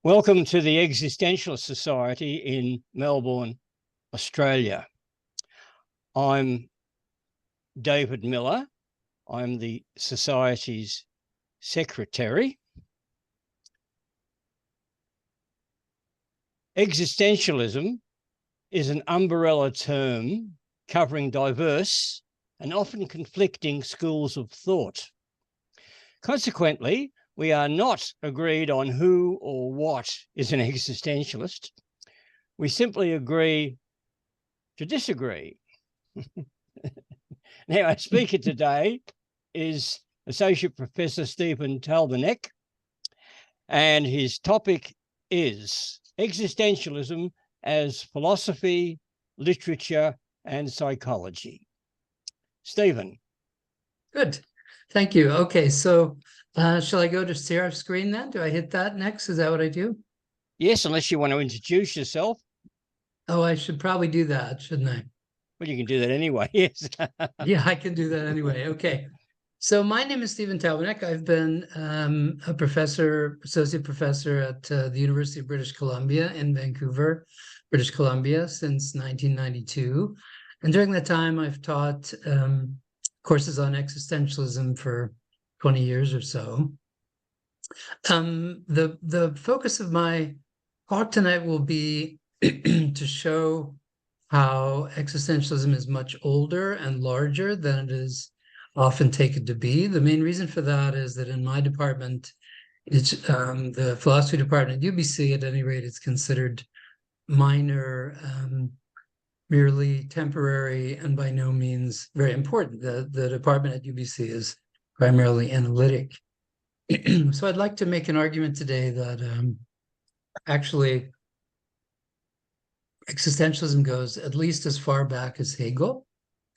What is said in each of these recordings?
Welcome to the Existentialist Society in Melbourne, Australia. I'm David Miller. I'm the Society's secretary. Existentialism is an umbrella term covering diverse and often conflicting schools of thought. Consequently, we are not agreed on who or what is an existentialist. We simply agree to disagree. Now, our speaker today is Associate Professor Stephen Taubeneck, and his topic is Existentialism as Philosophy, Literature, and Psychology. Stephen. Good. Thank you. Okay, so shall I go to share screen then? Do I hit that next? Is that what I do? Yes, unless you want to introduce yourself. Oh, I should probably do that, shouldn't I? Well, you can do that anyway, yes. Yeah, I can do that anyway. Okay. So my name is Stephen Taubeneck. I've been a professor, associate professor at the University of British Columbia in Vancouver, British Columbia since 1992. And during that time, I've taught courses on existentialism for 20 years or so. The focus of my talk tonight will be to show how existentialism is much older and larger than it is often taken to be. The main reason for that is that in my department, it's the philosophy department at UBC, at any rate, it's considered minor, merely temporary, and by no means very important. The department at UBC is primarily analytic. So I'd like to make an argument today that actually existentialism goes at least as far back as Hegel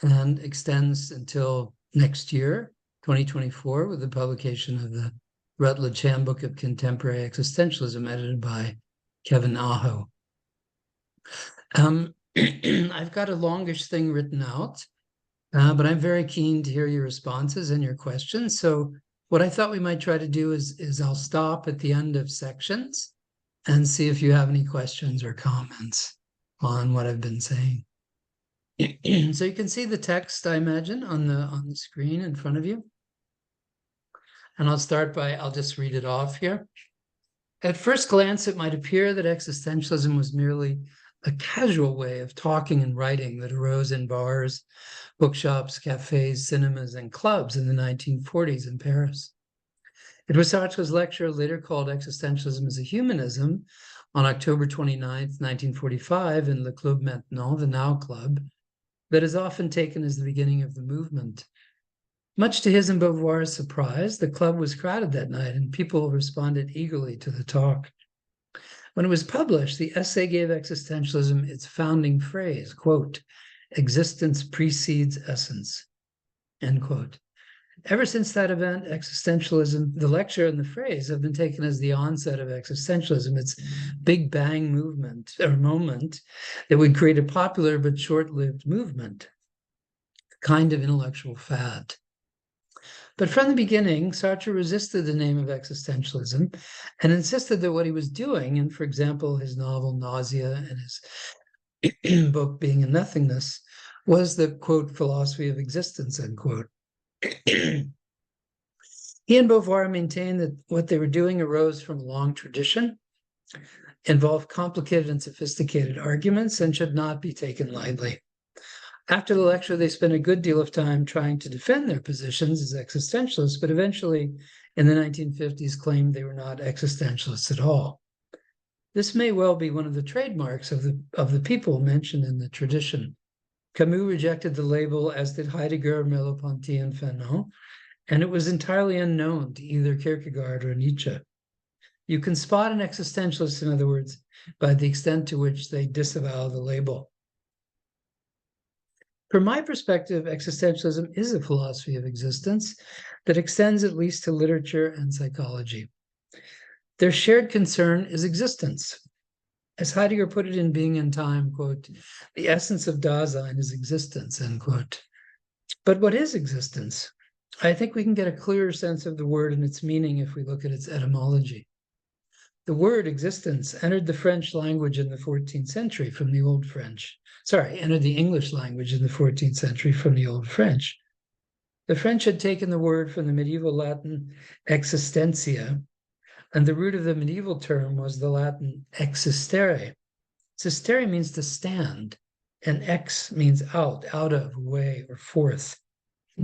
and extends until next year, 2024, with the publication of the Routledge Handbook of Contemporary Existentialism, edited by Kevin Aho. I've got a longish thing written out, but I'm very keen to hear your responses and your questions. So what I thought we might try to do is I'll stop at the end of sections and see if you have any questions or comments on what I've been saying. So you can see the text, I imagine, on the screen in front of you. And I'll just read it off here. At first glance, it might appear that existentialism was merely a casual way of talking and writing that arose in bars, bookshops, cafes, cinemas, and clubs in the 1940s in Paris. It was Sartre's lecture, later called Existentialism as a Humanism, on October 29th, 1945, in Le Club Maintenant, the Now Club, that is often taken as the beginning of the movement. Much to his and Beauvoir's surprise, the club was crowded that night, and people responded eagerly to the talk. When it was published, the essay gave existentialism its founding phrase, quote, "Existence precedes essence," end quote. Ever since that event, existentialism, the lecture and the phrase, have been taken as the onset of existentialism, its Big Bang movement or moment that would create a popular but short-lived movement, a kind of intellectual fad. But from the beginning, Sartre resisted the name of existentialism and insisted that what he was doing, and for example, his novel Nausea and his book Being and Nothingness, was the, quote, philosophy of existence, end quote. He and Beauvoir maintained that what they were doing arose from a long tradition, involved complicated and sophisticated arguments, and should not be taken lightly. After the lecture, they spent a good deal of time trying to defend their positions as existentialists, but eventually, in the 1950s, claimed they were not existentialists at all. This may well be one of the trademarks of the people mentioned in the tradition. Camus rejected the label, as did Heidegger, Merleau-Ponty, and Fanon, and it was entirely unknown to either Kierkegaard or Nietzsche. You can spot an existentialist, in other words, by the extent to which they disavow the label. From my perspective, existentialism is a philosophy of existence that extends at least to literature and psychology. Their shared concern is existence. As Heidegger put it in Being and Time, quote, "The essence of Dasein is existence," end quote. But what is existence? I think we can get a clearer sense of the word and its meaning if we look at its etymology. The word existence entered the French language in the 14th century from the Old French. Entered the English language in the 14th century from the Old French. The French had taken the word from the medieval Latin existentia, and the root of the medieval term was the Latin existere. Existere means to stand, and ex means out of, away, or forth.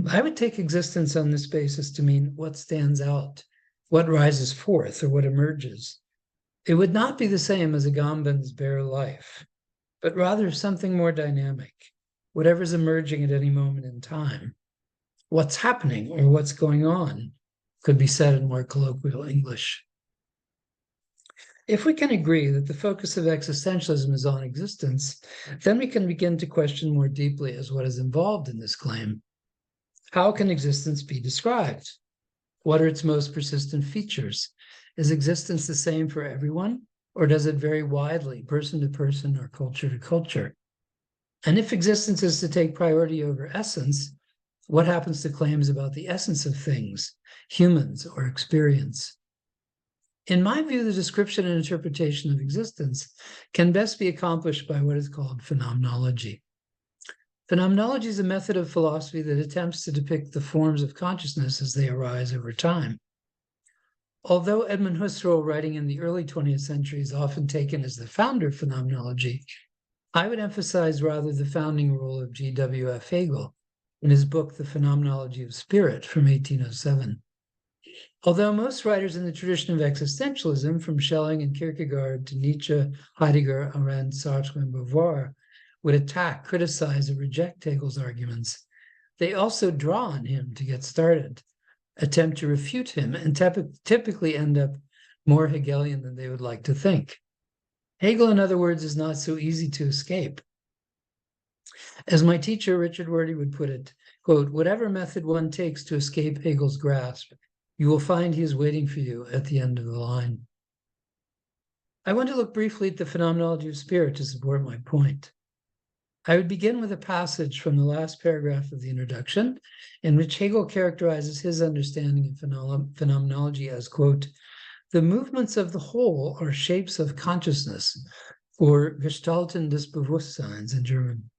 I would take existence on this basis to mean what stands out, what rises forth, or what emerges. It would not be the same as Agamben's bare life, but rather something more dynamic, whatever's emerging at any moment in time. What's happening or what's going on could be said in more colloquial English. If we can agree that the focus of existentialism is on existence, then we can begin to question more deeply as what is involved in this claim. How can existence be described? What are its most persistent features? Is existence the same for everyone, or does it vary widely, person to person or culture to culture? And if existence is to take priority over essence, what happens to claims about the essence of things, humans, or experience? In my view, the description and interpretation of existence can best be accomplished by what is called phenomenology. Phenomenology is a method of philosophy that attempts to depict the forms of consciousness as they arise over time. Although Edmund Husserl, writing in the early 20th century, is often taken as the founder of phenomenology, I would emphasize rather the founding role of G.W.F. Hegel in his book, The Phenomenology of Spirit, from 1807. Although most writers in the tradition of existentialism, from Schelling and Kierkegaard to Nietzsche, Heidegger, Arendt, Sartre, and Beauvoir, would attack, criticize, or reject Hegel's arguments, they also draw on him to get started, attempt to refute him, and typically end up more Hegelian than they would like to think. Hegel, in other words, is not so easy to escape. As my teacher, Richard Rorty, would put it, quote, whatever method one takes to escape Hegel's grasp, you will find he is waiting for you at the end of the line. I want to look briefly at the phenomenology of spirit to support my point. I would begin with a passage from the last paragraph of the introduction, in which Hegel characterizes his understanding of phenomenology as, quote, the movements of the whole are shapes of consciousness, or Gestalten des Bewusstseins in German.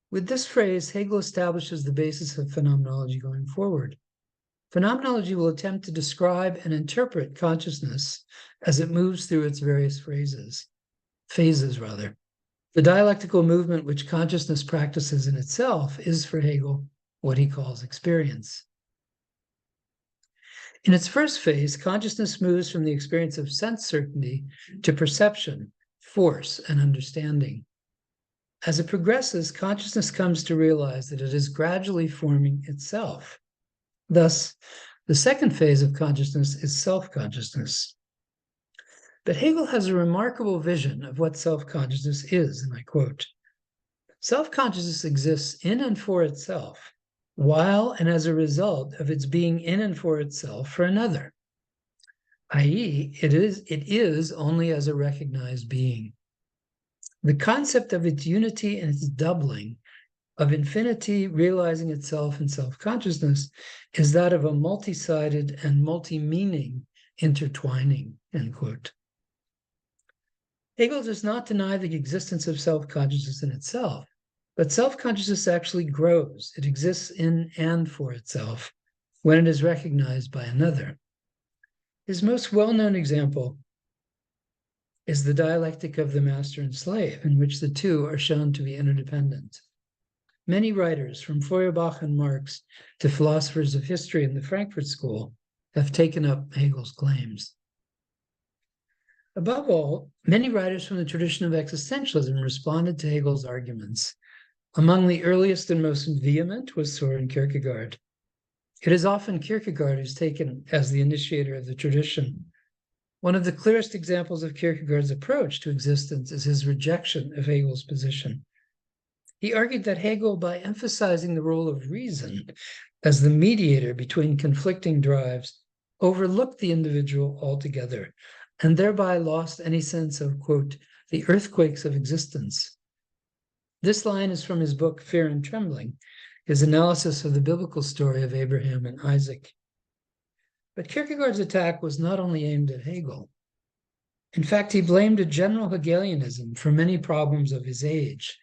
With this phrase, Hegel establishes the basis of phenomenology going forward. Phenomenology will attempt to describe and interpret consciousness as it moves through its various phases. The dialectical movement which consciousness practices in itself is, for Hegel, what he calls experience. In its first phase, consciousness moves from the experience of sense certainty to perception, force, and understanding. As it progresses, consciousness comes to realize that it is gradually forming itself. Thus, the second phase of consciousness is self-consciousness. But Hegel has a remarkable vision of what self-consciousness is, and I quote, self-consciousness exists in and for itself, while and as a result of its being in and for itself for another, i.e., it is only as a recognized being. The concept of its unity and its doubling, of infinity realizing itself in self-consciousness, is that of a multi-sided and multi-meaning intertwining, end quote. Hegel does not deny the existence of self-consciousness in itself, but self-consciousness actually grows. It exists in and for itself when it is recognized by another. His most well-known example is the dialectic of the master and slave, in which the two are shown to be interdependent. Many writers, from Feuerbach and Marx to philosophers of history in the Frankfurt School, have taken up Hegel's claims. Above all, many writers from the tradition of existentialism responded to Hegel's arguments. Among the earliest and most vehement was Søren Kierkegaard. It is often Kierkegaard who's taken as the initiator of the tradition. One of the clearest examples of Kierkegaard's approach to existence is his rejection of Hegel's position. He argued that Hegel, by emphasizing the role of reason as the mediator between conflicting drives, overlooked the individual altogether, and thereby lost any sense of, quote, the earthquakes of existence. This line is from his book, Fear and Trembling, his analysis of the biblical story of Abraham and Isaac. But Kierkegaard's attack was not only aimed at Hegel. In fact, he blamed a general Hegelianism for many problems of his age.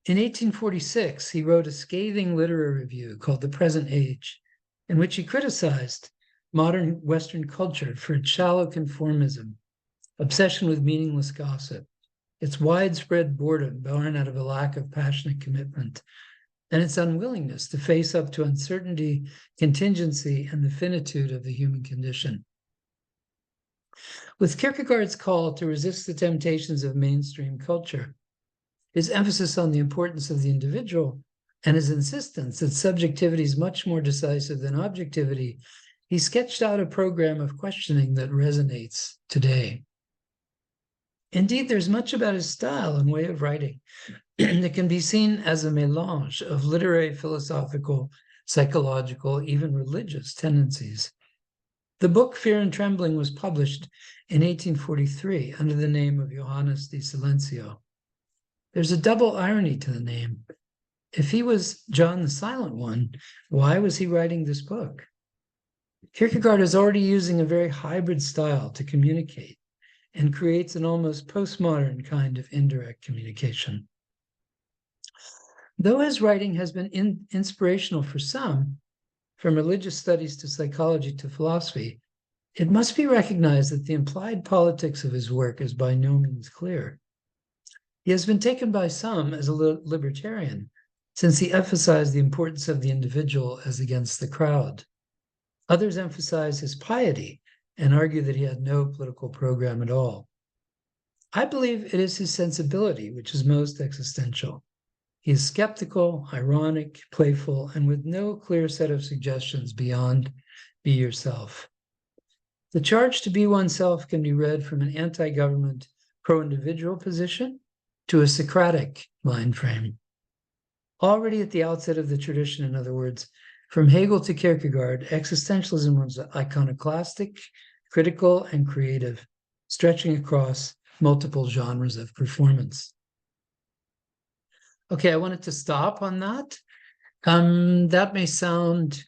In 1846, he wrote a scathing literary review called The Present Age, in which he criticized modern Western culture for its shallow conformism, obsession with meaningless gossip, its widespread boredom born out of a lack of passionate commitment, and its unwillingness to face up to uncertainty, contingency, and the finitude of the human condition. With Kierkegaard's call to resist the temptations of mainstream culture, his emphasis on the importance of the individual, and his insistence that subjectivity is much more decisive than objectivity, he sketched out a program of questioning that resonates today. Indeed, there's much about his style and way of writing that can be seen as a mélange of literary, philosophical, psychological, even religious tendencies. The book Fear and Trembling was published in 1843 under the name of Johannes di Silencio. There's a double irony to the name. If he was John the Silent One, why was he writing this book? Kierkegaard is already using a very hybrid style to communicate and creates an almost postmodern kind of indirect communication. Though his writing has been inspirational for some, from religious studies to psychology to philosophy, it must be recognized that the implied politics of his work is by no means clear. He has been taken by some as a libertarian, since he emphasized the importance of the individual as against the crowd. Others emphasize his piety and argue that he had no political program at all. I believe it is his sensibility which is most existential. He is skeptical, ironic, playful, and with no clear set of suggestions beyond be yourself. The charge to be oneself can be read from an anti-government, pro-individual position to a Socratic mind frame. Already at the outset of the tradition, in other words, from Hegel to Kierkegaard, existentialism was iconoclastic, critical, and creative, stretching across multiple genres of performance. Okay, I wanted to stop on that. That may sound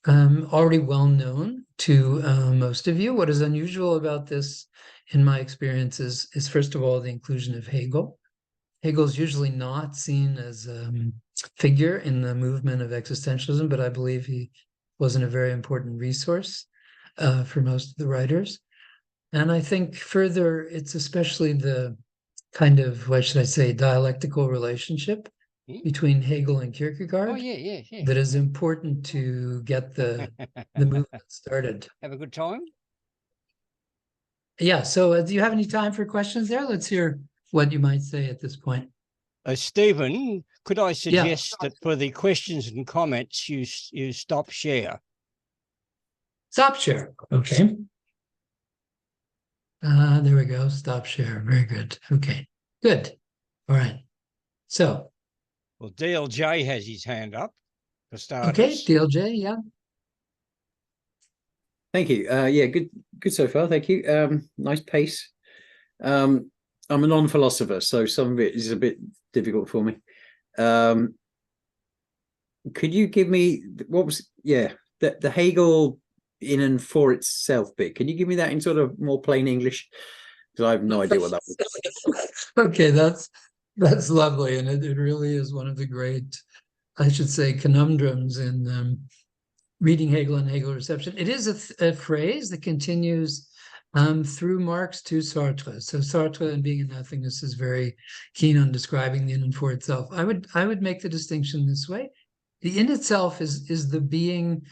already well known to most of you. What is unusual about this, in my experience, is first of all, the inclusion of Hegel. Hegel's usually not seen as a figure in the movement of existentialism, but I believe he wasn't a very important resource for most of the writers. And I think further, it's especially the kind of, what should I say, dialectical relationship between Hegel and Kierkegaard that is important to get the movement started. Have a good time? Yeah, so do you have any time for questions there? Let's hear what you might say at this point. Stephen, could I suggest that for the questions and comments, you stop share? Stop share, okay. There we go, stop share, very good. Okay, good, all right. So. Well, DLJ has his hand up for starters. Okay, DLJ, yeah. Thank you. Yeah, good so far. Thank you. Nice pace. I'm a non-philosopher, so some of it is a bit difficult for me. Could you give me what was the Hegel in and for itself bit? Can you give me that in sort of more plain English? Because I have no idea what that was. Okay, that's lovely, and it really is one of the great, I should say, conundrums in reading Hegel and Hegel reception. It is a phrase that continues through Marx to Sartre. So Sartre, in Being and Nothingness, is very keen on describing the in and for itself. I would make the distinction this way: the in itself is the being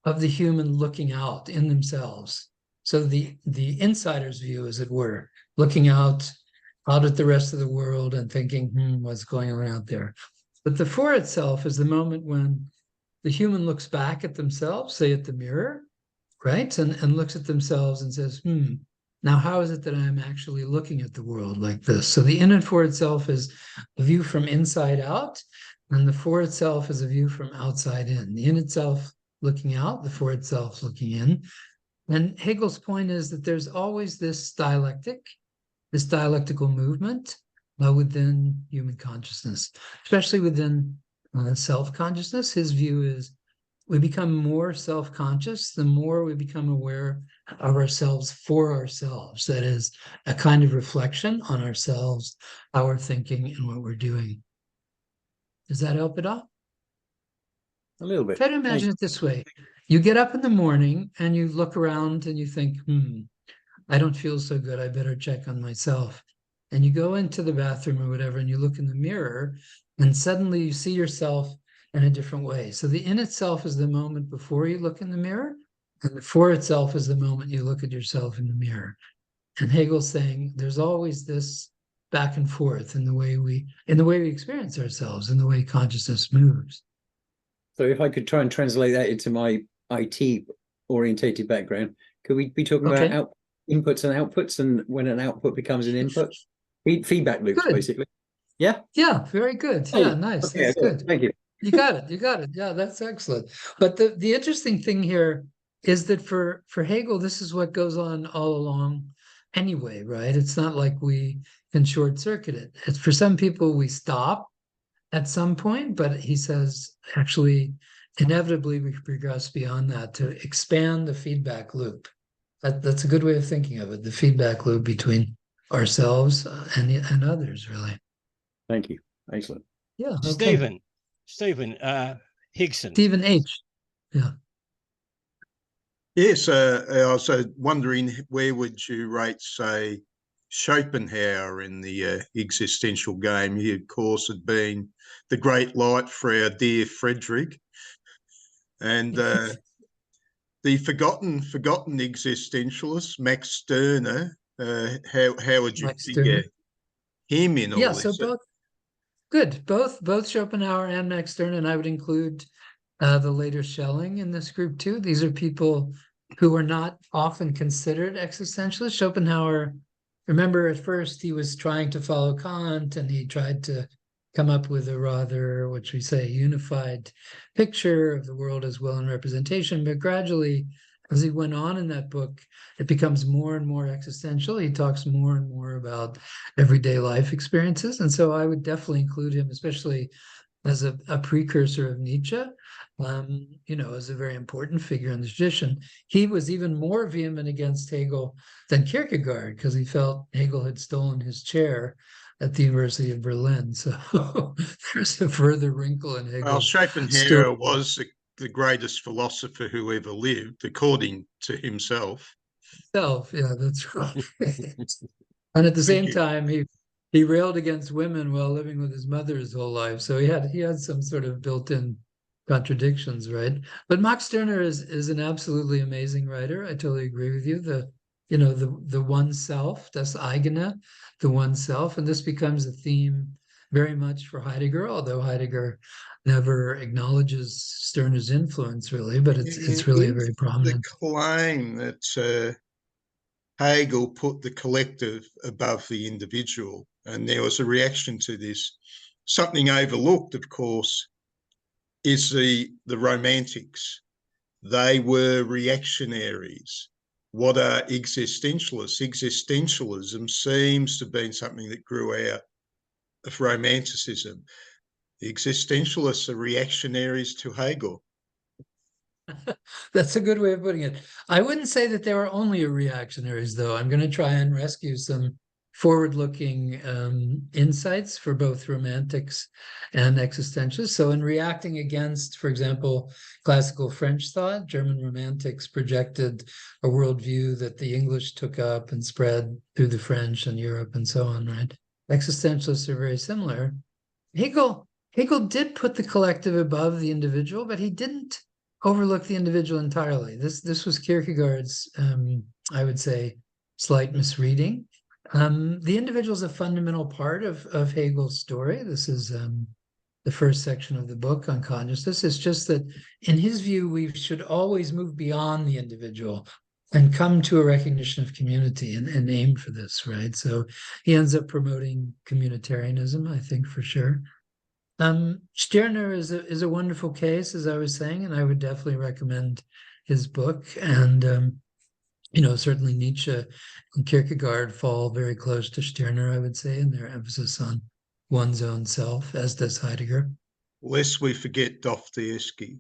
of the human looking out in themselves. So the insider's view, as it were, looking out at the rest of the world and thinking, what's going on out there? But the for itself is the moment when the human looks back at themselves, say at the mirror, right? And looks at themselves and says, now how is it that I'm actually looking at the world like this? So the in and for itself is a view from inside out, and the for itself is a view from outside in. The in itself looking out, the for itself looking in. And Hegel's point is that there's always this dialectical movement within human consciousness, especially within self-consciousness. His view is we become more self-conscious, the more we become aware of ourselves for ourselves. That is a kind of reflection on ourselves, our thinking, and what we're doing. Does that help at all? A little bit. Try to imagine it this way. You get up in the morning and you look around and you think, I don't feel so good. I better check on myself. And you go into the bathroom or whatever, and you look in the mirror, and suddenly you see yourself in a different way. So the in itself is the moment before you look in the mirror, and the for itself is the moment you look at yourself in the mirror. And Hegel's saying there's always this back and forth in the way we experience ourselves, in the way consciousness moves. So if I could try and translate that into my IT orientated background, could we be talking about inputs and outputs, and when an output becomes an input? Feedback loops, Good. basically. Yeah? Yeah, very good. Yeah, nice. Okay, That's good. Thank you. You got it. You got it. Yeah, that's excellent. But the interesting thing here is that for Hegel, this is what goes on all along anyway, right? It's not like we can short circuit it. It's for some people we stop at some point, but he says actually inevitably we progress beyond that to expand the feedback loop. That's a good way of thinking of it, the feedback loop between ourselves and others, really. Thank you. Excellent. Yeah. Okay. Stephen Higson. Stephen H. Yeah. Yes, I was wondering, where would you rate, say, Schopenhauer in the existential game? He, of course, had been the great light for our dear Frederick. And the forgotten existentialist, Max Stirner, how would you figure him in all this? Yeah, so both Schopenhauer and Max Stirner, and I would include the later Schelling in this group too. These are people who are not often considered existentialists. Schopenhauer, remember, at first he was trying to follow Kant, and he tried to come up with a rather, what should we say, unified picture of the world as will and representation. But gradually, as he went on in that book, it becomes more and more existential. He talks more and more about everyday life experiences. And so I would definitely include him, especially as a precursor of Nietzsche, as a very important figure in the tradition. He was even more vehement against Hegel than Kierkegaard, because he felt Hegel had stolen his chair at the University of Berlin. So there's a further wrinkle in Hegel. Well, Schopenhauer was the greatest philosopher who ever lived, according to himself. Yeah, that's right. And at the same time, he railed against women while living with his mother his whole life. So he had some sort of built-in contradictions, right? But Max Stirner is an absolutely amazing writer. I totally agree with you. The oneself, das eigene, the oneself, and this becomes a theme very much for Heidegger, although Heidegger never acknowledges Stirner's influence, really, but it's really a very prominent. The claim that Hegel put the collective above the individual, and there was a reaction to this. Something overlooked, of course, is the Romantics. They were reactionaries. What are existentialists? Existentialism seems to have been something that grew out of Romanticism. The existentialists are reactionaries to Hegel. That's a good way of putting it. I wouldn't say that they were only reactionaries, though. I'm going to try and rescue some forward-looking insights for both romantics and existentialists. So in reacting against, for example, classical French thought, German romantics projected a worldview that the English took up and spread through the French and Europe and so on, right? Existentialists are very similar. Hegel did put the collective above the individual, but he didn't overlook the individual entirely. This was Kierkegaard's, I would say, slight misreading. The individual is a fundamental part of Hegel's story. This is the first section of the book on consciousness. It's just that in his view, we should always move beyond the individual and come to a recognition of community and aim for this, right? So he ends up promoting communitarianism, I think, for sure. Stirner is a wonderful case, as I was saying, and I would definitely recommend his book. And certainly Nietzsche and Kierkegaard fall very close to Stirner, I would say, in their emphasis on one's own self, as does Heidegger. Lest we forget Dostoevsky.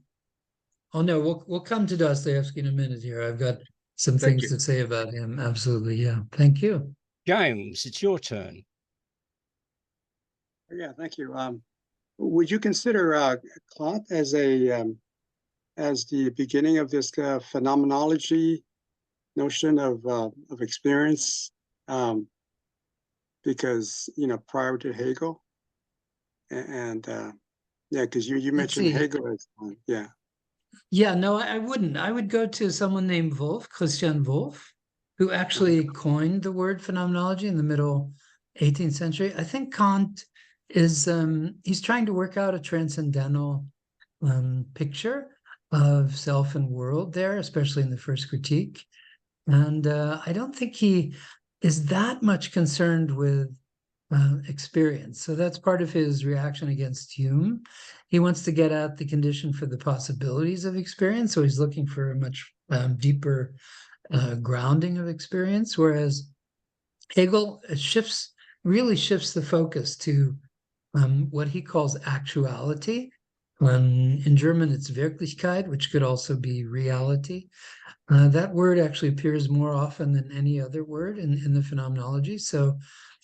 Oh no, we'll come to Dostoevsky in a minute here. I've got some Thank things you. to say about him. Absolutely, yeah. Thank you. James, it's your turn. Yeah, thank you. Would you consider Kant as as the beginning of this phenomenology notion of experience? Because prior to Hegel, and yeah, because you Let's mentioned see. Hegel as yeah. Yeah, no, I wouldn't. I would go to someone named Wolff, Christian Wolff, who actually coined the word phenomenology in the middle 18th century. I think Kant is he's trying to work out a transcendental picture of self and world there, especially in the first critique. And I don't think he is that much concerned with experience. So that's part of his reaction against Hume. He wants to get at the condition for the possibilities of experience. So he's looking for a much deeper grounding of experience, whereas Hegel really shifts the focus to what he calls actuality. In German, it's Wirklichkeit, which could also be reality. That word actually appears more often than any other word in the phenomenology. So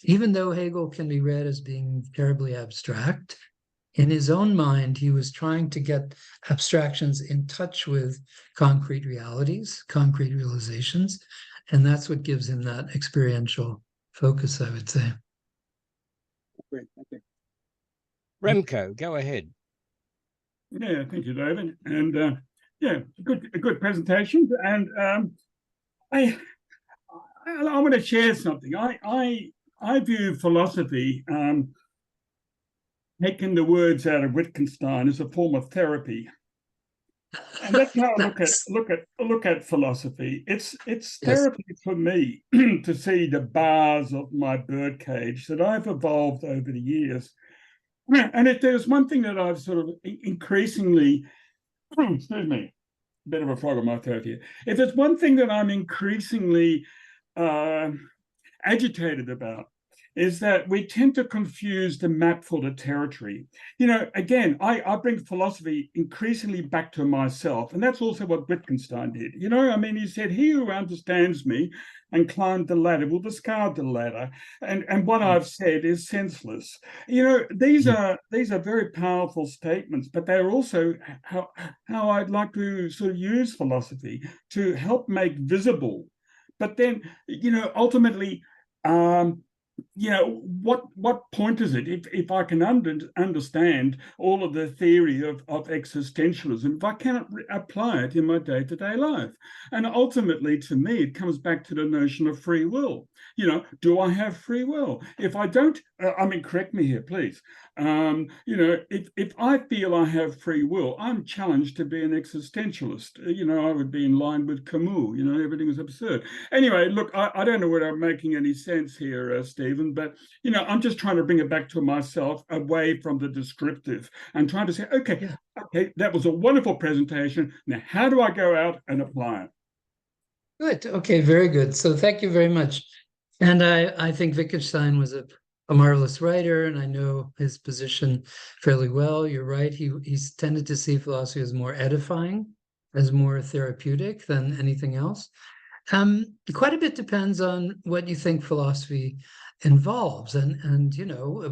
even though Hegel can be read as being terribly abstract, in his own mind, he was trying to get abstractions in touch with concrete realities, concrete realizations. And that's what gives him that experiential focus, I would say. Great, thank you. Remco, go ahead. Yeah, thank you, David. And yeah, a good presentation. And I want to share something. I view philosophy, taking the words out of Wittgenstein, as a form of therapy. And that's how I look at philosophy. It's therapy for me to see the bars of my birdcage that I've evolved over the years. And if there's one thing that I've sort of increasingly, excuse me, a bit of a frog in my throat here. If there's one thing that I'm increasingly agitated about, is that we tend to confuse the map for the territory. Again, I bring philosophy increasingly back to myself, and that's also what Wittgenstein did. He said, he who understands me and climbed the ladder will discard the ladder, and what I've said is senseless. These are very powerful statements, but they're also how I'd like to sort of use philosophy to help make visible. But then, ultimately, what point is it if I can understand all of the theory of existentialism, if I cannot apply it in my day-to-day life? And ultimately, to me, it comes back to the notion of free will. Do I have free will? If I don't, correct me here, please. If I feel I have free will, I'm challenged to be an existentialist. I would be in line with Camus. Everything is absurd. Anyway, look, I don't know whether I'm making any sense here, Stephen, but I'm just trying to bring it back to myself, away from the descriptive, and trying to say, okay, that was a wonderful presentation. Now, how do I go out and apply it? Good. Okay, very good. So thank you very much. And I think Wittgenstein was a marvelous writer, and I know his position fairly well. You're right. He's tended to see philosophy as more edifying, as more therapeutic than anything else. Quite a bit depends on what you think philosophy involves. And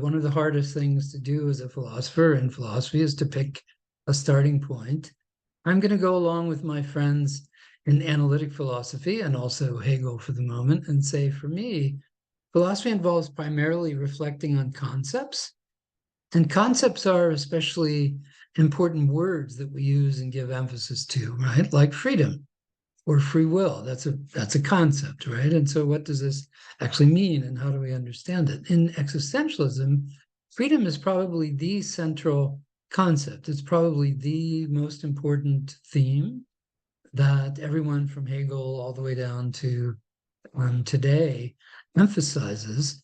one of the hardest things to do as a philosopher in philosophy is to pick a starting point. I'm going to go along with my friends in analytic philosophy and also Hegel for the moment and say, for me, philosophy involves primarily reflecting on concepts. And concepts are especially important words that we use and give emphasis to, right? Like freedom or free will. That's a concept, right? And so what does this actually mean and how do we understand it? In existentialism, freedom is probably the central concept. It's probably the most important theme that everyone from Hegel all the way down to today emphasizes.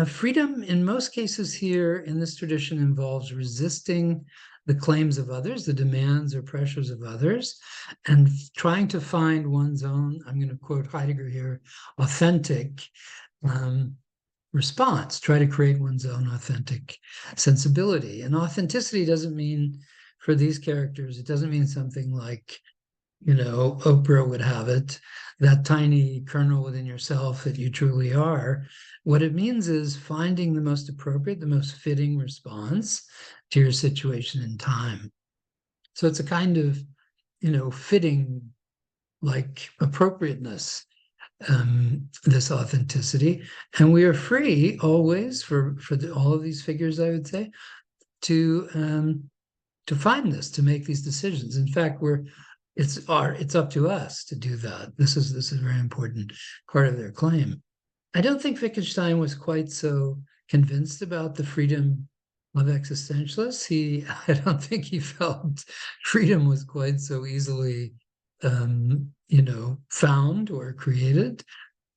Freedom, in most cases here in this tradition, involves resisting the claims of others, the demands or pressures of others, and trying to find one's own, I'm going to quote Heidegger here, authentic response, try to create one's own authentic sensibility. And authenticity doesn't mean for these characters. It doesn't mean something like, you know, Oprah would have it, that tiny kernel within yourself that you truly are. What it means is finding the most appropriate, the most fitting response to your situation in time. So it's a kind of, you know, fitting, like appropriateness, this authenticity. And we are free always for all of these figures, I would say, to find this, to make these decisions. In fact, it's up to us to do that. This is a very important part of their claim. I don't think Wittgenstein was quite so convinced about the freedom of existentialists. I don't think he felt freedom was quite so easily, you know, found or created.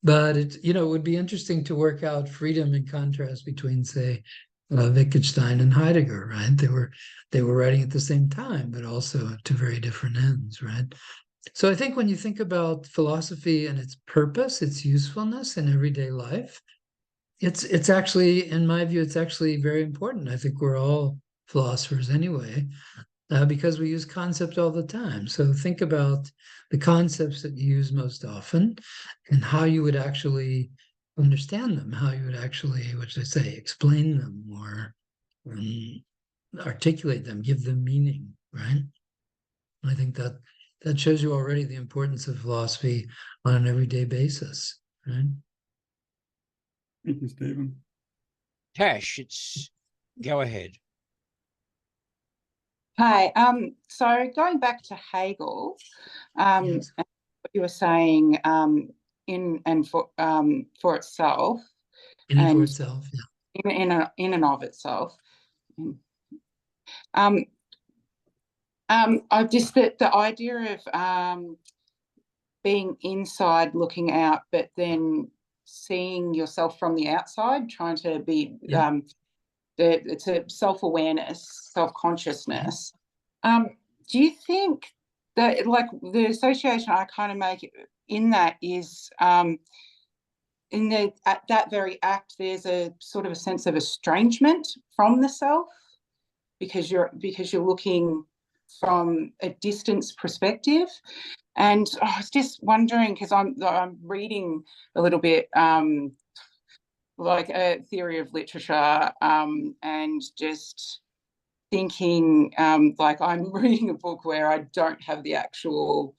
But it, you know, it would be interesting to work out freedom in contrast between, say, Wittgenstein and Heidegger, right? They were writing at the same time, but also to very different ends, right? So I think when you think about philosophy and its purpose, its usefulness in everyday life, it's actually, in my view, it's actually very important. I think we're all philosophers anyway, because we use concepts all the time. So think about the concepts that you use most often and how you would actually understand them, how you would actually, what should I say, explain them or articulate them, give them meaning, right? I think that shows you already the importance of philosophy on an everyday basis, right? Thank you, Stephen. Tash, go ahead. Hi. So going back to Hegel, Yes. and what you were saying, in and for itself, In and for and itself, yeah. in and of itself. I just the idea of being inside, looking out, but then seeing yourself from the outside, trying to be it's a self-awareness, self-consciousness. Do you think that, like, the association I kind of make in that is at that very act, there's a sort of a sense of estrangement from the self because you're looking from a distance perspective. And I was just wondering, because I'm reading a little bit like a theory of literature, and just thinking, like, I'm reading a book where I don't have the actual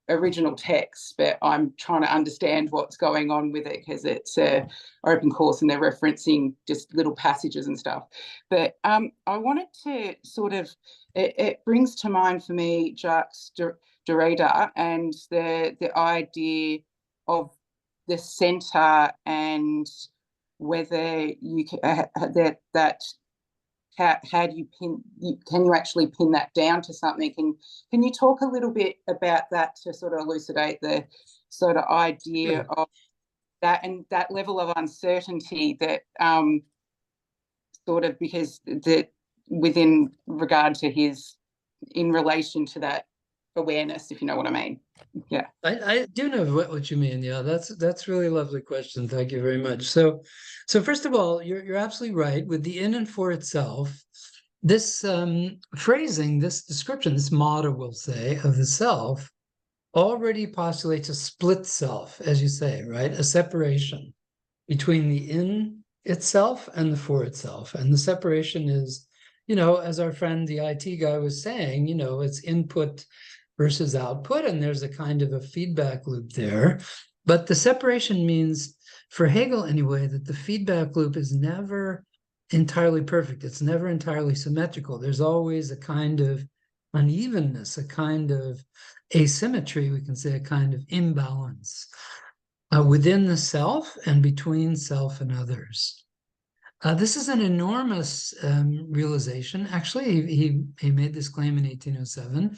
original text, but I'm trying to understand what's going on with it because it's an open course and they're referencing just little passages and stuff. But I wanted to sort of, it brings to mind for me Jacques Derrida and the idea of the centre and whether you can, how do you can you actually pin that down to something? Can you talk a little bit about that to sort of elucidate the sort of idea of that and that level of uncertainty that sort of, because that within regard to his, in relation to that awareness, if you know what I mean? Yeah, I do know what you mean. Yeah, that's really a lovely question. Thank you very much. So first of all, you're absolutely right. With the in and for itself, this phrasing, this description, this motto, we'll say, of the self already postulates a split self, as you say, right? A separation between the in itself and the for itself. And the separation is, you know, as our friend, the IT guy, was saying, you know, it's input versus output, and there's a kind of a feedback loop there. But the separation means, for Hegel anyway, that the feedback loop is never entirely perfect. It's never entirely symmetrical. There's always a kind of unevenness, a kind of asymmetry, we can say, a kind of imbalance within the self and between self and others. This is an enormous realization. Actually, he made this claim in 1807.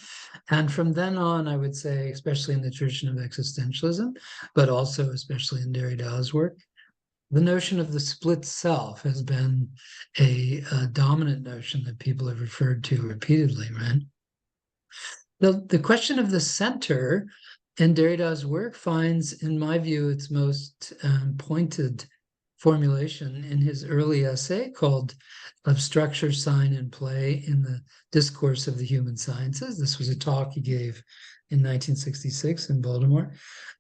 And from then on, I would say, especially in the tradition of existentialism, but also especially in Derrida's work, the notion of the split self has been a dominant notion that people have referred to repeatedly, right? The question of the center in Derrida's work finds, in my view, its most pointed formulation in his early essay called Of Structure, Sign, and Play in the Discourse of the Human Sciences. This was a talk he gave in 1966 in Baltimore.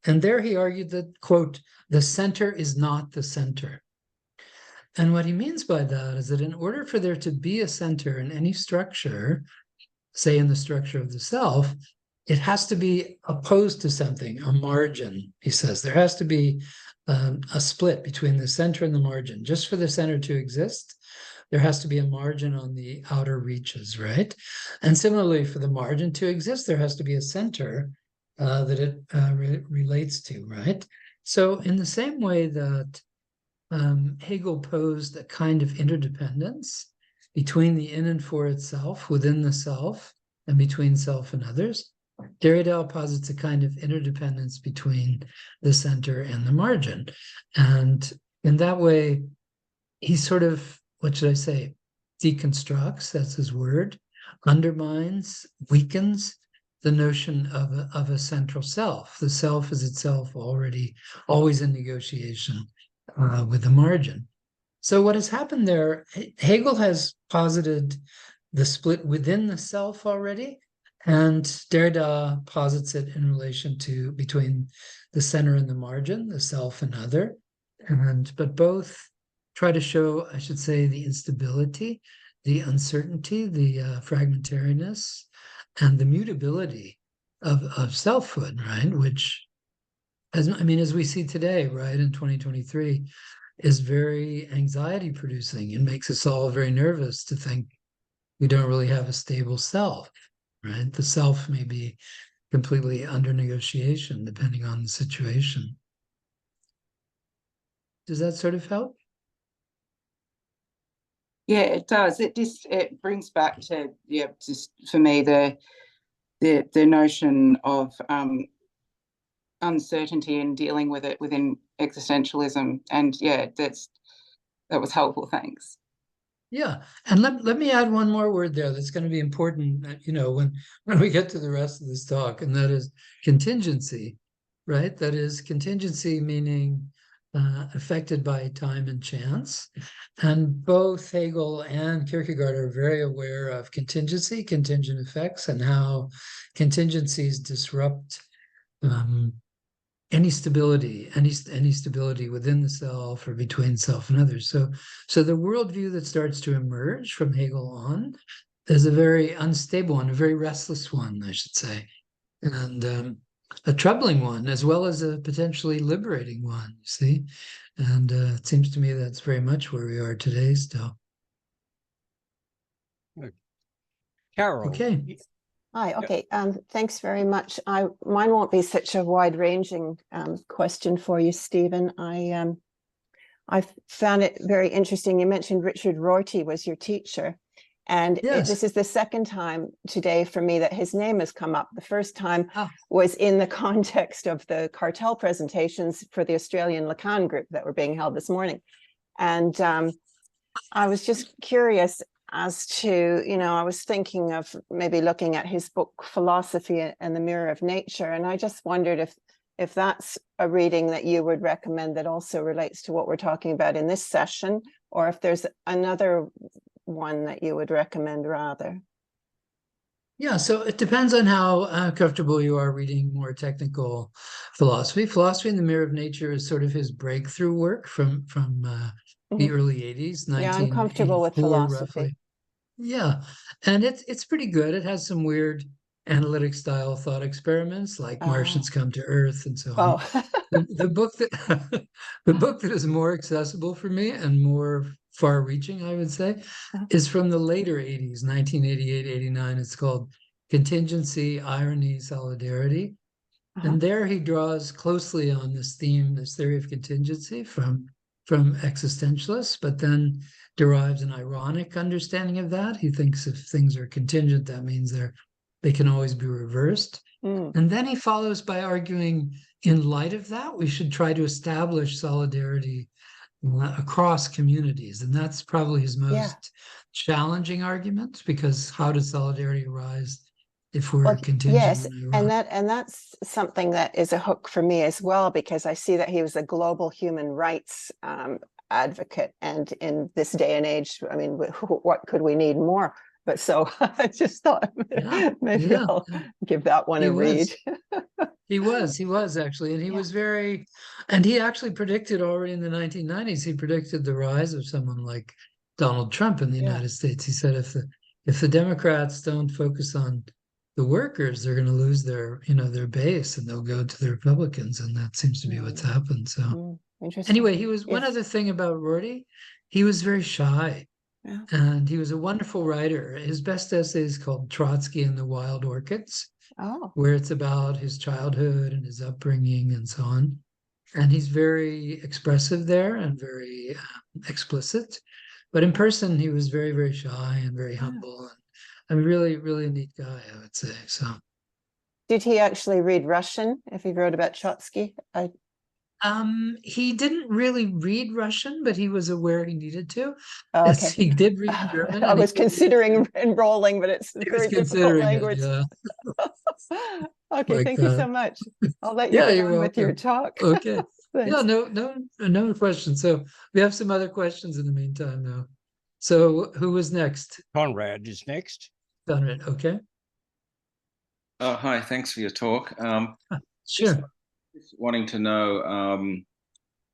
And there he argued that, quote, the center is not the center. And what he means by that is that in order for there to be a center in any structure, say in the structure of the self, it has to be opposed to something, a margin, he says. There has to be a split between the center and the margin. Just for the center to exist, there has to be a margin on the outer reaches, right? And similarly, for the margin to exist, there has to be a center that it relates to, right? So in the same way that Hegel posed a kind of interdependence between the in and for itself, within the self, and between self and others, Derrida posits a kind of interdependence between the center and the margin. And in that way, he sort of, what should I say, deconstructs, that's his word, undermines, weakens the notion of a central self. The self is itself already always in negotiation with the margin. So what has happened there, Hegel has posited the split within the self already, and Derrida posits it in relation to between the center and the margin, the self and other. But both try to show, I should say, the instability, the uncertainty, the fragmentariness, and the mutability of selfhood, right? Which, as we see today, right, in 2023, is very anxiety producing. It makes us all very nervous to think we don't really have a stable self, right? The self may be completely under negotiation depending on the situation. Does that sort of help? Yeah, it does. It brings back to, yeah, just for me, the notion of uncertainty and dealing with it within existentialism. And yeah, that was helpful. Thanks. Yeah, and let me add one more word there that's going to be important, when we get to the rest of this talk, and that is contingency, right? That is contingency meaning affected by time and chance. And both Hegel and Kierkegaard are very aware of contingency, contingent effects, and how contingencies disrupt any stability within the self or between self and others. So the worldview that starts to emerge from Hegel on is a very unstable one, a very restless one, I should say, and a troubling one, as well as a potentially liberating one, you see. And it seems to me that's very much where we are today still. Good. Carol. Okay. Hi, okay, thanks very much. Mine won't be such a wide-ranging question for you, Stephen. I found it very interesting. You mentioned Richard Rorty was your teacher, and yes. This is the second time today for me that his name has come up. The first time was in the context of the cartel presentations for the Australian Lacan group that were being held this morning. And I was just curious as to, I was thinking of maybe looking at his book, Philosophy and the Mirror of Nature. And I just wondered if that's a reading that you would recommend that also relates to what we're talking about in this session, or if there's another one that you would recommend rather. Yeah, so it depends on how comfortable you are reading more technical philosophy. Philosophy in the Mirror of Nature is sort of his breakthrough work from the early 80s, 1984, yeah, I'm comfortable with philosophy. Roughly. Yeah, and it's pretty good. It has some weird analytic style thought experiments like Martians come to Earth and so on. The book that is more accessible for me and more far-reaching, I would say, is from the later 80s, 1988, 89. It's called Contingency, Irony, Solidarity. And there he draws closely on this theme, this theory of contingency from existentialists, but then derives an ironic understanding of that. He thinks if things are contingent, that means they can always be reversed. And then he follows by arguing, in light of that, we should try to establish solidarity across communities. And that's probably his most challenging argument, because how does solidarity arise if we're contingent? Yes, and that's something that is a hook for me as well, because I see that he was a global human rights advocate. And in this day and age, I mean, what could we need more? But so I just thought maybe I'll give that one a read. He was actually, and he was very, and he actually predicted already in the 1990s, he predicted the rise of someone like Donald Trump in the United States. He said if the Democrats don't focus on the workers, they're going to lose their, their base, and they'll go to the Republicans, and that seems to be what's happened. So anyway, he was one other thing about Rorty, he was very shy. Yeah. And he was a wonderful writer. His best essay is called Trotsky and the Wild Orchids, where it's about his childhood and his upbringing and so on. And he's very expressive there and very explicit. But in person, he was very, very shy and very humble. And a really, really neat guy, I would say. So, did he actually read Russian if he wrote about Trotsky? He didn't really read Russian, but he was aware he needed to. Oh, okay. He did read German. I was considering enrolling, but it's a very difficult language. Okay, thank you so much. I'll let you go on with your talk. Okay. Yeah, no question. So we have some other questions in the meantime now. So who was next? Conrad is next. Conrad, okay. Hi, thanks for your talk. Sure. Just wanting to know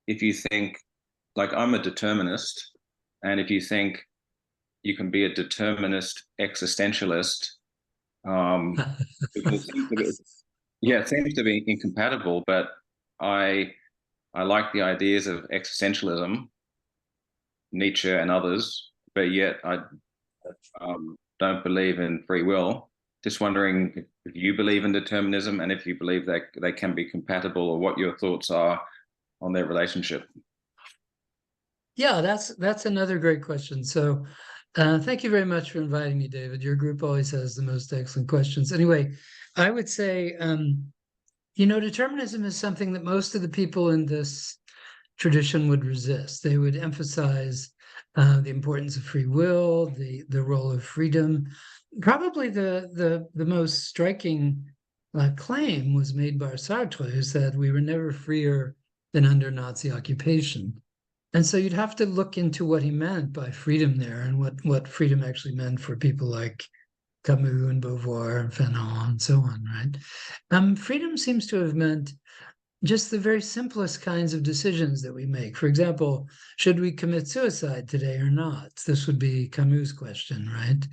if you think, like, I'm a determinist, and if you think you can be a determinist existentialist, because it seems to be incompatible. But I like the ideas of existentialism, Nietzsche and others, but yet I don't believe in free will. Just wondering if you believe in determinism, and if you believe that they can be compatible, or what your thoughts are on their relationship. Yeah, that's another great question. So thank you very much for inviting me, David. Your group always has the most excellent questions. Anyway, I would say, determinism is something that most of the people in this tradition would resist. They would emphasize the importance of free will, the role of freedom. Probably the most striking claim was made by Sartre, who said we were never freer than under Nazi occupation. And so you'd have to look into what he meant by freedom there, and what freedom actually meant for people like Camus and Beauvoir and Fanon and so on, right? Freedom seems to have meant just the very simplest kinds of decisions that we make. For example, should we commit suicide today or not? This would be Camus' question, right?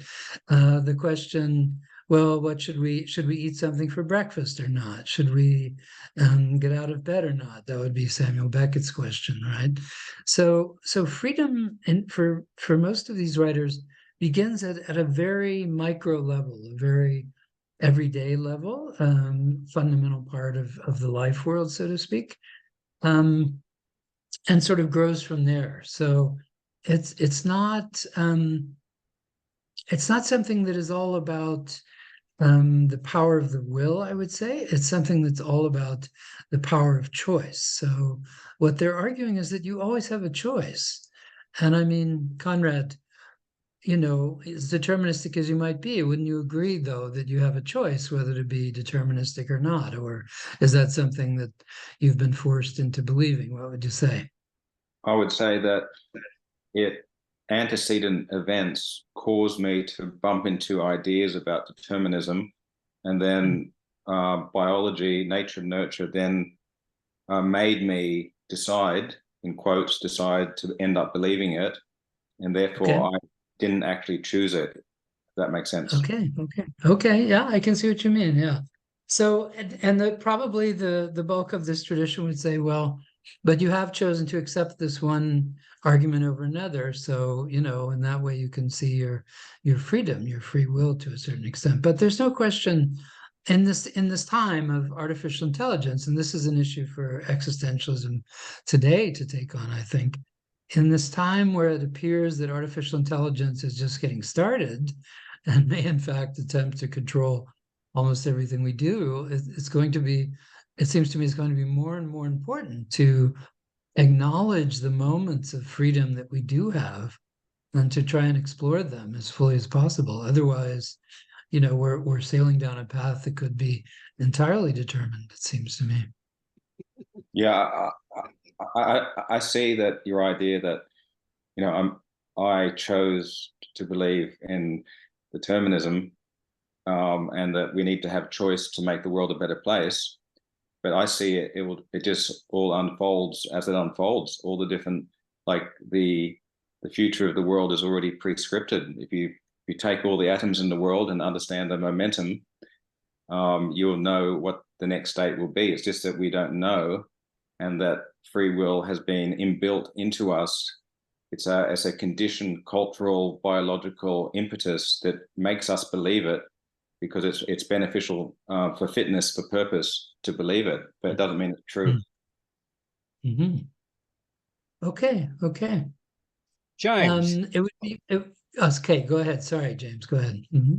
The question, well, should we eat something for breakfast or not? Should we get out of bed or not? That would be Samuel Beckett's question, right? So freedom for most of these writers begins at a very micro level, a very everyday level, fundamental part of the life world, so to speak, and sort of grows from there. So it's not something that is all about the power of the will, I would say. It's something that's all about the power of choice. So what they're arguing is that you always have a choice. And I mean, Conrad, as deterministic as you might be, wouldn't you agree, though, that you have a choice whether to be deterministic or not? Or is that something that you've been forced into believing? What would you say? I would say that antecedent events caused me to bump into ideas about determinism, and then biology, nature, nurture, then made me decide, in quotes, to end up believing it, and therefore I didn't actually choose it. If that makes sense. Okay. Yeah, I can see what you mean. Yeah. So, and probably the bulk of this tradition would say, well, but you have chosen to accept this one argument over another. So, in that way you can see your freedom, your free will to a certain extent. But there's no question in this time of artificial intelligence, and this is an issue for existentialism today to take on, I think. In this time where it appears that artificial intelligence is just getting started and may in fact attempt to control almost everything we do, it seems to me it's going to be more and more important to acknowledge the moments of freedom that we do have and to try and explore them as fully as possible. Otherwise, we're sailing down a path that could be entirely determined, it seems to me. Yeah, I see that your idea that, you know, I chose to believe in determinism, and that we need to have choice to make the world a better place. But I see it just all unfolds as it unfolds. All the different, like the future of the world is already pre-scripted. If you take all the atoms in the world and understand the momentum, you'll know what the next state will be. It's just that we don't know, and that free will has been inbuilt into us. It's a conditioned cultural, biological impetus that makes us believe it, because it's beneficial for fitness, for purpose to believe it, but it doesn't mean it's true. Mm-hmm. Okay. James. It would be okay. Go ahead. Sorry, James. Go ahead. Mm-hmm.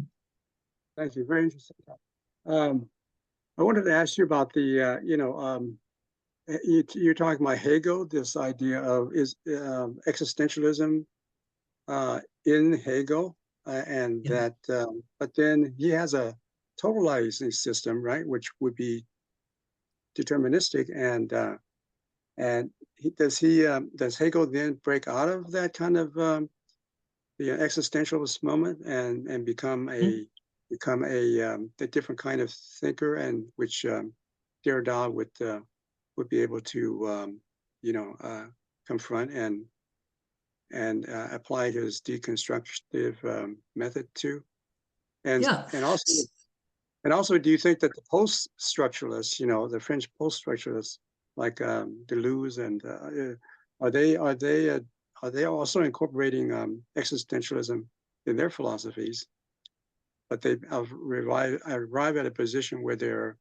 Thank you. Very interesting. I wanted to ask you about the, you're talking about Hegel, this idea of existentialism in Hegel, and that, but then he has a totalizing system, right, which would be deterministic, and does Hegel then break out of that kind of the existentialist moment and become a different kind of thinker, and which Derrida would be able to confront and apply his deconstructive method to, and also, do you think that the post-structuralists, the French post-structuralists like Deleuze, and are they also incorporating existentialism in their philosophies? But they arrive at a position where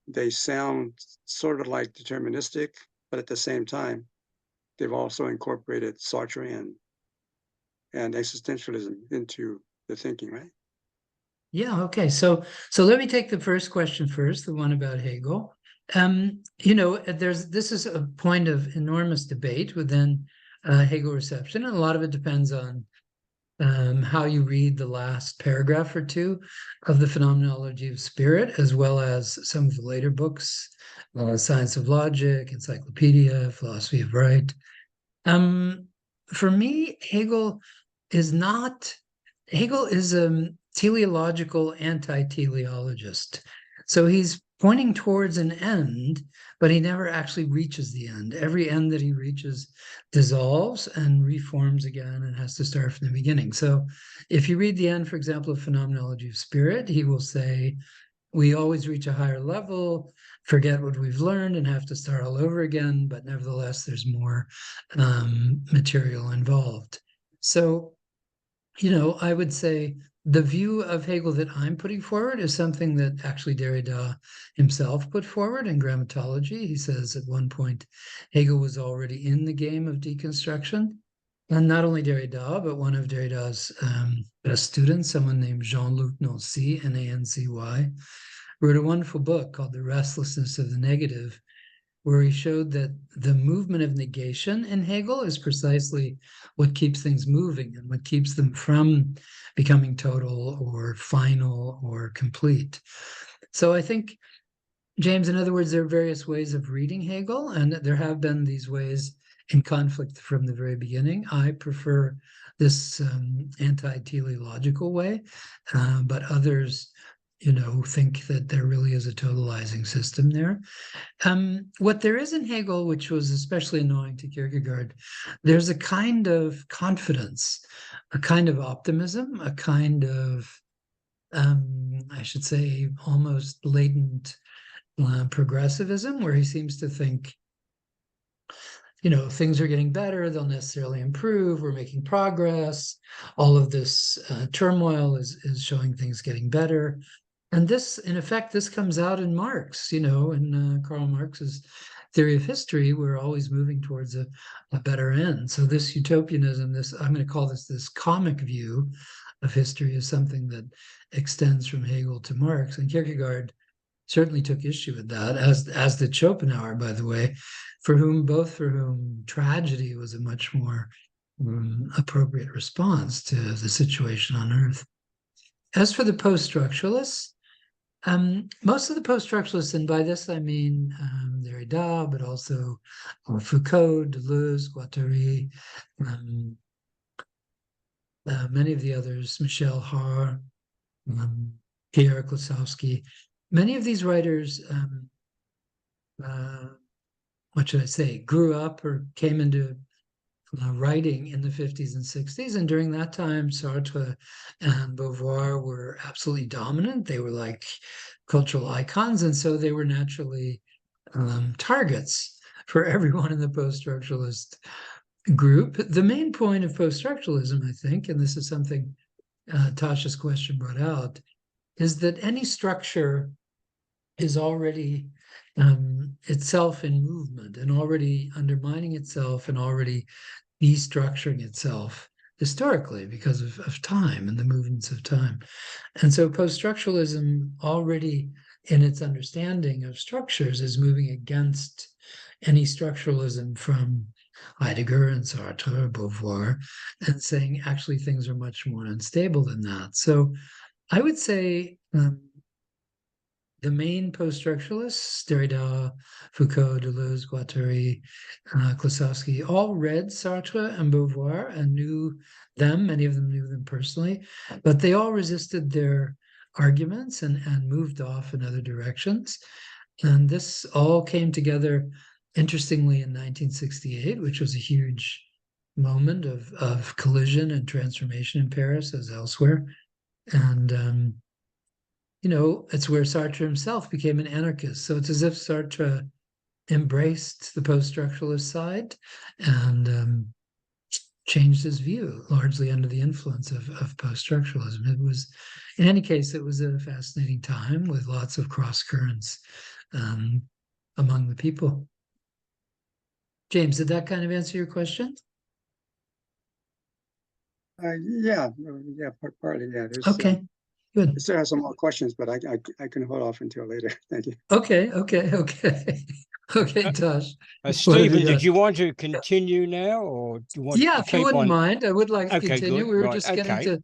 they sound sort of like deterministic, but at the same time, they've also incorporated Sartre and existentialism into the thinking, right? Yeah. Okay. So let me take the first question first, the one about Hegel. This is a point of enormous debate within Hegel reception, and a lot of it depends on how you read the last paragraph or two of the Phenomenology of Spirit, as well as some of the later books, Science of Logic, Encyclopedia, Philosophy of Right. For me, Hegel is a teleological anti-teleologist. So he's pointing towards an end, but he never actually reaches the end. Every end that he reaches dissolves and reforms again and has to start from the beginning. So if you read the end, for example, of Phenomenology of Spirit, he will say, we always reach a higher level, forget what we've learned, and have to start all over again. But nevertheless, there's more material involved. So, I would say the view of Hegel that I'm putting forward is something that actually Derrida himself put forward in Grammatology. He says at one point, Hegel was already in the game of deconstruction. And not only Derrida, but one of Derrida's best students, someone named Jean-Luc Nancy, Nancy, wrote a wonderful book called The Restlessness of the Negative, where he showed that the movement of negation in Hegel is precisely what keeps things moving and what keeps them from becoming total or final or complete. So I think, James, in other words, there are various ways of reading Hegel, and there have been these ways in conflict from the very beginning. I prefer this anti-teleological way, but others think that there really is a totalizing system there. What there is in Hegel, which was especially annoying to Kierkegaard, there's a kind of confidence, a kind of optimism, a kind of, I should say, almost latent progressivism, where he seems to think, things are getting better, they'll necessarily improve, we're making progress, all of this turmoil is showing things getting better. And this, in effect, this comes out in Marx, in Karl Marx's theory of history. We're always moving towards a better end. So this utopianism, I'm going to call this comic view of history, is something that extends from Hegel to Marx. And Kierkegaard certainly took issue with that, as did Schopenhauer, by the way, for whom tragedy was a much more appropriate response to the situation on Earth. As for the post-structuralists, most of the post-structuralists, and by this I mean Derrida, Derrida, but also Foucault, Deleuze, Guattari, many of the others, Michel Haar, Pierre Klosowski. Many of these writers, what should I say, grew up or came into writing in the 50s and 60s. And during that time, Sartre and Beauvoir were absolutely dominant. They were like cultural icons. And so they were naturally targets for everyone in the post-structuralist group. The main point of post-structuralism, I think, and this is something Tasha's question brought out, is that any structure is already itself in movement and already undermining itself and already destructuring itself historically because of time and the movements of time. And so post-structuralism already in its understanding of structures is moving against any structuralism from Heidegger and Sartre, Beauvoir, and saying actually things are much more unstable than that. So I would say the main post-structuralists, Derrida, Foucault, Deleuze, Guattari, Klosowski, all read Sartre and Beauvoir and knew them. Many of them knew them personally, but they all resisted their arguments and moved off in other directions. And this all came together, interestingly, in 1968, which was a huge moment of collision and transformation in Paris as elsewhere. And it's where Sartre himself became an anarchist. So it's as if Sartre embraced the post-structuralist side and changed his view, largely under the influence of post-structuralism. It was, in any case, it was a fascinating time with lots of cross currents among the people. James, did that kind of answer your question? Yeah, partly, yeah. Okay. Good. I still have some more questions, but I can hold off until later. Thank you. Okay, Tosh. Stephen, did you want to continue now, or do you want to if you keep wouldn't on? mind, I would like to Okay, continue. good. We were Right, just getting okay. to,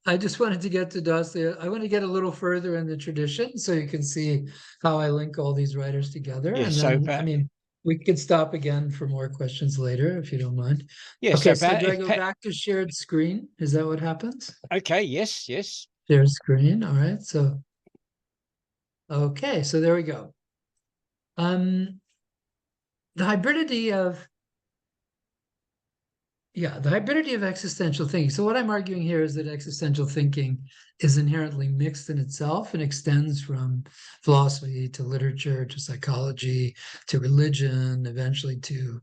I just wanted to get to Dostoevsky. I want to get a little further in the tradition so you can see how I link all these writers together. Yeah, And so then, I mean, we could stop again for more questions later, if you don't mind. Yeah, Okay, so so do I go back to shared screen? Is that what happens? Okay, yes. Share screen, all right, so. Okay, so there we go. The hybridity of existential thinking. So what I'm arguing here is that existential thinking is inherently mixed in itself and extends from philosophy to literature to psychology to religion, eventually to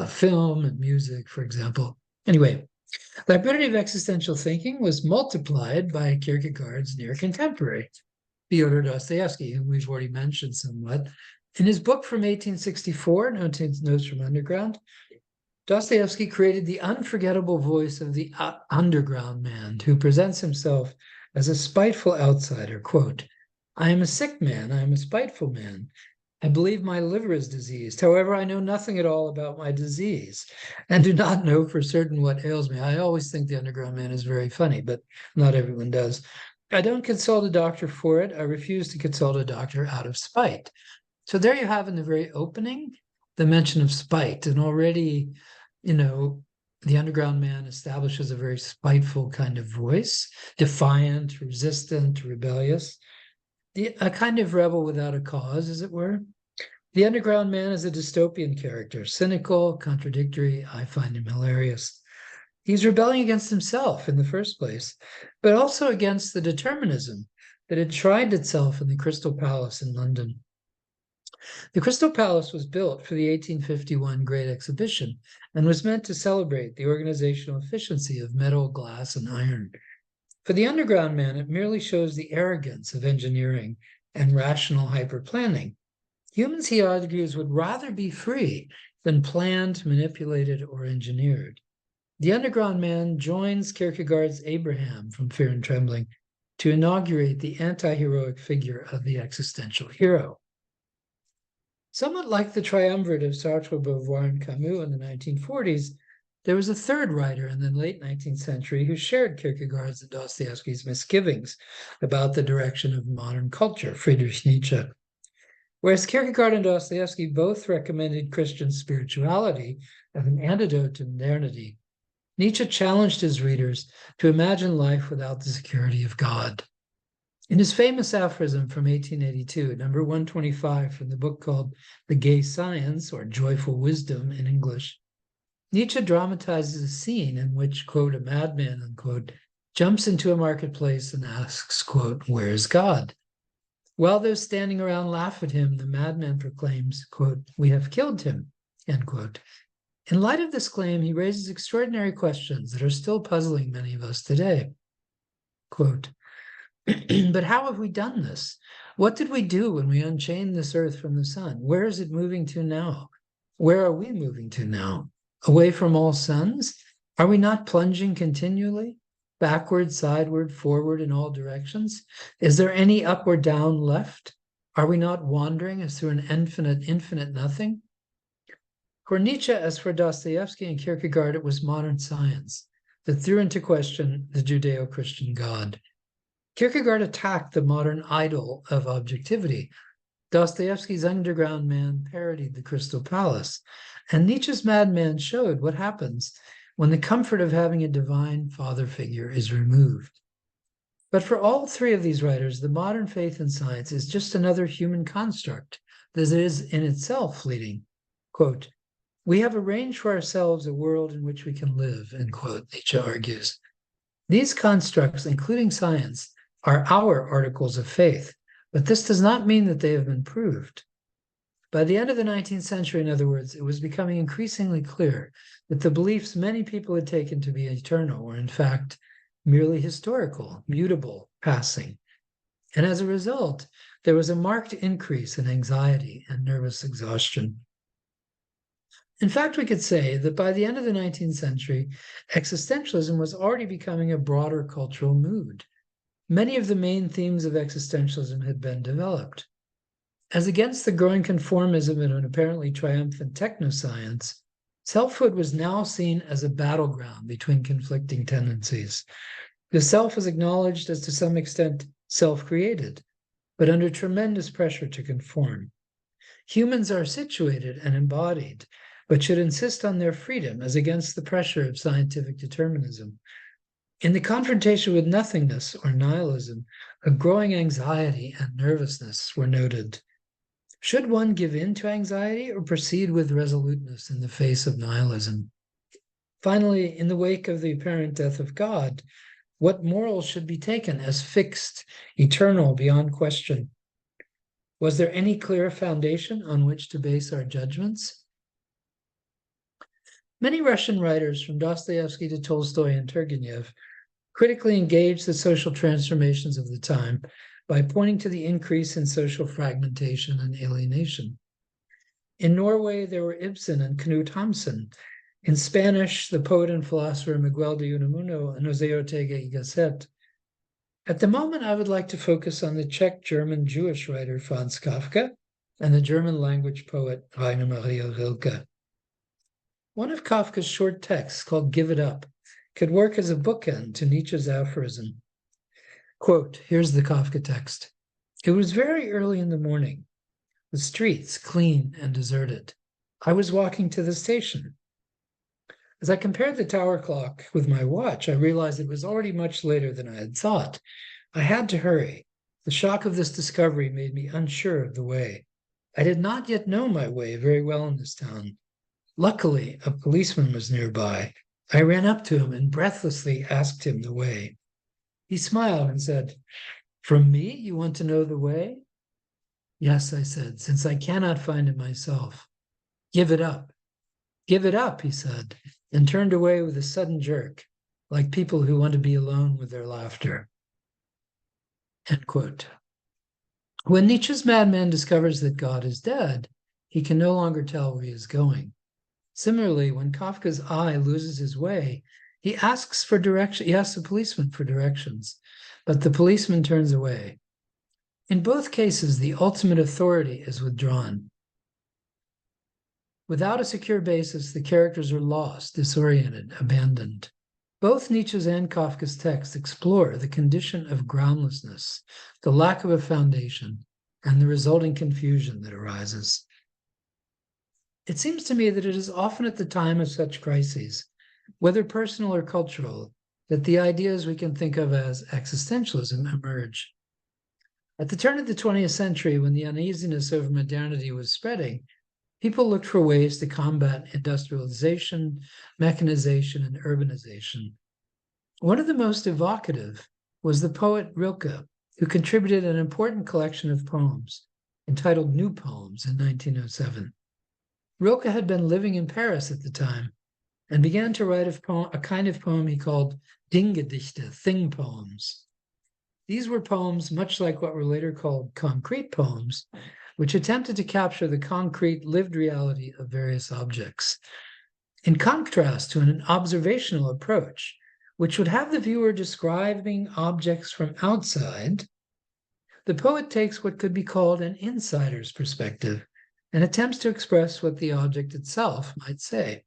film and music, for example. Anyway, the hybridity of existential thinking was multiplied by Kierkegaard's near contemporary, Fyodor Dostoevsky, whom we've already mentioned somewhat. In his book from 1864, Notes from Underground, Dostoevsky created the unforgettable voice of the underground man who presents himself as a spiteful outsider. Quote, "I am a sick man, I am a spiteful man. I believe my liver is diseased. However, I know nothing at all about my disease and do not know for certain what ails me." I always think the underground man is very funny, but not everyone does. "I don't consult a doctor for it. I refuse to consult a doctor out of spite." So there you have in the very opening the mention of spite. And already, the underground man establishes a very spiteful kind of voice, defiant, resistant, rebellious, a kind of rebel without a cause, as it were. The underground man is a dystopian character, cynical, contradictory. I find him hilarious. He's rebelling against himself in the first place, but also against the determinism that enshrined itself in the Crystal Palace in London. The Crystal Palace was built for the 1851 Great Exhibition and was meant to celebrate the organizational efficiency of metal, glass, and iron. For the underground man, it merely shows the arrogance of engineering and rational hyperplanning. Humans, he argues, would rather be free than planned, manipulated, or engineered. The underground man joins Kierkegaard's Abraham from Fear and Trembling to inaugurate the anti-heroic figure of the existential hero. Somewhat like the triumvirate of Sartre, Beauvoir, and Camus in the 1940s, there was a third writer in the late 19th century who shared Kierkegaard's and Dostoevsky's misgivings about the direction of modern culture, Friedrich Nietzsche. Whereas Kierkegaard and Dostoevsky both recommended Christian spirituality as an antidote to modernity, Nietzsche challenged his readers to imagine life without the security of God. In his famous aphorism from 1882, number 125 from the book called The Gay Science, or Joyful Wisdom in English, Nietzsche dramatizes a scene in which, quote, a madman, unquote, jumps into a marketplace and asks, quote, where is God? While those standing around laugh at him, the madman proclaims, quote, we have killed him, end quote. In light of this claim, he raises extraordinary questions that are still puzzling many of us today. Quote, but how have we done this? What did we do when we unchained this earth from the sun? Where is it moving to now? Where are we moving to now? Away from all suns? Are we not plunging continually? Backward, sideward, forward in all directions? Is there any up or down left? Are we not wandering as through an infinite nothing? For Nietzsche, as for Dostoevsky and Kierkegaard, it was modern science that threw into question the Judeo-Christian God. Kierkegaard attacked the modern idol of objectivity. Dostoevsky's Underground Man parodied the Crystal Palace, and Nietzsche's Madman showed what happens when the comfort of having a divine father figure is removed. But for all three of these writers, the modern faith in science is just another human construct that is in itself fleeting. Quote, we have arranged for ourselves a world in which we can live, end quote, Nietzsche argues. These constructs, including science, are our articles of faith, but this does not mean that they have been proved. By the end of the 19th century, in other words, it was becoming increasingly clear that the beliefs many people had taken to be eternal were in fact merely historical, mutable, passing. And as a result, there was a marked increase in anxiety and nervous exhaustion. In fact, we could say that by the end of the 19th century, existentialism was already becoming a broader cultural mood. Many of the main themes of existentialism had been developed. As against the growing conformism and an apparently triumphant technoscience, selfhood was now seen as a battleground between conflicting tendencies. The self is acknowledged as to some extent self-created, but under tremendous pressure to conform. Humans are situated and embodied, but should insist on their freedom as against the pressure of scientific determinism. In the confrontation with nothingness or nihilism, a growing anxiety and nervousness were noted. Should one give in to anxiety or proceed with resoluteness in the face of nihilism? Finally, in the wake of the apparent death of God, what morals should be taken as fixed, eternal, beyond question? Was there any clear foundation on which to base our judgments? Many Russian writers, from Dostoevsky to Tolstoy and Turgenev, critically engaged the social transformations of the time by pointing to the increase in social fragmentation and alienation. In Norway, there were Ibsen and Knut Hamsun. In Spanish, the poet and philosopher Miguel de Unamuno and José Ortega y Gasset. At the moment, I would like to focus on the Czech-German-Jewish writer Franz Kafka and the German-language poet Rainer Maria Rilke. One of Kafka's short texts, called Give It Up, could work as a bookend to Nietzsche's aphorism. Quote, here's the Kafka text. It was very early in the morning, the streets clean and deserted. I was walking to the station. As I compared the tower clock with my watch, I realized it was already much later than I had thought. I had to hurry. The shock of this discovery made me unsure of the way. I did not yet know my way very well in this town. Luckily, a policeman was nearby. I ran up to him and breathlessly asked him the way. He smiled and said, from me, you want to know the way? Yes, I said, since I cannot find it myself. Give it up. Give it up, he said, and turned away with a sudden jerk, like people who want to be alone with their laughter. End quote. When Nietzsche's madman discovers that God is dead, he can no longer tell where he is going. Similarly, when Kafka's I loses his way, he asks for direction. He asks the policeman for directions, but the policeman turns away. In both cases, the ultimate authority is withdrawn. Without a secure basis, the characters are lost, disoriented, abandoned. Both Nietzsche's and Kafka's texts explore the condition of groundlessness, the lack of a foundation, and the resulting confusion that arises. It seems to me that it is often at the time of such crises, whether personal or cultural, that the ideas we can think of as existentialism emerge. At the turn of the 20th century, when the uneasiness over modernity was spreading, people looked for ways to combat industrialization, mechanization, and urbanization. One of the most evocative was the poet Rilke, who contributed an important collection of poems entitled New Poems in 1907. Rilke had been living in Paris at the time and began to write a kind of poem he called Dinggedichte, thing poems. These were poems much like what were later called concrete poems, which attempted to capture the concrete lived reality of various objects. In contrast to an observational approach, which would have the viewer describing objects from outside, the poet takes what could be called an insider's perspective and attempts to express what the object itself might say.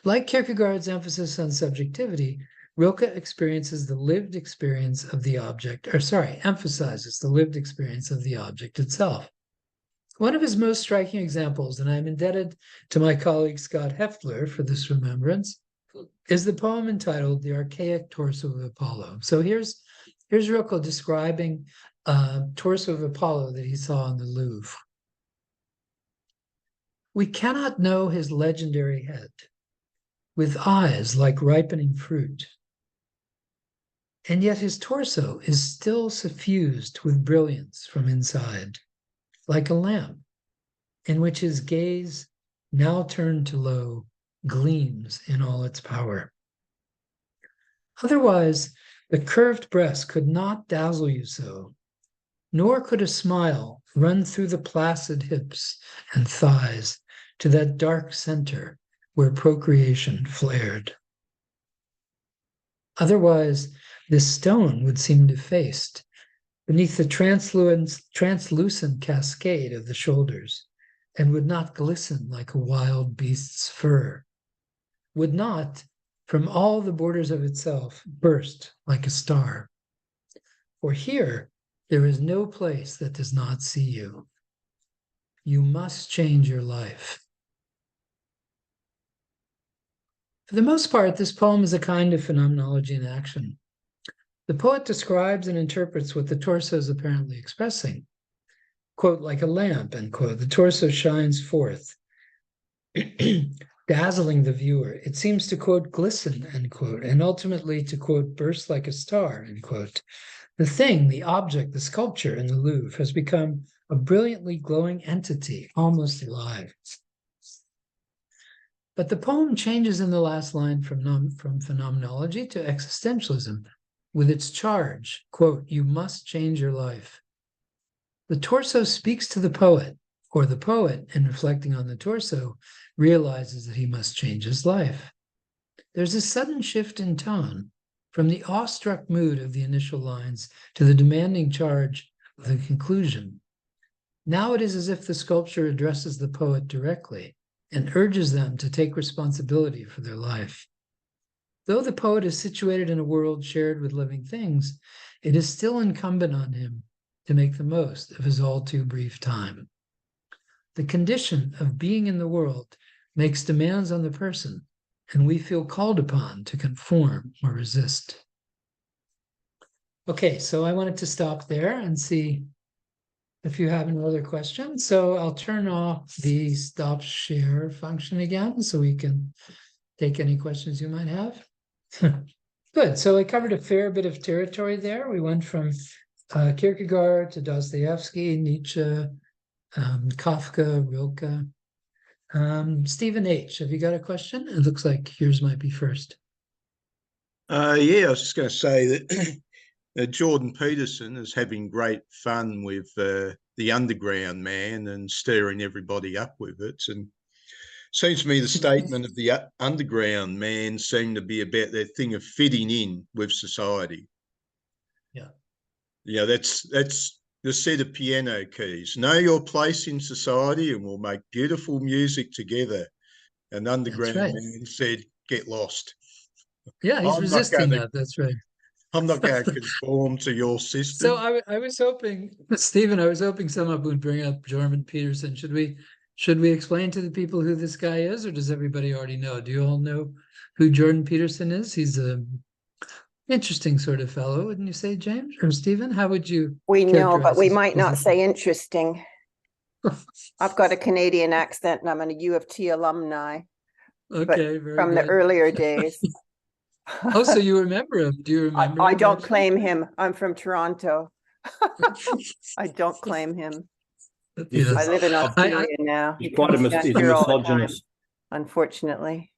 Like Kierkegaard's emphasis on subjectivity, Rilke experiences the lived experience of the object, emphasizes the lived experience of the object itself. One of his most striking examples, and I'm indebted to my colleague Scott Heffler for this remembrance, is the poem entitled The Archaic Torso of Apollo. So here's Rilke describing a torso of Apollo that he saw in the Louvre. We cannot know his legendary head, with eyes like ripening fruit. And yet his torso is still suffused with brilliance from inside, like a lamp, in which his gaze, now turned to low, gleams in all its power. Otherwise, the curved breast could not dazzle you so, nor could a smile run through the placid hips and thighs to that dark center where procreation flared. Otherwise, this stone would seem defaced beneath the translucent cascade of the shoulders, and would not glisten like a wild beast's fur, would not, from all the borders of itself, burst like a star. For here, there is no place that does not see you. You must change your life. For the most part, this poem is a kind of phenomenology in action. The poet describes and interprets what the torso is apparently expressing. Quote, like a lamp, end quote, the torso shines forth, dazzling the viewer. It seems to, quote, glisten, end quote, and ultimately to, quote, burst like a star, end quote. The thing, the object, the sculpture in the Louvre has become a brilliantly glowing entity, almost alive. But the poem changes in the last line from phenomenology to existentialism, with its charge, quote, you must change your life. The torso speaks to the poet, or the poet, in reflecting on the torso, realizes that he must change his life. There's a sudden shift in tone from the awestruck mood of the initial lines to the demanding charge of the conclusion. Now it is as if the sculpture addresses the poet directly and urges them to take responsibility for their life. Though the poet is situated in a world shared with living things, it is still incumbent on him to make the most of his all too brief time. The condition of being in the world makes demands on the person, and we feel called upon to conform or resist. Okay, so I wanted to stop there and see if you have any other questions. So I'll turn off the stop share function again so we can take any questions you might have. Good. So I covered a fair bit of territory there. We went from Kierkegaard to Dostoevsky, Nietzsche, Kafka, Rilke. Stephen H., have you got a question? It looks like yours might be first. Yeah, I was just going to say that Jordan Peterson is having great fun with the Underground Man and stirring everybody up with it. And seems to me the statement of the Underground Man seemed to be about that thing of fitting in with society. Yeah. Yeah, that's the set of piano keys. Know your place in society and we'll make beautiful music together. And Underground Man said, get lost. Yeah, he's resisting that. That's right. I'm not going to conform to your system. So I was hoping, Stephen, I was hoping someone would bring up Jordan Peterson. Should we explain to the people who this guy is, or does everybody already know? Do you all know who Jordan Peterson is? He's a interesting sort of fellow, wouldn't you say, James or Stephen? How would you? We know, but characterize we his might not position? say interesting. I've got a Canadian accent and I'm a U of T alumni Okay, very from the good. earlier days. Oh, so you remember him? Do you remember? I him, don't actually? claim him. I'm from Toronto. I don't claim him. Yes. I live in Australia now. He's He quite comes down he's a here all the time, misogynist. unfortunately.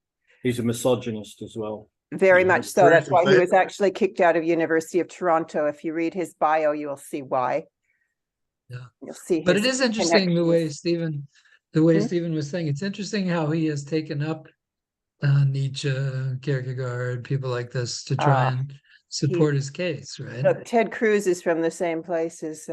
He's a misogynist as well. Very You much have so. proof That's of why he that? was actually kicked out of University of Toronto. If you read his bio, you will see why. Yeah. You'll see. But it his is interesting the way connections. Stephen Hmm? Stephen was saying. It's interesting how he has taken up Nietzsche, Kierkegaard, people like this to try and support his case, right? Look, Ted Cruz is from the same place as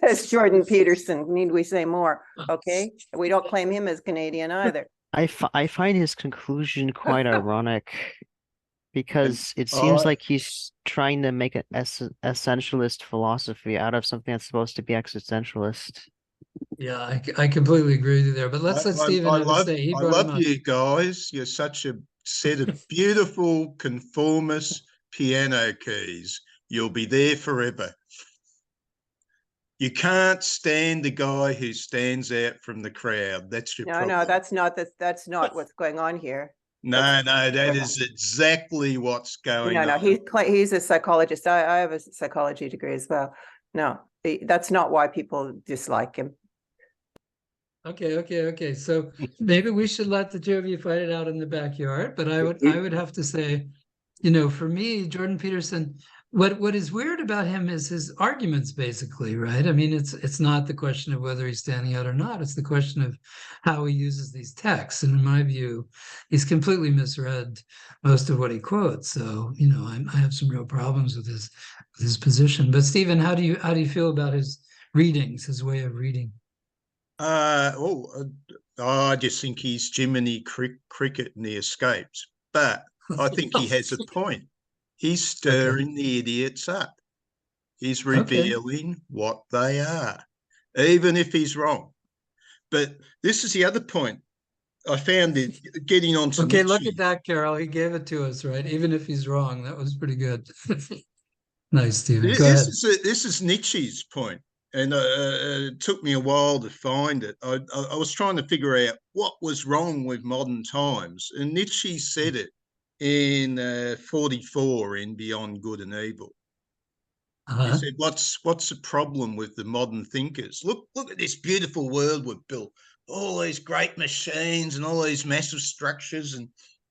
as Jordan Peterson. Need we say more? Okay, we don't claim him as Canadian either. I find his conclusion quite ironic because it seems I- like he's trying to make an essentialist philosophy out of something that's supposed to be existentialist. Yeah, I completely agree with you there. But let's let Stephen have a say. He I brought him love up. you guys. You're such a set of beautiful conformist piano keys. You'll be there forever. You can't stand the guy who stands out from the crowd. That's your problem. No, that's not what's going on here. No, that is exactly what's going No, on. he's a psychologist. I have a psychology degree as well. No, that's not why people dislike him. Okay. So maybe we should let the two of you fight it out in the backyard. But I would have to say, for me, Jordan Peterson, what is weird about him is his arguments, basically, right? I mean, it's not the question of whether he's standing out or not. It's the question of how he uses these texts. And in my view, he's completely misread most of what he quotes. So, I have some real problems with his position. But Stephen, how do you feel about his readings, his way of reading? I just think he's Jiminy Cricket and the Escapes. But I think he has a point. He's stirring the idiots up. He's revealing what they are, even if he's wrong. But this is the other point. I found it getting on to Okay, Nietzsche. look at that, Carol. He gave it to us, right? Even if he's wrong. That was pretty good. Nice, Stephen. Go ahead. This is Nietzsche's point. And it took me a while to find it. I was trying to figure out what was wrong with modern times. And Nietzsche said it in 44 in Beyond Good and Evil. He said, what's the problem with the modern thinkers? Look at this beautiful world we've built. All these great machines and all these massive structures and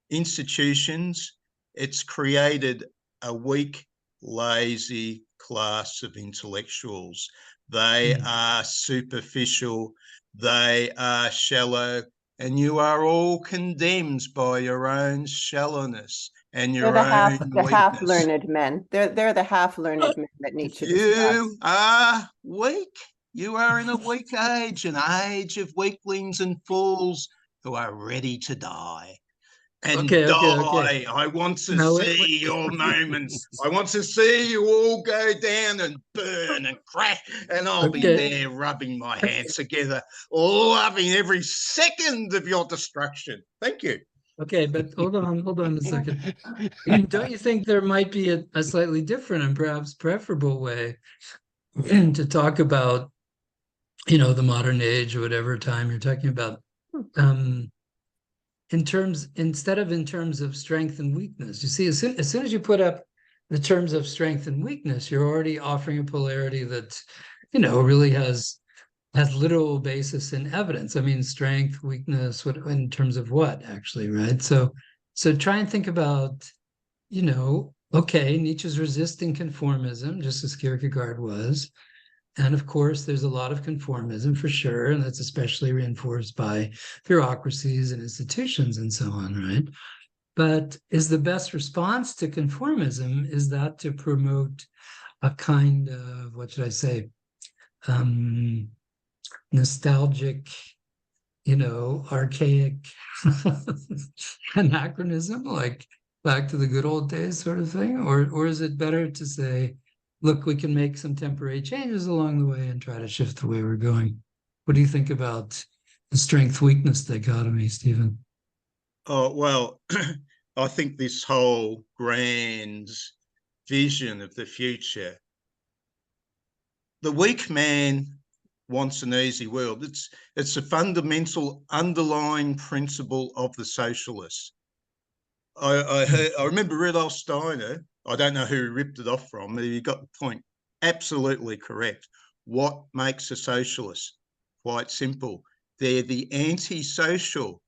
institutions. It's created a weak, lazy class of intellectuals. They are superficial, they are shallow, and you are all condemned by your own shallowness and your own weakness. Half-learned men. They're the half-learned men that Nietzsche describes. You are weak. You are in a weak age, an age of weaklings and fools who are ready to die. And die. I want to see your moments. I want to see you all go down and burn and crash, and I'll be there rubbing my hands together, loving every second of your destruction. Thank you. Okay, but hold on a second. Don't you think there might be a slightly different and perhaps preferable way to talk about, the modern age or whatever time you're talking about? Instead of in terms of strength and weakness. You see, as soon as you put up the terms of strength and weakness, you're already offering a polarity that, really has literal basis in evidence. I mean, strength, weakness, what in terms of what actually, right? So try and think about, Nietzsche's resisting conformism, just as Kierkegaard was. And of course, there's a lot of conformism for sure, and that's especially reinforced by bureaucracies and institutions and so on, right? But is the best response to conformism, is that to promote a kind of, what should I say, nostalgic, archaic anachronism, like back to the good old days sort of thing? Or is it better to say, look, we can make some temporary changes along the way and try to shift the way we're going? What do you think about the strength-weakness dichotomy, Stephen? Oh, well, I think this whole grand vision of the future, the weak man wants an easy world. It's a fundamental underlying principle of the socialists. I remember Rudolf Steiner. I don't know who he ripped it off from, but he got the point absolutely correct. What makes a socialist? Quite simple. They're the anti-social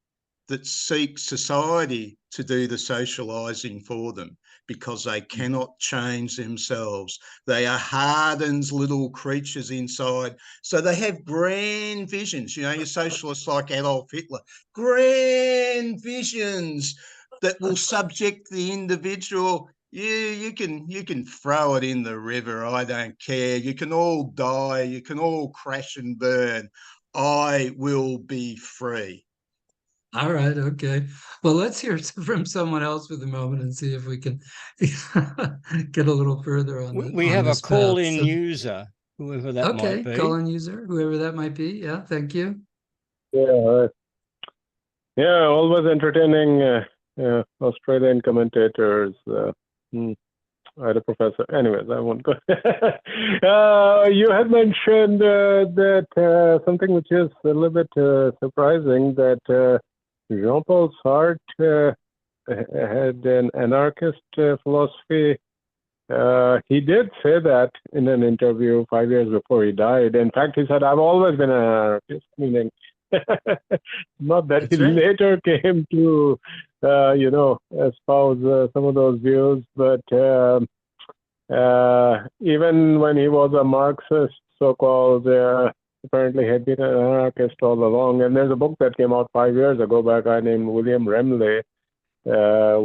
that seek society to do the socialising for them because they cannot change themselves. They are hardened little creatures inside. So they have grand visions. You know, your socialists like Adolf Hitler, grand visions that will subject the individual. You can throw it in the river. I don't care. You can all die. You can all crash and burn. I will be free. All right, okay. Well, let's hear from someone else for the moment and see if we can get a little further on We have a call-in user, whoever that might be. Okay, call-in user, whoever that might be. Yeah, thank you. Yeah, always entertaining Australian commentators. I had a professor. Anyways, I won't go. You had mentioned that something which is a little bit surprising, that Jean-Paul Sartre had an anarchist philosophy. He did say that in an interview 5 years before he died. In fact, he said, "I've always been an anarchist," meaning not that he later came to, espouse some of those views, but even when he was a Marxist, so-called, apparently had been an anarchist all along. And there's a book that came out 5 years ago by a guy named William Remley,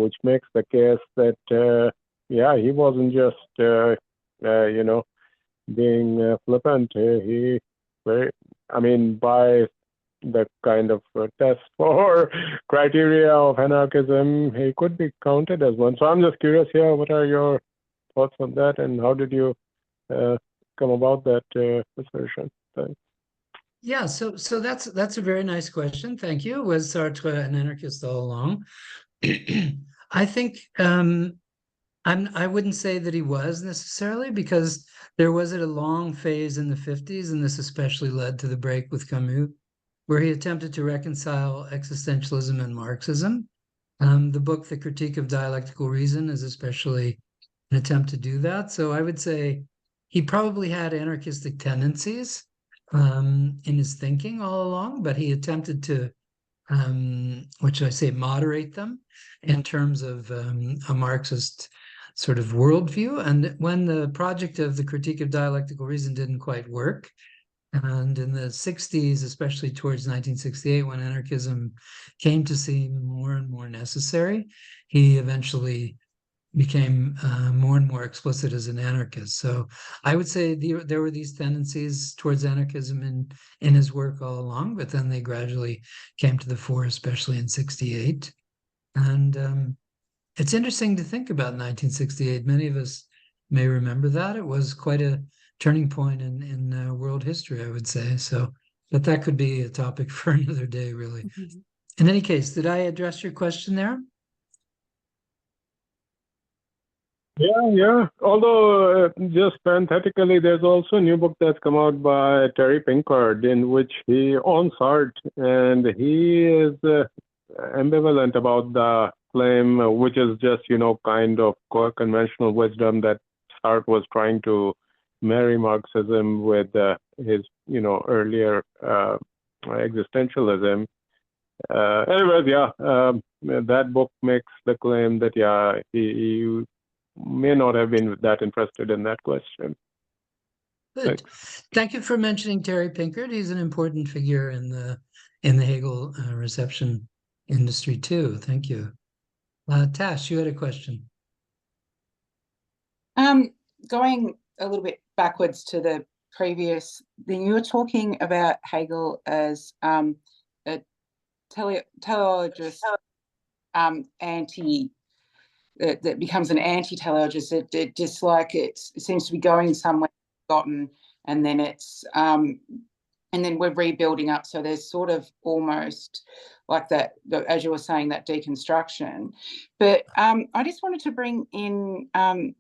which makes the case that, he wasn't just, being flippant. By the kind of test for criteria of anarchism, he could be counted as one. So I'm just curious here, what are your thoughts on that, and how did you come about that assertion? Thanks. Yeah, so that's a very nice question. Thank you. Was Sartre an anarchist all along? I think I wouldn't say that he was necessarily, because there was a long phase in the 50s, and this especially led to the break with Camus, where he attempted to reconcile existentialism and Marxism. The book, The Critique of Dialectical Reason, is especially an attempt to do that. So I would say he probably had anarchistic tendencies in his thinking all along, but he attempted to, what should I say, moderate them in terms of a Marxist sort of worldview. And when the project of the Critique of Dialectical Reason didn't quite work, and in the 60s, especially towards 1968, when anarchism came to seem more and more necessary, he eventually became more and more explicit as an anarchist. So I would say there were these tendencies towards anarchism in his work all along, but then they gradually came to the fore, especially in 68. And it's interesting to think about 1968. Many of us may remember that. It was quite a turning point in world history, I would say. So, but that could be a topic for another day, really. Mm-hmm. In any case, did I address your question there? Yeah. Although, just parenthetically, there's also a new book that's come out by Terry Pinkard, in which he on Sartre, and he is ambivalent about the claim, which is just, kind of conventional wisdom, that Sartre was trying to marry Marxism with his, earlier existentialism. Anyways, that book makes the claim that, he may not have been that interested in that question. Good. Thank you for mentioning Terry Pinkard. He's an important figure in the Hegel reception industry too. Thank you. Tash, you had a question. Going a little bit backwards to the previous thing, you were talking about Hegel as a teleologist, that becomes an anti-teleologist. It just like it seems to be going somewhere forgotten, and then it's and then we're rebuilding up. So there's sort of almost like that, as you were saying, that deconstruction. But I just wanted to bring in an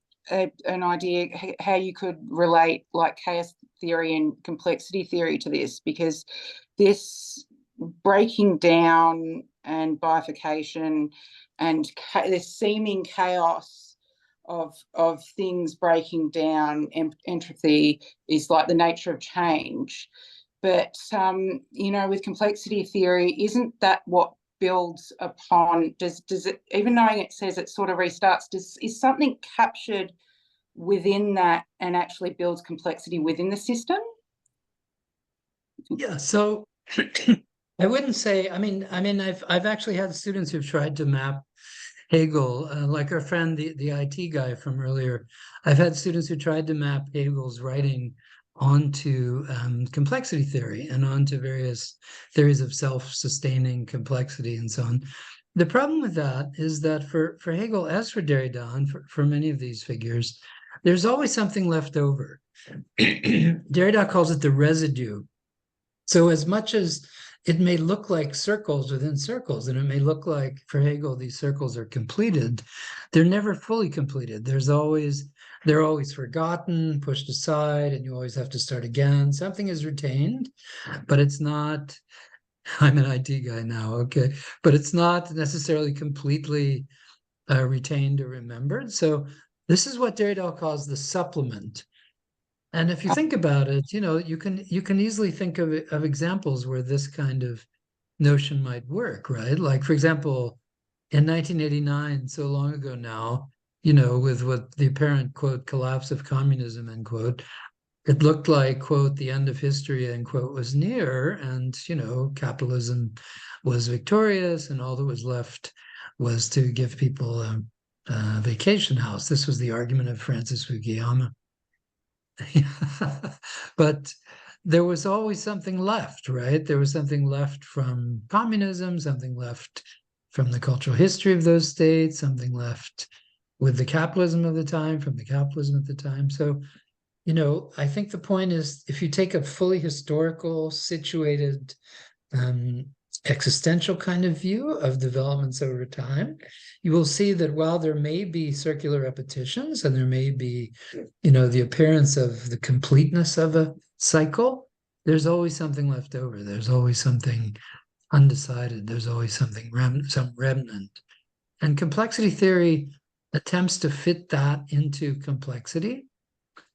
idea how you could relate like chaos theory and complexity theory to this, because this breaking down and bifurcation and this seeming chaos of things breaking down, entropy is like the nature of change. But, you know, with complexity theory, isn't that what builds upon, does it, even knowing it says it sort of restarts, is something captured within that and actually builds complexity within the system? Yeah, so I wouldn't say, I mean, I've actually had students who've tried to map Hegel, like our friend, the IT guy from earlier. I've had students who tried to map Hegel's writing onto complexity theory and onto various theories of self-sustaining complexity and so on. The problem with that is that for Hegel, as for Derrida, and for many of these figures, there's always something left over. Derrida calls it the residue. So as much as it may look like circles within circles, and it may look like for Hegel these circles are completed, they're never fully completed. They're always forgotten, pushed aside, and you always have to start again. Something is retained, but it's not, I'm an IT guy now, okay, but it's not necessarily completely retained or remembered. So this is what Derrida calls the supplement. And if you think about it, you know, you can easily think of examples where this kind of notion might work, right? Like, for example, in 1989, so long ago now, you know, with what the apparent, quote, collapse of communism, end quote, it looked like, quote, the end of history, end quote, was near, and, you know, capitalism was victorious, and all that was left was to give people a vacation house. This was the argument of Francis Fukuyama. But there was always something left, right? There was something left from communism, something left from the cultural history of those states, something left with the capitalism of the time, from the capitalism at the time. So, you know, I think the point is, if you take a fully historical, situated, existential kind of view of developments over time, you will see that while there may be circular repetitions and there may be, you know, the appearance of the completeness of a cycle, there's always something left over. There's always something undecided. There's always something, some remnant. And complexity theory attempts to fit that into complexity,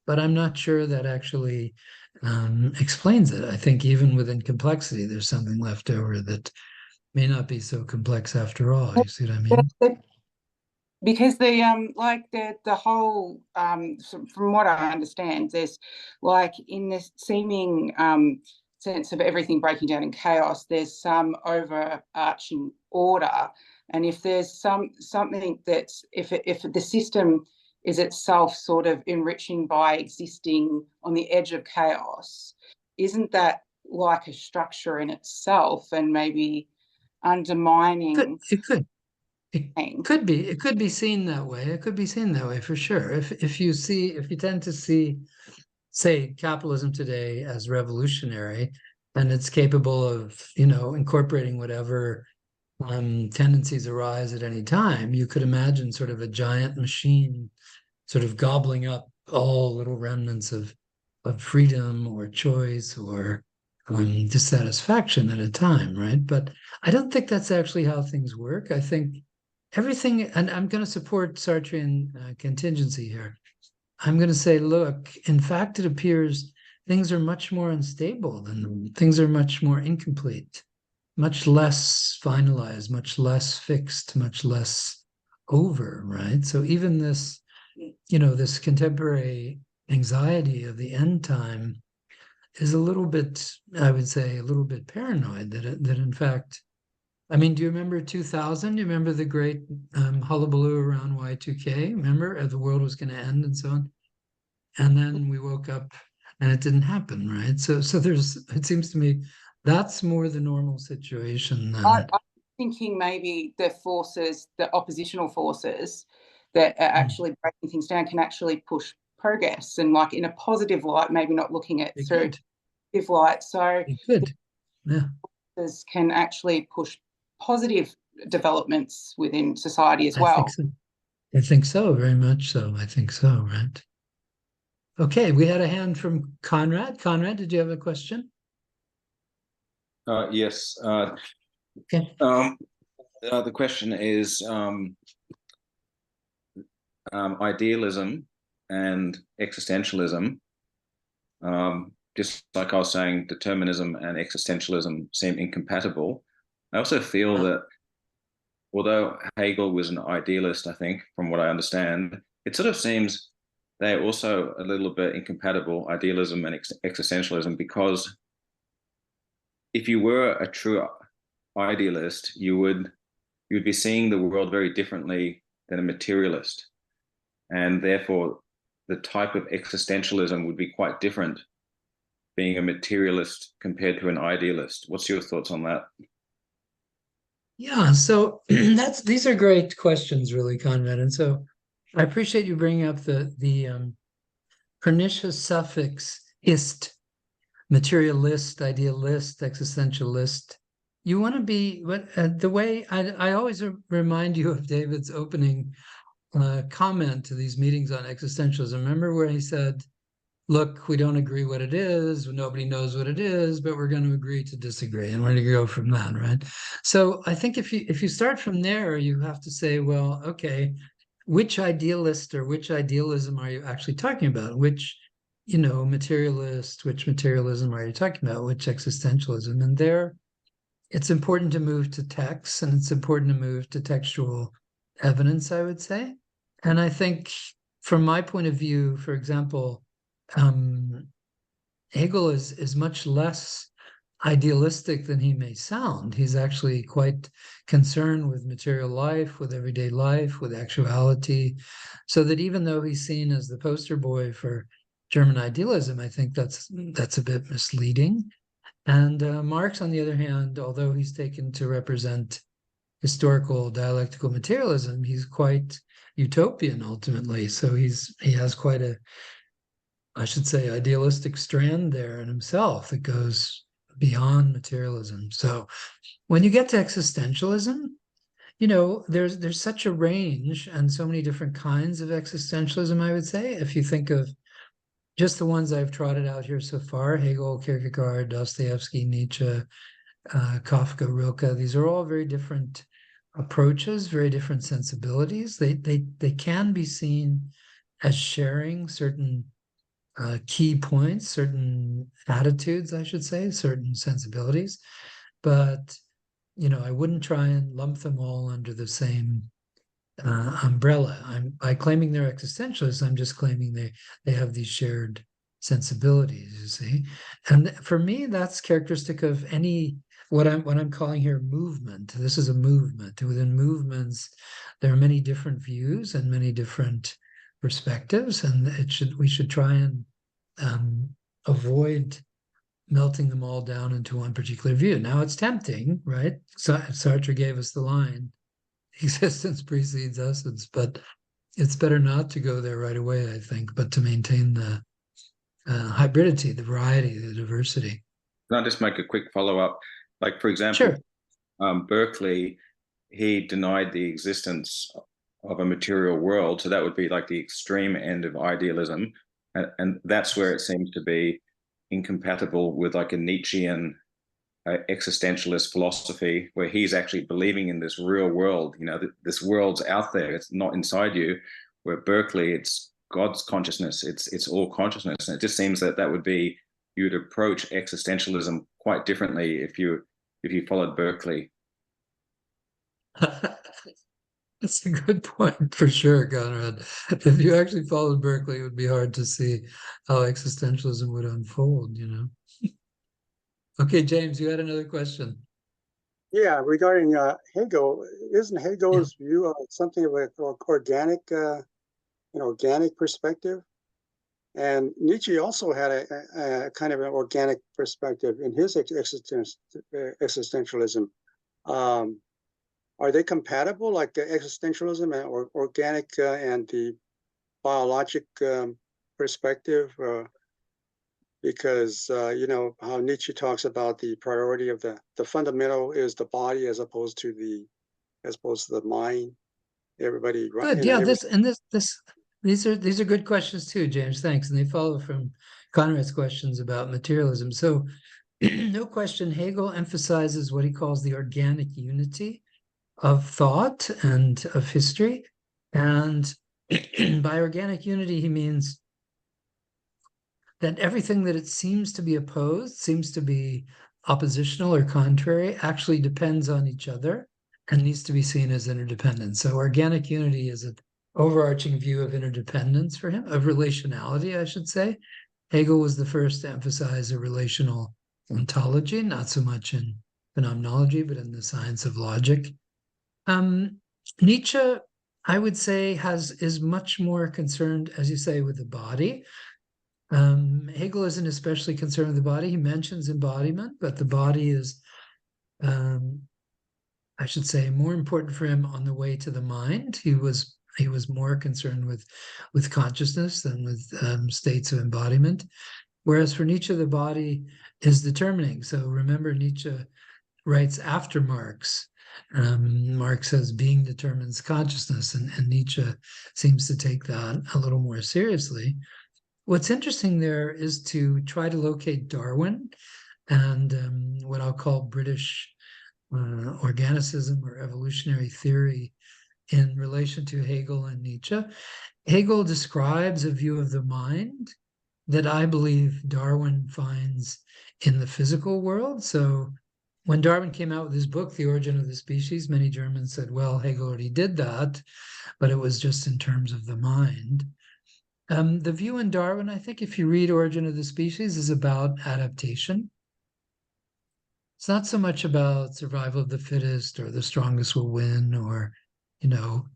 but I'm not sure that actually explains it. I think even within complexity, there's something left over that may not be so complex after all. You see what I mean? Because the like the whole from what I understand, there's like in this seeming sense of everything breaking down in chaos, there's some overarching order, and if there's something that's if the system is itself sort of enriching by existing on the edge of chaos, isn't that like a structure in itself and maybe undermining? It could be seen that way. It could be seen that way for sure. If you tend to see, say, capitalism today as revolutionary, and it's capable of, you know, incorporating whatever tendencies arise at any time, you could imagine sort of a giant machine sort of gobbling up all little remnants of freedom or choice or dissatisfaction at a time, right? But I don't think that's actually how things work. I think everything, and I'm going to support Sartrean contingency here. I'm going to say, look, in fact, it appears things are much more unstable than things are much more incomplete, much less finalized, much less fixed, much less over, right? So even this, you know, this contemporary anxiety of the end time is a little bit, I would say, a little bit paranoid that in fact, I mean, do you remember 2000? Do you remember the great hullabaloo around Y2K? Remember, the world was going to end and so on? And then we woke up and it didn't happen, right? So there's, it seems to me, that's more the normal situation than... I'm thinking maybe the forces, the oppositional forces, that are actually breaking things down can actually push progress, and like in a positive light, maybe not looking at It through could. negative light. So It could. Yeah. this can actually push positive developments within society as I well. think so. I think so, very much so. I think so, right? Okay, we had a hand from Conrad. Conrad, did you have a question? Yes. Okay. The question is idealism and existentialism. Just like I was saying, determinism and existentialism seem incompatible. I also feel that although Hegel was an idealist, I think, from what I understand, it sort of seems they're also a little bit incompatible, idealism and existentialism, because if you were a true idealist, you'd be seeing the world very differently than a materialist. And therefore, the type of existentialism would be quite different, being a materialist compared to an idealist. What's your thoughts on that? Yeah, so these are great questions, really, Conrad. And so I appreciate you bringing up the pernicious suffix "ist," materialist, idealist, existentialist. You want to be the way I always remind you of David's opening comment to these meetings on existentialism. Remember where he said, look, we don't agree what it is, nobody knows what it is, but we're going to agree to disagree, and we're going to go from that, right? So I think if you start from there, you have to say, well, okay, which idealist or which idealism are you actually talking about? Which, materialist, which materialism are you talking about? Which existentialism? And there, it's important to move to text, and it's important to move to textual evidence, I would say. And I think from my point of view, for example, Hegel is much less idealistic than he may sound. He's actually quite concerned with material life, with everyday life, with actuality, so that even though he's seen as the poster boy for German idealism, I think that's a bit misleading. And Marx, on the other hand, although he's taken to represent historical dialectical materialism, he's quite utopian ultimately. So he has quite a, I should say, idealistic strand there in himself that goes beyond materialism. So when you get to existentialism, there's such a range and so many different kinds of existentialism, I would say. If you think of just the ones I've trotted out here so far, Hegel, Kierkegaard, Dostoevsky, Nietzsche, Kafka, Rilke, these are all very different approaches, very different sensibilities. They can be seen as sharing certain key points, certain attitudes, I should say, certain sensibilities. But, I wouldn't try and lump them all under the same umbrella. By claiming they're existentialists, I'm just claiming they have these shared sensibilities, you see. And for me, that's characteristic of any what I'm calling here movement. This is a movement. Within movements, there are many different views and many different perspectives, and we should try and avoid melting them all down into one particular view. Now, it's tempting, right? Sartre gave us the line, existence precedes essence, but it's better not to go there right away, I think, but to maintain the hybridity, the variety, the diversity. Can I just make a quick follow-up? Like, for example, sure. Berkeley, he denied the existence of a material world, so that would be like the extreme end of idealism, and that's where it seems to be incompatible with like a Nietzschean existentialist philosophy, where he's actually believing in this real world. This world's out there; it's not inside you. Where Berkeley, it's God's consciousness; it's all consciousness, and it just seems that would be, you'd approach existentialism quite differently if you followed Berkeley. That's a good point for sure, Conrad. If you actually followed Berkeley, it would be hard to see how existentialism would unfold, Okay, James, you had another question. Yeah, regarding Hegel, isn't Hegel's view of something of an organic, organic perspective? And Nietzsche also had a kind of an organic perspective in his existentialism. are they compatible, like existentialism and or organic and the biologic perspective? Because you know how Nietzsche talks about the priority of the fundamental is the body as opposed to the mind. Everybody, Good. you know, Yeah, these are good questions too, James. Thanks. And they follow from Conrad's questions about materialism. So no question, Hegel emphasizes what he calls the organic unity of thought and of history. And by organic unity, he means that everything that it seems to be opposed, seems to be oppositional or contrary, actually depends on each other and needs to be seen as interdependent. So organic unity is an overarching view of interdependence for him, of relationality, I should say. Hegel was the first to emphasize a relational ontology, not so much in phenomenology, but in the science of logic. Nietzsche, I would say, is much more concerned, as you say, with the body. Hegel isn't especially concerned with the body. He mentions embodiment, but the body is, I should say, more important for him on the way to the mind. He was more concerned with consciousness than with states of embodiment. Whereas for Nietzsche, the body is determining. So remember, Nietzsche writes after Marx. Marx says being determines consciousness, and Nietzsche seems to take that a little more seriously. What's interesting there is to try to locate Darwin and what I'll call British organicism or evolutionary theory in relation to Hegel and Nietzsche. Hegel describes a view of the mind that I believe Darwin finds in the physical world. So when Darwin came out with his book, The Origin of the Species, many Germans said, well, Hegel already did that, but it was just in terms of the mind. The view in Darwin, I think, if you read Origin of the Species, is about adaptation. It's not so much about survival of the fittest or the strongest will win or, you know,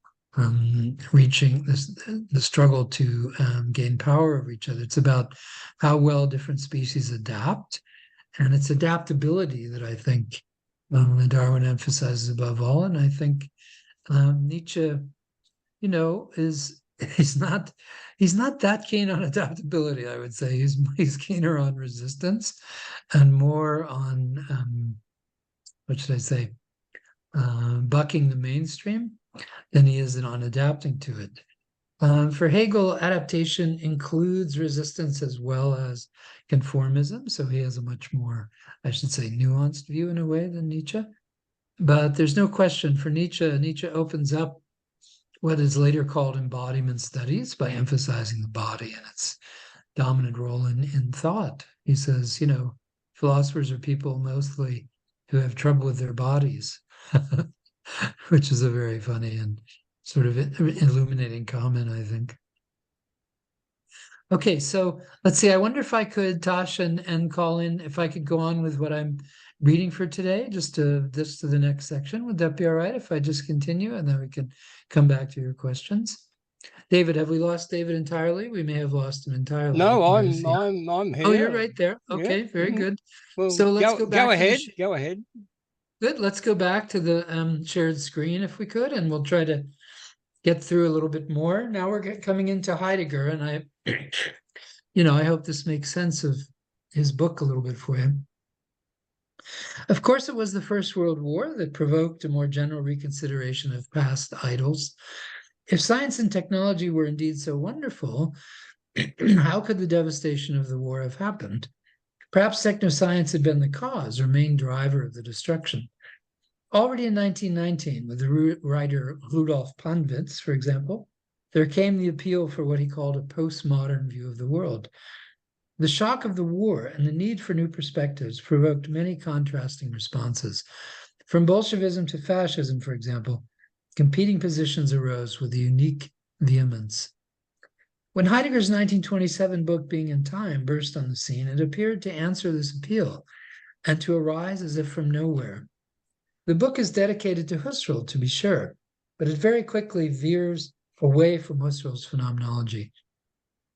reaching the struggle to gain power over each other. It's about how well different species adapt. And it's adaptability that I think Darwin emphasizes above all. And I think Nietzsche, you know, he's not that keen on adaptability, I would say. He's keener on resistance and more on what should I say, bucking the mainstream than he is on adapting to it. For Hegel, adaptation includes resistance as well as conformism. So he has a much more, I should say, nuanced view in a way than Nietzsche. But there's no question for Nietzsche opens up what is later called embodiment studies by emphasizing the body and its dominant role in thought. He says, you know, philosophers are people mostly who have trouble with their bodies, which is a very funny and sort of illuminating comment, I think. Okay, so let's see. I wonder if I could, Tosh and Colin, if I could go on with what I'm reading for today, just to the next section. Would that be all right if I just continue and then we can come back to your questions? David, have we lost David entirely? We may have lost him entirely. No, I'm here. Oh, you're right there. Okay, very good. Well, so let's go back. Go ahead. Good. Let's go back to the shared screen if we could, and we'll try to get through a little bit more. Now we're coming into Heidegger, and I hope this makes sense of his book a little bit for you. Of course, it was the First World War that provoked a more general reconsideration of past idols. If science and technology were indeed so wonderful, how could the devastation of the war have happened? Perhaps technoscience had been the cause or main driver of the destruction. Already in 1919, with the writer Rudolf Panwitz, for example, there came the appeal for what he called a postmodern view of the world. The shock of the war and the need for new perspectives provoked many contrasting responses. From Bolshevism to fascism, for example, competing positions arose with a unique vehemence. When Heidegger's 1927 book, Being in Time, burst on the scene, it appeared to answer this appeal and to arise as if from nowhere. The book is dedicated to Husserl, to be sure, but it very quickly veers away from Husserl's phenomenology.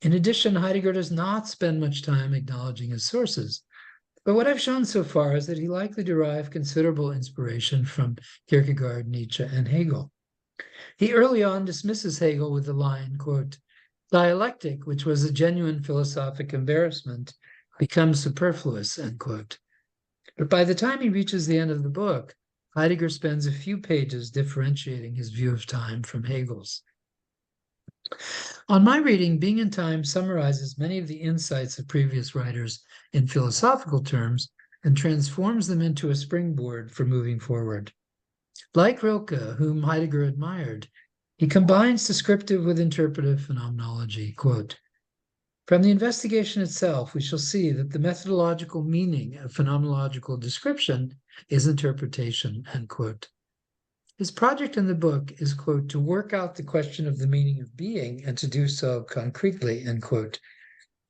In addition, Heidegger does not spend much time acknowledging his sources. But what I've shown so far is that he likely derived considerable inspiration from Kierkegaard, Nietzsche, and Hegel. He early on dismisses Hegel with the line, quote, "Dialectic, which was a genuine philosophic embarrassment, becomes superfluous," end quote. But by the time he reaches the end of the book, Heidegger spends a few pages differentiating his view of time from Hegel's. On my reading, Being and Time summarizes many of the insights of previous writers in philosophical terms and transforms them into a springboard for moving forward. Like Rilke, whom Heidegger admired, he combines descriptive with interpretive phenomenology. Quote, "From the investigation itself, we shall see that the methodological meaning of phenomenological description is interpretation," end quote. His project in the book is, quote, "to work out the question of the meaning of being and to do so concretely," end quote.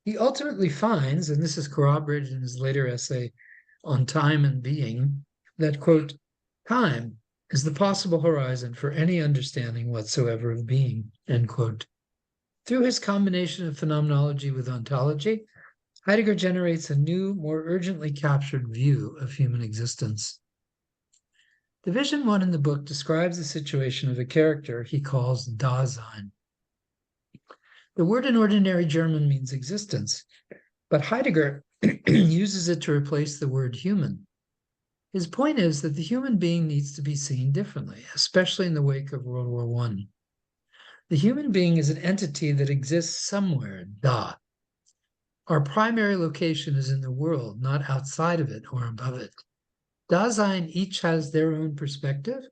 He ultimately finds, and this is corroborated in his later essay on time and being, that, quote, "time is the possible horizon for any understanding whatsoever of being," end quote. Through his combination of phenomenology with ontology, Heidegger generates a new, more urgently captured view of human existence. Division 1 in the book describes the situation of a character he calls Dasein. The word in ordinary German means existence, but Heidegger uses it to replace the word human. His point is that the human being needs to be seen differently, especially in the wake of World War I. The human being is an entity that exists somewhere, da. Our primary location is in the world, not outside of it or above it. Dasein each has their own perspective,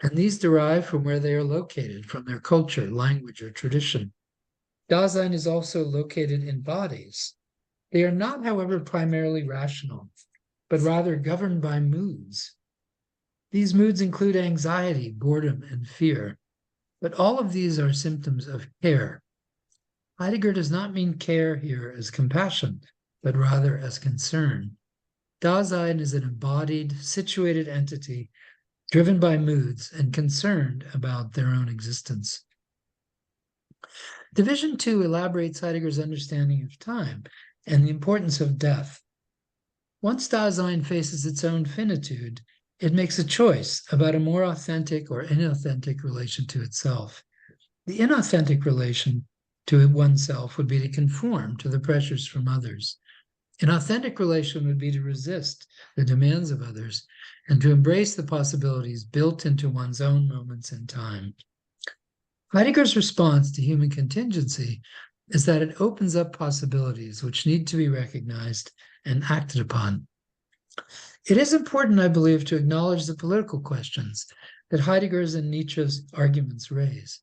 and these derive from where they are located, from their culture, language, or tradition. Dasein is also located in bodies. They are not, however, primarily rational, but rather governed by moods. These moods include anxiety, boredom, and fear, but all of these are symptoms of care. Heidegger does not mean care here as compassion, but rather as concern. Dasein is an embodied, situated entity driven by moods and concerned about their own existence. Division 2 elaborates Heidegger's understanding of time and the importance of death. Once Dasein faces its own finitude, it makes a choice about a more authentic or inauthentic relation to itself. The inauthentic relation to oneself would be to conform to the pressures from others. An authentic relation would be to resist the demands of others and to embrace the possibilities built into one's own moments in time. Heidegger's response to human contingency is that it opens up possibilities which need to be recognized and acted upon. It is important, I believe, to acknowledge the political questions that Heidegger's and Nietzsche's arguments raise.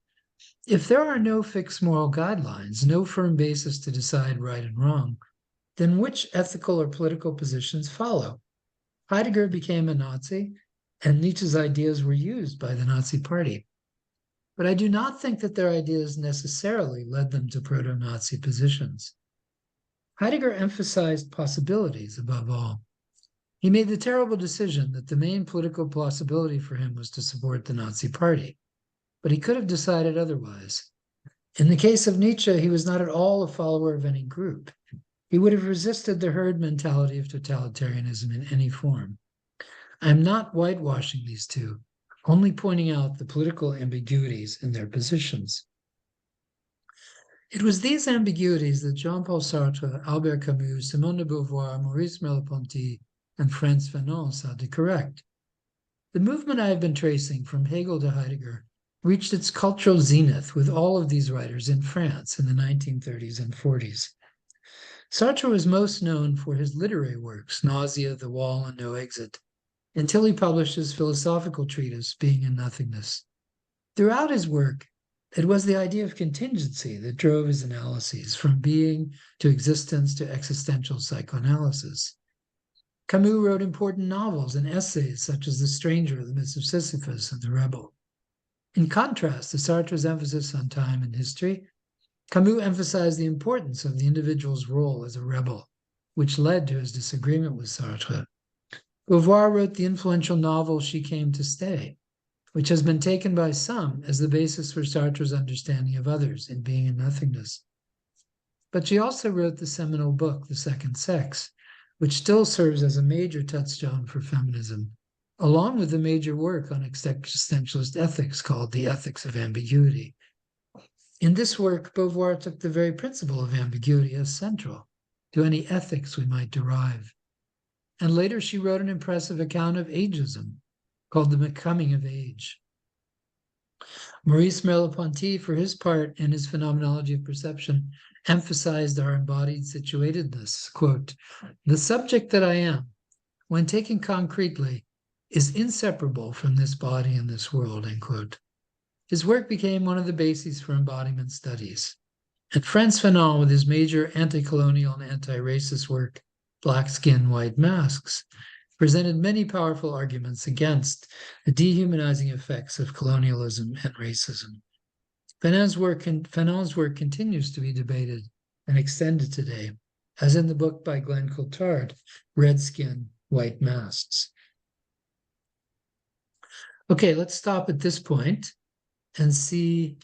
If there are no fixed moral guidelines, no firm basis to decide right and wrong, then which ethical or political positions follow? Heidegger became a Nazi, and Nietzsche's ideas were used by the Nazi Party. But I do not think that their ideas necessarily led them to proto-Nazi positions. Heidegger emphasized possibilities above all. He made the terrible decision that the main political possibility for him was to support the Nazi Party, but he could have decided otherwise. In the case of Nietzsche, he was not at all a follower of any group. He would have resisted the herd mentality of totalitarianism in any form. I am not whitewashing these two, only pointing out the political ambiguities in their positions. It was these ambiguities that Jean-Paul Sartre, Albert Camus, Simone de Beauvoir, Maurice Merleau-Ponty, and Frantz Fanon sought to correct. The movement I have been tracing from Hegel to Heidegger reached its cultural zenith with all of these writers in France in the 1930s and 40s. Sartre was most known for his literary works, Nausea, The Wall, and No Exit, until he published his philosophical treatise, Being and Nothingness. Throughout his work, it was the idea of contingency that drove his analyses, from being to existence to existential psychoanalysis. Camus wrote important novels and essays such as The Stranger, The Myths of Sisyphus, and The Rebel. In contrast to Sartre's emphasis on time and history, Camus emphasized the importance of the individual's role as a rebel, which led to his disagreement with Sartre. Beauvoir wrote the influential novel She Came to Stay, which has been taken by some as the basis for Sartre's understanding of others in Being and Nothingness. But she also wrote the seminal book, The Second Sex, which still serves as a major touchstone for feminism, along with the major work on existentialist ethics called The Ethics of Ambiguity. In this work, Beauvoir took the very principle of ambiguity as central to any ethics we might derive. And later she wrote an impressive account of ageism called The Becoming of Age. Maurice Merleau-Ponty, for his part, in his Phenomenology of Perception, emphasized our embodied situatedness. Quote, "The subject that I am, when taken concretely, is inseparable from this body and this world," end quote. His work became one of the bases for embodiment studies. And Frantz Fanon, with his major anti-colonial and anti-racist work, Black Skin, White Masks, presented many powerful arguments against the dehumanizing effects of colonialism and racism. Fanon's work continues to be debated and extended today, as in the book by Glenn Coulthard, Red Skin, White Masks. Okay, let's stop at this point and see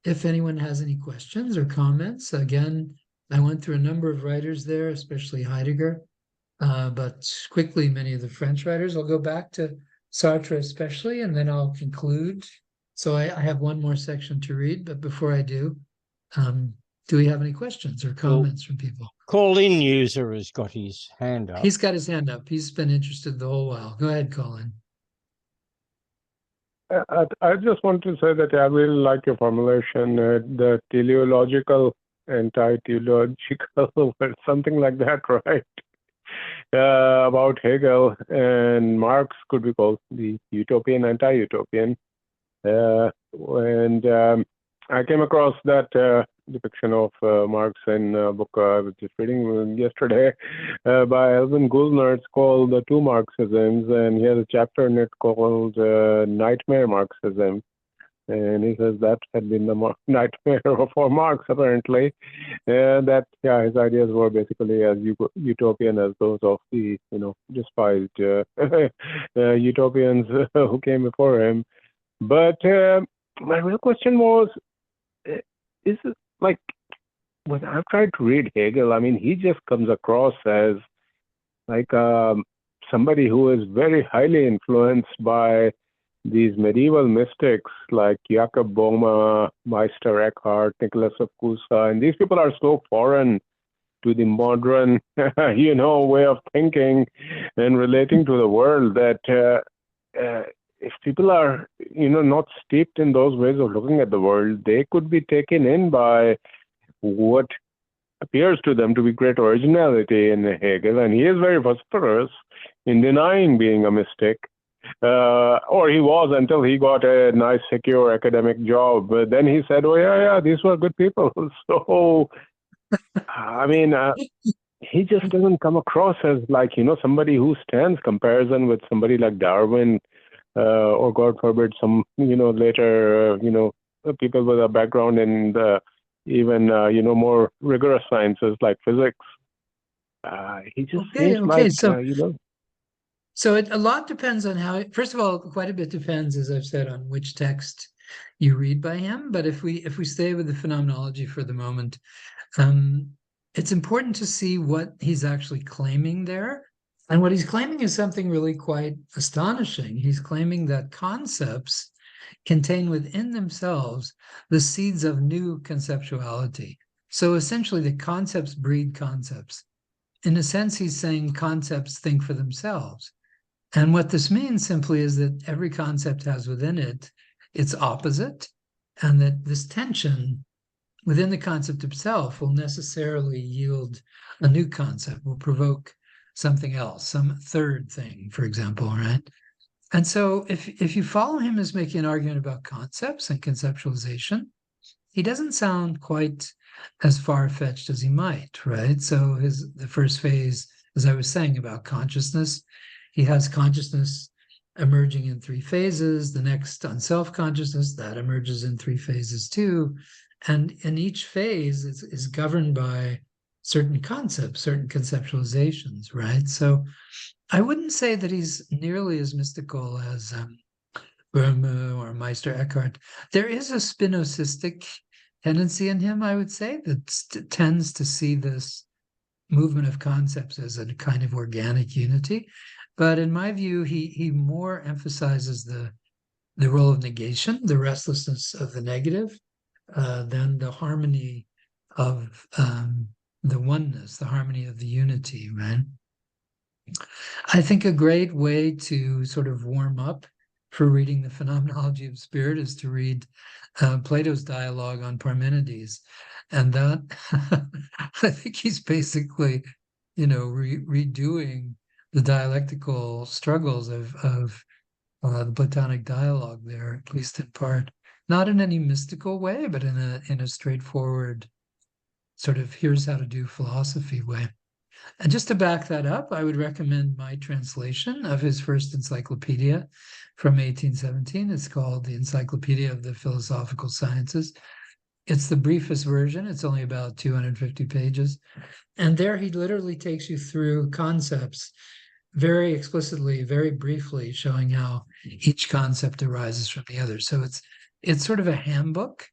if anyone has any questions or comments. Again, I went through a number of writers there, especially Heidegger, but quickly many of the French writers. I'll go back to Sartre especially, and then I'll conclude. So I have one more section to read, but before I do we have any questions or comments from people? Call-in user has got his hand up. He's got his hand up. He's been interested the whole while. Go ahead, Colin. I just want to say that I really like your formulation, the teleological, anti-teleological, or something like that, right? About Hegel and Marx could be called the utopian, anti-utopian. And I came across that depiction of Marx in a book I was just reading yesterday by Alvin Goulner. It's called The Two Marxisms, and he has a chapter in it called Nightmare Marxism. And he says that had been the nightmare for Marx, apparently. And that, his ideas were basically as utopian as those of the, despised utopians who came before him. But my real question was, is it like, when I've tried to read Hegel, I mean, he just comes across as like somebody who is very highly influenced by these medieval mystics like Jakob Boehme, Meister Eckhart, Nicholas of Cusa, and these people are so foreign to the modern, way of thinking and relating to the world that if people are, not steeped in those ways of looking at the world, they could be taken in by what appears to them to be great originality in Hegel. And he is very vociferous in denying being a mystic. Or he was until he got a nice, secure academic job. But then he said, oh, yeah, these were good people. So, I mean, he just doesn't come across as like, somebody who stands comparison with somebody like Darwin, or God forbid, some, later, people with a background in the even, more rigorous sciences like physics. He just seems like, So a lot depends on how, first of all, quite a bit depends, as I've said, on which text you read by him. But if we stay with the phenomenology for the moment, it's important to see what he's actually claiming there. And what he's claiming is something really quite astonishing. He's claiming that concepts contain within themselves the seeds of new conceptuality. So essentially, the concepts breed concepts. In a sense, he's saying concepts think for themselves. And what this means simply is that every concept has within it its opposite, and that this tension within the concept itself will necessarily yield a new concept, will provoke something else, some third thing, for example, right? And so if you follow him as making an argument about concepts and conceptualization, he doesn't sound quite as far-fetched as he might, right? So the first phase, as I was saying about consciousness, he has consciousness emerging in three phases. The next on self-consciousness, that emerges in three phases too. And in each phase is governed by certain concepts, certain conceptualizations, right? So I wouldn't say that he's nearly as mystical as Boehme or Meister Eckhart. There is a Spinozistic tendency in him, I would say, that tends to see this movement of concepts as a kind of organic unity. But in my view, he more emphasizes the role of negation, the restlessness of the negative, than the harmony of the oneness, the harmony of the unity, right? I think a great way to sort of warm up for reading the Phenomenology of Spirit is to read Plato's dialogue on Parmenides. And that, I think he's basically, redoing the dialectical struggles of the Platonic dialogue there, at least in part. Not in any mystical way, but in a straightforward sort of here's how to do philosophy way. And just to back that up, I would recommend my translation of his first encyclopedia from 1817. It's called the Encyclopedia of the Philosophical Sciences. It's the briefest version. It's only about 250 pages. And there he literally takes you through concepts very explicitly, very briefly, showing how each concept arises from the other. So it's sort of a handbook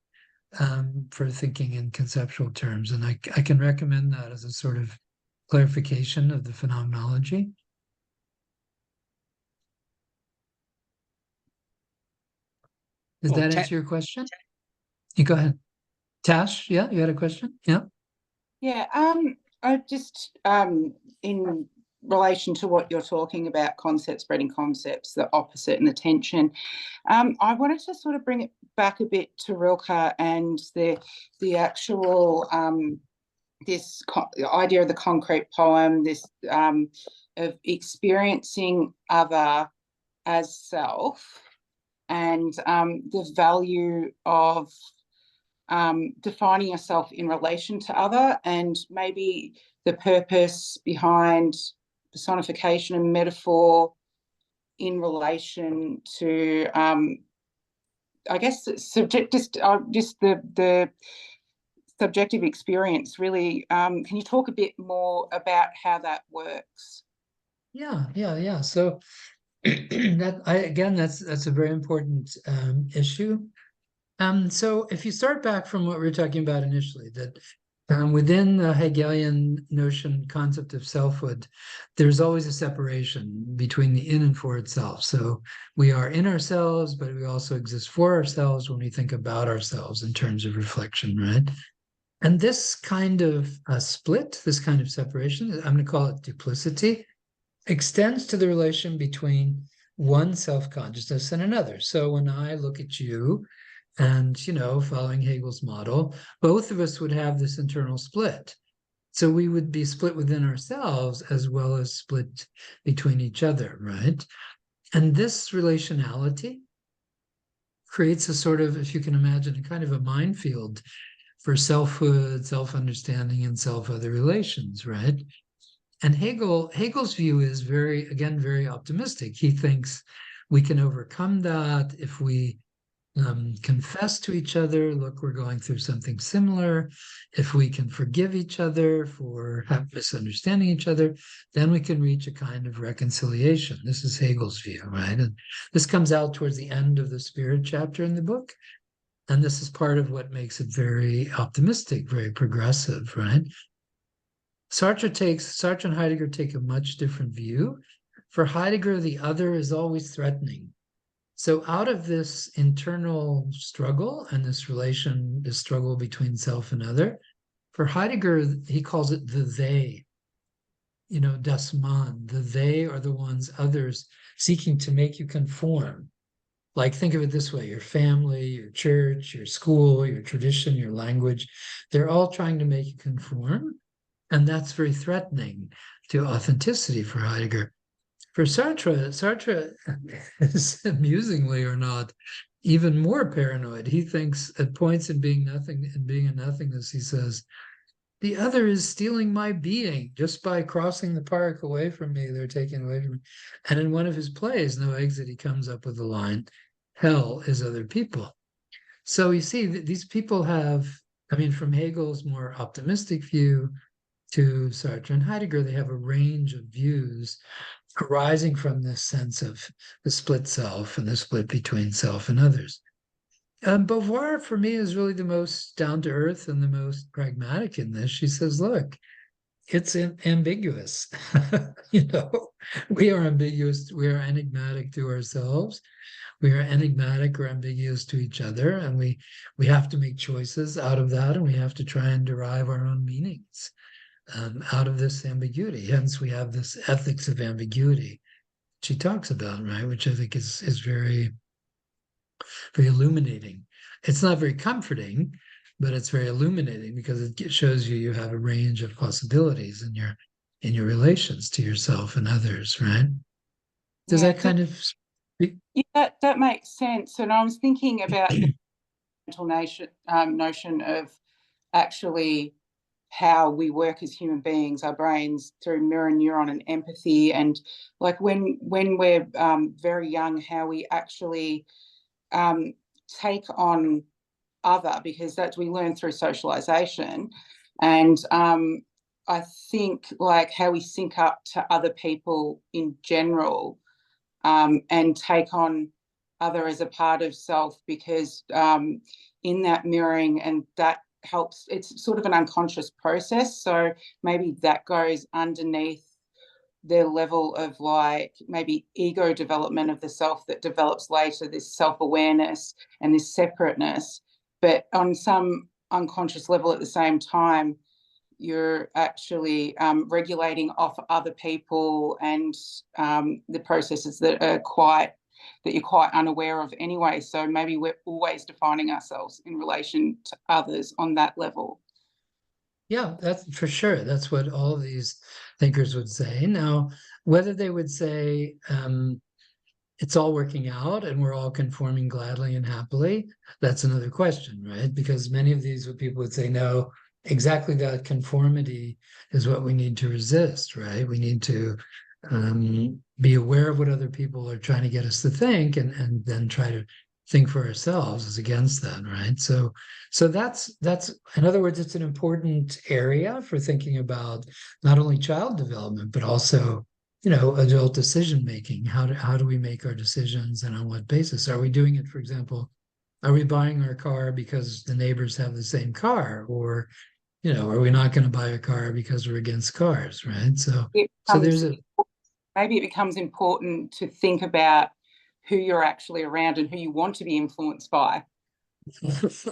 for thinking in conceptual terms. And I can recommend that as a sort of clarification of the phenomenology. Does that answer your question? You go ahead. Tash, yeah, you had a question? Yeah. Yeah, I just in relation to what you're talking about, concepts breeding concepts, the opposite and the tension, I wanted to sort of bring it back a bit to Rilke and the actual this idea of the concrete poem, this of experiencing other as self, and the value of defining yourself in relation to other, and maybe the purpose behind personification and metaphor in relation to, I guess, subject, just the subjective experience, really. Can you talk a bit more about how that works? Yeah. So that's a very important issue. So if you start back from what we were talking about initially, that within the Hegelian notion concept of selfhood, there's always a separation between the in and for itself. So we are in ourselves, but we also exist for ourselves when we think about ourselves in terms of reflection, right? And this kind of split, this kind of separation, I'm going to call it duplicity, extends to the relation between one self-consciousness and another. So when I look at you, and, following Hegel's model, both of us would have this internal split. So we would be split within ourselves as well as split between each other, right? And this relationality creates a sort of, if you can imagine, a kind of a minefield for selfhood, self-understanding, and self-other relations, right? And Hegel's view is very optimistic. He thinks we can overcome that if we confess to each other, look, we're going through something similar. If we can forgive each other for misunderstanding each other, then we can reach a kind of reconciliation. This is Hegel's view, right? And this comes out towards the end of the Spirit chapter in the book. And this is part of what makes it very optimistic, very progressive, right? Sartre and Heidegger take a much different view. For Heidegger, the other is always threatening. So out of this internal struggle and this struggle between self and other, for Heidegger, he calls it the they, das Man. The they are the ones, others, seeking to make you conform. Like, think of it this way: your family, your church, your school, your tradition, your language, they're all trying to make you conform. And that's very threatening to authenticity for Heidegger. For Sartre is, amusingly or not, even more paranoid. He thinks at points in being nothing and being a nothingness, he says, the other is stealing my being just by crossing the park away from me. They're taking away from me. And in one of his plays, No Exit, he comes up with the line, hell is other people. So you see, these people have, from Hegel's more optimistic view to Sartre and Heidegger, they have a range of views arising from this sense of the split self and the split between self and others. Beauvoir, for me, is really the most down-to-earth and the most pragmatic in this. She says, look, it's ambiguous. You know, we are ambiguous. We are enigmatic to ourselves. We are enigmatic or ambiguous to each other, and we have to make choices out of that, and we have to try and derive our own meanings out of this ambiguity. Hence, we have this ethics of ambiguity she talks about, right? Which I think is very, very illuminating. It's not very comforting, but it's very illuminating because it shows you have a range of possibilities in your relations to yourself and others, right? Does that kind of speak? Yeah, that makes sense. And I was thinking about the notion of actually how we work as human beings, our brains through mirror neuron and empathy, and like when we're very young, how we actually take on other, because that's we learn through socialization, and I think like how we sync up to other people in general, and take on other as a part of self, because in that mirroring, and that helps, it's sort of an unconscious process. So maybe that goes underneath their level of like maybe ego development of the self that develops later, this self-awareness and this separateness, but on some unconscious level at the same time, you're actually regulating off other people and the processes that you're quite unaware of anyway. So maybe we're always defining ourselves in relation to others on that level. Yeah, that's for sure. That's what all of these thinkers would say. Now, whether they would say it's all working out and we're all conforming gladly and happily, that's another question, right? Because many of these people would say, no, exactly that conformity is what we need to resist, right? We need to be aware of what other people are trying to get us to think, and then try to think for ourselves is against that, right? So that's in other words, it's an important area for thinking about not only child development, but also, you know, adult decision making. How do we make our decisions, and on what basis? Are we doing it, for example, are we buying our car because the neighbors have the same car, or, you know, are we not going to buy a car because we're against cars, right? So there's maybe it becomes important to think about who you're actually around and who you want to be influenced by. That's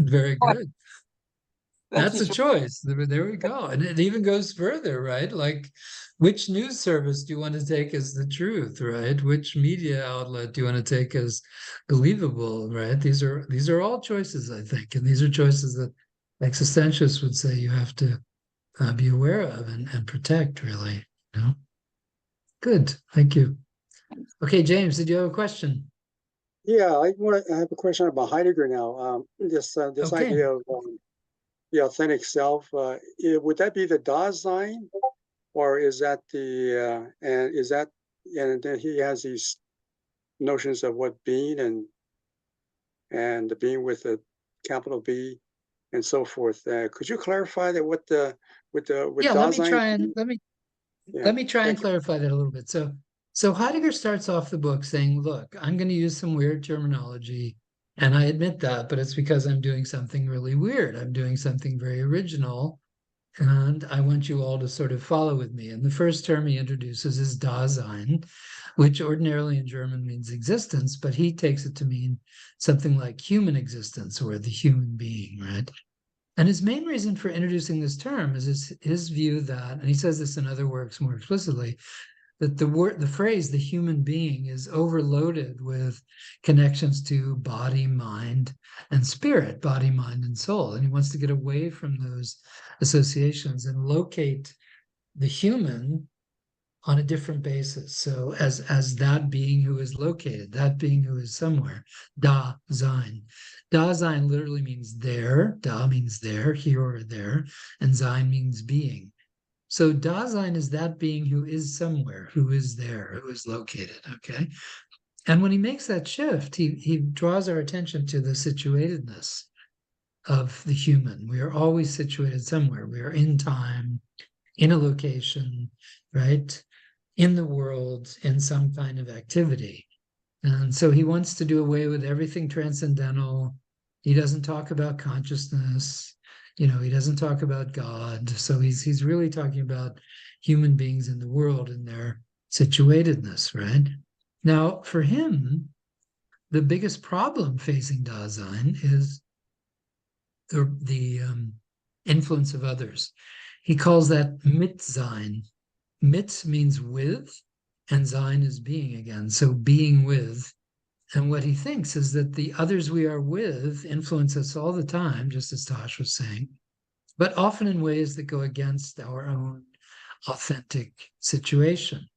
very good. That's a choice. There we go. And it even goes further, right? Like, which news service do you want to take as the truth, right? Which media outlet do you want to take as believable, right? These are all choices, I think. And these are choices that existentialists would say you have to be aware of and protect, really. You know? Good. Thank you. Okay, James, did you have a question? Yeah, I have a question about Heidegger now. This idea of the authentic self, would that be the Dasein, or is that and then he has these notions of what being and the being with a capital B and so forth. Could you clarify that with Dasein? Let me try and clarify that a little bit. So Heidegger starts off the book saying, look, I'm going to use some weird terminology, and I admit that, but it's because I'm doing something really weird. I'm doing something very original, and I want you all to sort of follow with me. And the first term he introduces is Dasein, which ordinarily in German means existence, but he takes it to mean something like human existence or the human being, right? And his main reason for introducing this term is his view that, and he says this in other works more explicitly, that the phrase the human being is overloaded with connections to body, mind, and spirit, body, mind, and soul. And he wants to get away from those associations and locate the human on a different basis. So as that being who is located, that being who is somewhere, Dasein. Dasein literally means there. Da means there, here or there, and Sein means being. So Dasein is that being who is somewhere, who is there, who is located, okay? And when he makes that shift, he draws our attention to the situatedness of the human. We are always situated somewhere. We are in time, in a location, right? In the world, in some kind of activity. And so he wants to do away with everything transcendental. He doesn't talk about consciousness. You know, he doesn't talk about God. So he's really talking about human beings in the world and their situatedness, right? Now, for him, the biggest problem facing Dasein is the influence of others. He calls that Mitsein. Mit means with, and Sein is being again. So being with. And what he thinks is that the others we are with influence us all the time, just as Tosh was saying, but often in ways that go against our own authentic situation.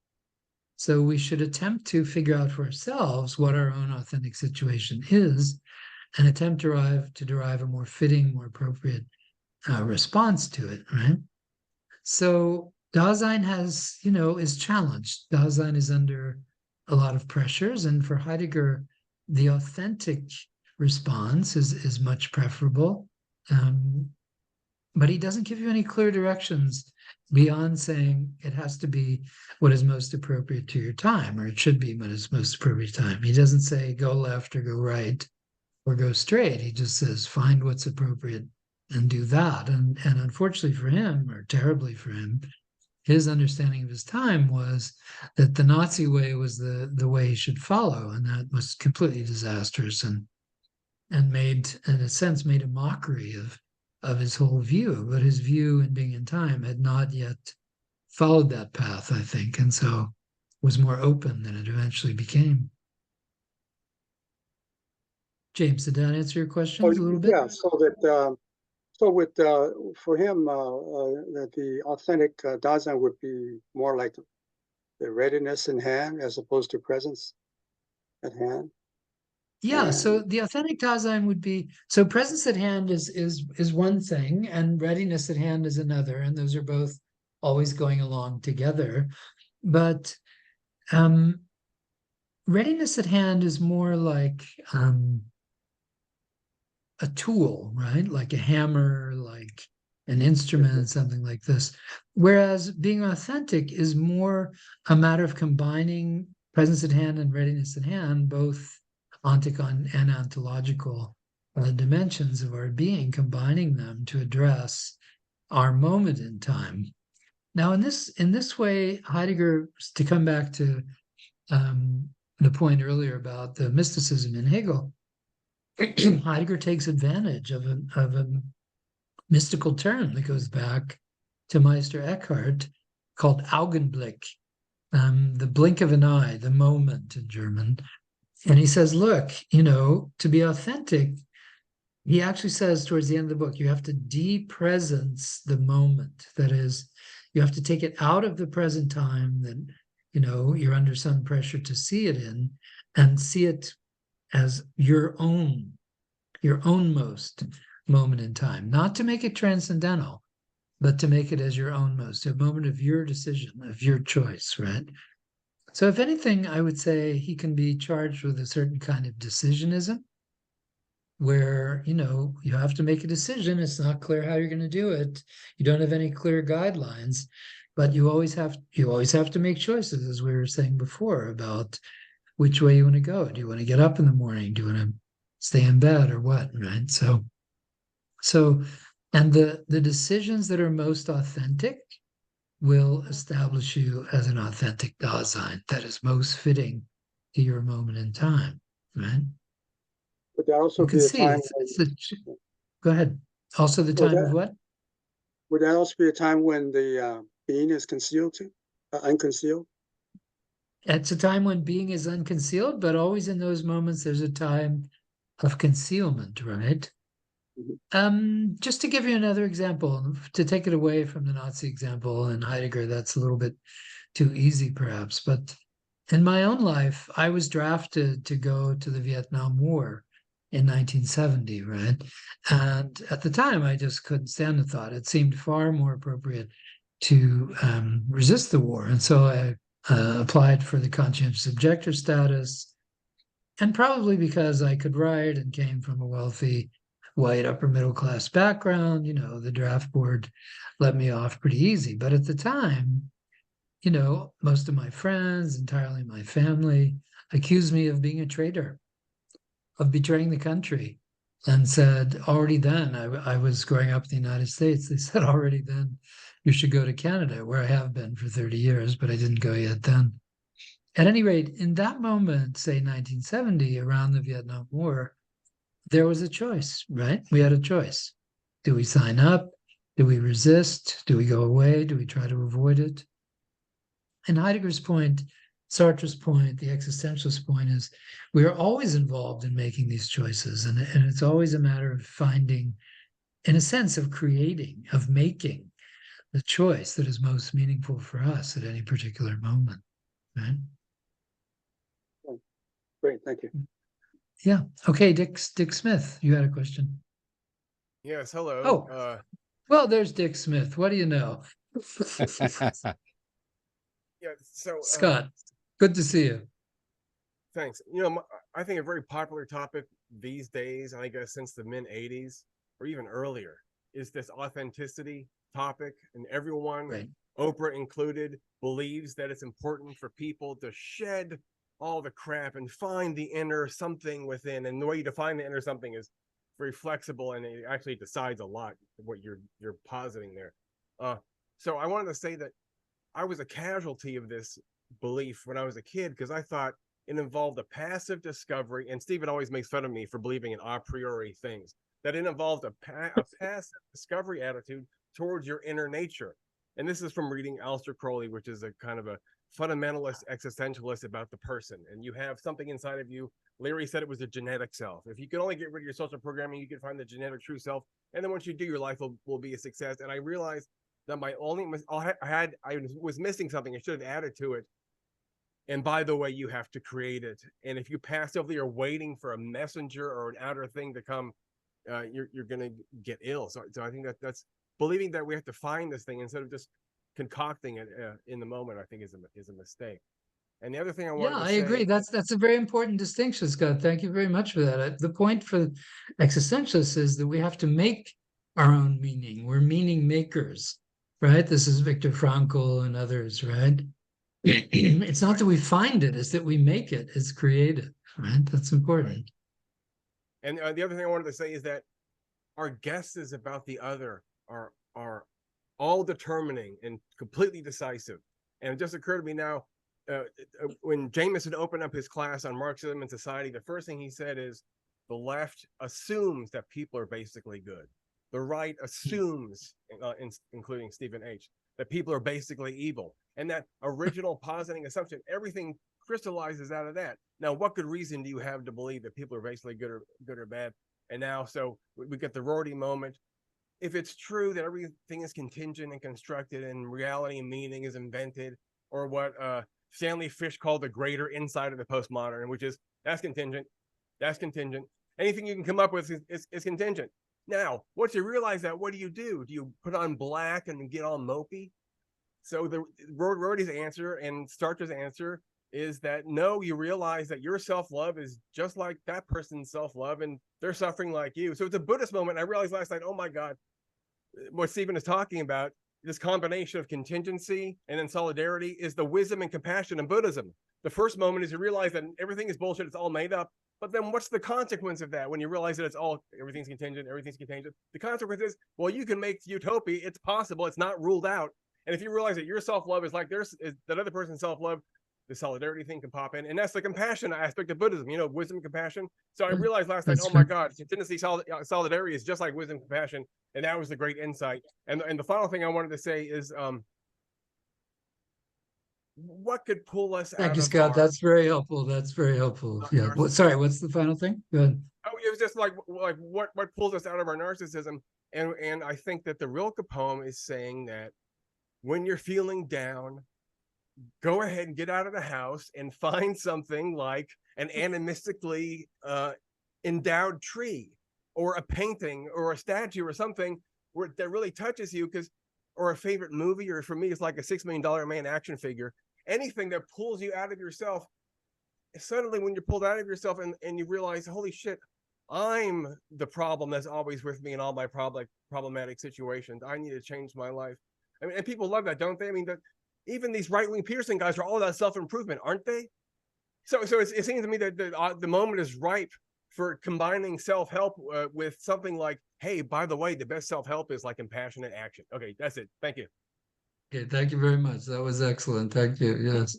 So we should attempt to figure out for ourselves what our own authentic situation is and attempt to derive a more fitting, more appropriate response to it, right? So Dasein has, you know, is challenged. Dasein is under a lot of pressures, and for Heidegger, the authentic response is much preferable. But he doesn't give you any clear directions beyond saying it has to be what is most appropriate to your time, or it should be what is most appropriate time. He doesn't say go left or go right or go straight. He just says find what's appropriate and do that. And unfortunately for him, or terribly for him, his understanding of his time was that the Nazi way was the way he should follow, and that was completely disastrous and made, in a sense, made a mockery of his whole view. But his view in Being in Time had not yet followed that path, I think, and so was more open than it eventually became. James, did that answer your questions a little bit? Yeah, so that for him, that the authentic Dasein would be more like the readiness in hand as opposed to presence at hand. Yeah, And so the authentic Dasein would be, so presence at hand is one thing, and readiness at hand is another, and those are both always going along together. But readiness at hand is more like a tool, right? Like a hammer, like an instrument, something like this. Whereas being authentic is more a matter of combining presence at hand and readiness at hand, both ontic and ontological dimensions of our being, combining them to address our moment in time. Now, in this way, Heidegger, to come back to the point earlier about the mysticism in Hegel, Heidegger takes advantage of a mystical term that goes back to Meister Eckhart called Augenblick, the blink of an eye, the moment in German. And he says, look, you know, to be authentic, he actually says towards the end of the book, you have to de-presence the moment. That is, you have to take it out of the present time that, you know, you're under some pressure to see it in, and see it as your own most moment in time, not to make it transcendental, but to make it as your own most, a moment of your decision, of your choice, right? So if anything, I would say he can be charged with a certain kind of decisionism, where, you know, you have to make a decision. It's not clear how you're going to do it. You don't have any clear guidelines, but you always have to make choices, as we were saying before, about which way you want to go. Do you want to get up in the morning? Do you want to stay in bed, or what, right? So and the decisions that are most authentic will establish you as an authentic Dasein that is most fitting to your moment in time, right? would that also You can be a see time? go ahead. Also the time of what? Would that also be a time when the being is concealed too, unconcealed? It's a time when being is unconcealed, but always in those moments there's a time of concealment, right? Just to give you another example, to take it away from the Nazi example and Heidegger, that's a little bit too easy perhaps, but in my own life, I was drafted to go to the Vietnam War in 1970, right? And at the time, I just couldn't stand the thought. It seemed far more appropriate to resist the war. And so I applied for the conscientious objector status, and probably because I could write and came from a wealthy white upper middle class background, you know, the draft board let me off pretty easy. But at the time, you know, most of my friends, entirely my family, accused me of being a traitor, of betraying the country, and said already then, I was growing up in the United States, they said already then you should go to Canada, where I have been for 30 years, but I didn't go yet then. At any rate, in that moment, say 1970, around the Vietnam War, there was a choice, right? We had a choice. Do we sign up? Do we resist? Do we go away? Do we try to avoid it? And Heidegger's point, Sartre's point, the existentialist point is we are always involved in making these choices. And it's always a matter of finding, in a sense, of creating, of making the choice that is most meaningful for us at any particular moment. Right? Great, thank you. Yeah. Okay, Dick Smith, you had a question. Yes, hello. Oh, well, there's Dick Smith. What do you know? Yeah, so Scott, good to see you. thanks. You know, I think a very popular topic these days, I guess since the mid-'80s or even earlier, is this authenticity topic. And everyone, Right. Oprah included, believes that it's important for people to shed all the crap and find the inner something within. And the way you define the inner something is very flexible, and it actually decides a lot what you're positing there. So I wanted to say that I was a casualty of this belief when I was a kid, because I thought it involved a passive discovery. And Stephen always makes fun of me for believing in a priori things, that it involved a passive discovery attitude towards your inner nature. And this is from reading Aleister Crowley, which is a kind of a fundamentalist existentialist about the person. And you have something inside of you. Larry said it was a genetic self. If you could only get rid of your social programming, you could find the genetic true self. And then once you do, your life will be a success. And I realized that my only I was missing something. I should have added to it. And by the way, you have to create it. And if you passively are waiting for a messenger or an outer thing to come, you're going to get ill. So I think that's believing that we have to find this thing instead of just concocting it in the moment, I think is a mistake. And the other thing I wanted to say, agree. That's a very important distinction, Scott. Thank you very much for that. The point for existentialists is that we have to make our own meaning. We're meaning makers, right? This is Viktor Frankl and others, right? It's not that we find it, it's that we make it. It's creative, right? That's important. And the other thing I wanted to say is that our guesses about the other are all determining and completely decisive. And it just occurred to me now, when Jameson opened up his class on Marxism and society, the first thing he said is the left assumes that people are basically good. The right assumes, including Stephen H., that people are basically evil. And that original positing assumption, everything crystallizes out of that. Now, what good reason do you have to believe that people are basically good or bad? And now, so we get the Rorty moment. If it's true that everything is contingent and constructed and reality and meaning is invented, or what Stanley Fish called the greater insight of the postmodern, which is that's contingent. Anything you can come up with is contingent. Now, once you realize that, what do? Do you put on black and get all mopey? So the Rorty's answer and Sartre's answer is that no, you realize that your self-love is just like that person's self-love, and they're suffering like you. So it's a Buddhist moment. I realized last night, oh my God, what Stephen is talking about, this combination of contingency and then solidarity, is the wisdom and compassion in Buddhism. The first moment is you realize that everything is bullshit, it's all made up. But then what's the consequence of that when you realize that everything's contingent? The consequence is, well, you can make utopia. It's possible. It's not ruled out. And if you realize that your self-love is like that other person's self-love, the solidarity thing can pop in. And that's the compassion aspect of Buddhism, wisdom and compassion. So I realized last night, oh my God, contingency, solidarity is just like wisdom and compassion. And that was the great insight. And the final thing I wanted to say is, what could pull us out? Thank you, Scott. That's very helpful. Yeah. Sorry, what's the final thing? Go ahead. Oh, it was just like what pulls us out of our narcissism. And I think that the Rilke poem is saying that when you're feeling down, go ahead and get out of the house and find something like an animistically endowed tree or a painting or a statue or something that really touches you, or a favorite movie, or for me, it's like a $6 Million Man action figure. Anything that pulls you out of yourself. Suddenly, when you're pulled out of yourself and you realize, holy shit, I'm the problem that's always with me in all my problematic situations. I need to change my life. I mean, and people love that, don't they? I mean, even these right-wing Peterson guys are all about self-improvement, aren't they? So it seems to me that the moment is ripe for combining self-help with something like, hey, by the way, the best self-help is like compassionate action. Okay, that's it. Thank you. Okay, thank you very much. That was excellent. Thank you. Yes.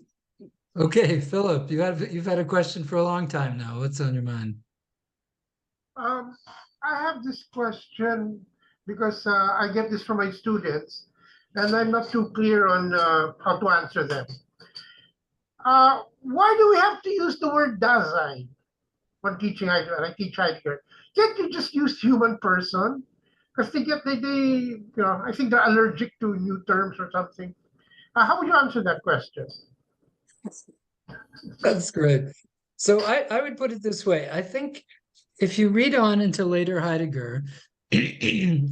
Okay, Philip, you've had a question for a long time now. What's on your mind? I have this question because I get this from my students, and I'm not too clear on how to answer them. Why do we have to use the word Dasein when teaching Heidegger? I teach Heidegger. Can't you just use human person? Because I think they're allergic to new terms or something. How would you answer that question? That's great. So I would put it this way. I think if you read on into later Heidegger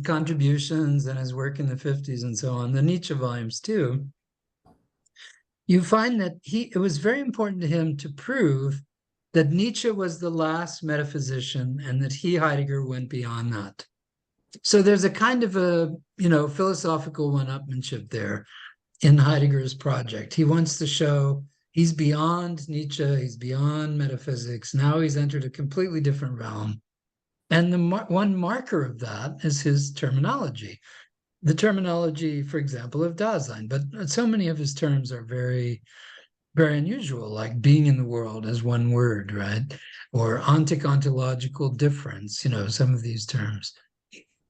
contributions and his work in the 50s and so on, the Nietzsche volumes too, you find that it was very important to him to prove that Nietzsche was the last metaphysician and that Heidegger, went beyond that. So there's a kind of a, philosophical one-upmanship there in Heidegger's project. He wants to show he's beyond Nietzsche, he's beyond metaphysics. Now he's entered a completely different realm. And the one marker of that is his terminology. The terminology, for example, of Dasein, but so many of his terms are very, very unusual, like being in the world as one word, right? Or ontological difference, some of these terms.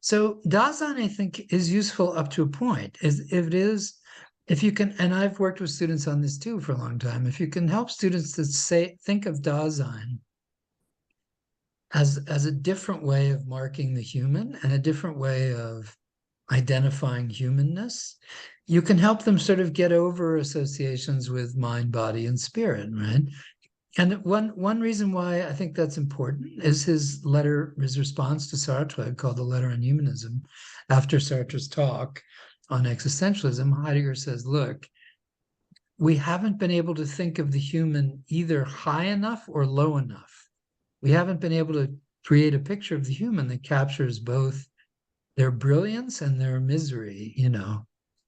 So Dasein, I think, is useful up to a point. If you can, and I've worked with students on this too for a long time, if you can help students to think of Dasein as a different way of marking the human and a different way of identifying humanness, you can help them sort of get over associations with mind, body, and spirit, right? And one reason why I think that's important is his response to Sartre, called the Letter on Humanism. After Sartre's talk on existentialism, Heidegger says, look, we haven't been able to think of the human either high enough or low enough. We haven't been able to create a picture of the human that captures both their brilliance and their misery,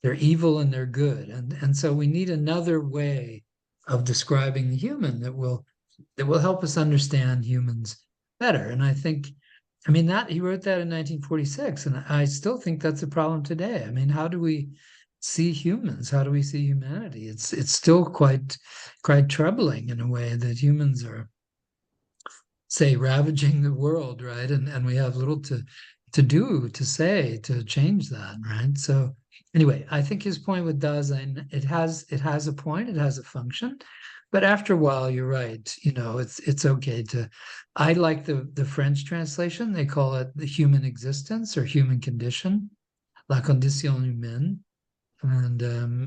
their evil and their good. And so we need another way of describing the human that will help us understand humans better. And I think, that he wrote that in 1946, and I still think that's a problem today. How do we see humans? How do we see humanity? It's still quite troubling in a way that humans are, say, ravaging the world, right? And we have little to say to change that, right? So anyway, I think his point with Dasein, it has a point, it has a function, but after a while, you're right. It's okay to. I like the French translation. They call it the human existence or human condition, la condition humaine, and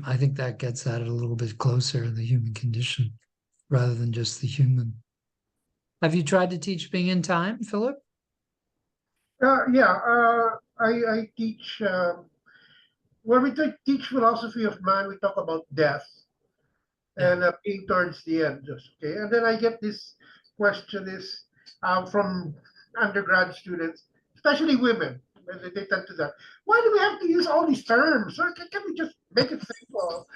I think that gets at it a little bit closer, the human condition, rather than just the human. Have you tried to teach being in time, Philip? I teach. When we teach philosophy of mind, we talk about death and being towards the end. Okay, and then I get this question from undergrad students, especially women. They tend to that. Why do we have to use all these terms? Or can we just make it simple?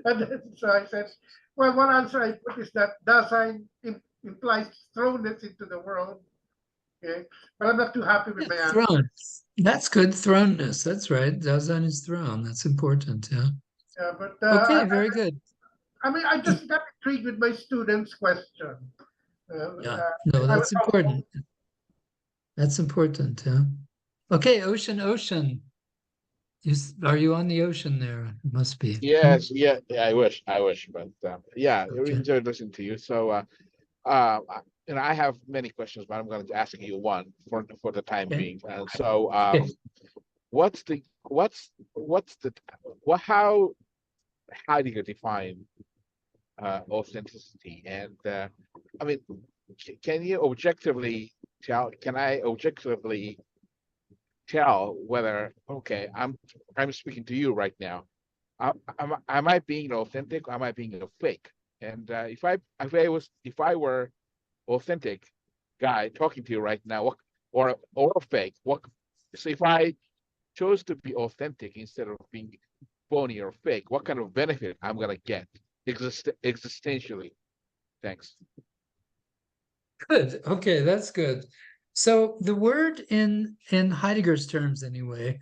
And then, so I said, well, one answer I put is that Dasein implies thrownness into the world. Okay, but I'm not too happy with my answer. Throne. That's good. Thrownness. That's right. Dasein is throne. That's important. Yeah. Yeah, but okay, very good. I just got intrigued with my students' question. No, that's important. That's important. Yeah. Okay, Ocean. Are you on the ocean there? It must be. Yes, yeah, I wish, but yeah, I really enjoyed listening to you. So, I have many questions, but I'm going to ask you one for the time being. And so, how do you define authenticity? And can you objectively tell? Can I objectively tell whether I'm speaking to you right now? Am I being authentic or am I being a fake? And if I were authentic guy talking to you right now, or a fake, so if I chose to be authentic instead of being phony or fake, what kind of benefit I'm gonna get existentially? Thanks. Good. Okay, that's good. So the word in Heidegger's terms anyway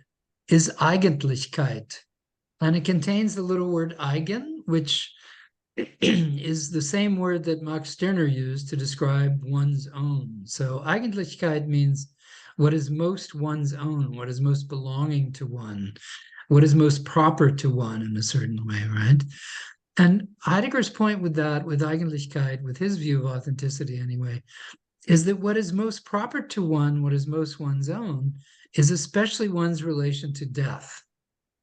is Eigentlichkeit, and it contains the little word eigen, which is the same word that Max Stirner used to describe one's own. So Eigentlichkeit means what is most one's own, what is most belonging to one, what is most proper to one in a certain way, right? And Heidegger's point with that, with Eigentlichkeit, with his view of authenticity anyway, is that what is most proper to one, what is most one's own, is especially one's relation to death,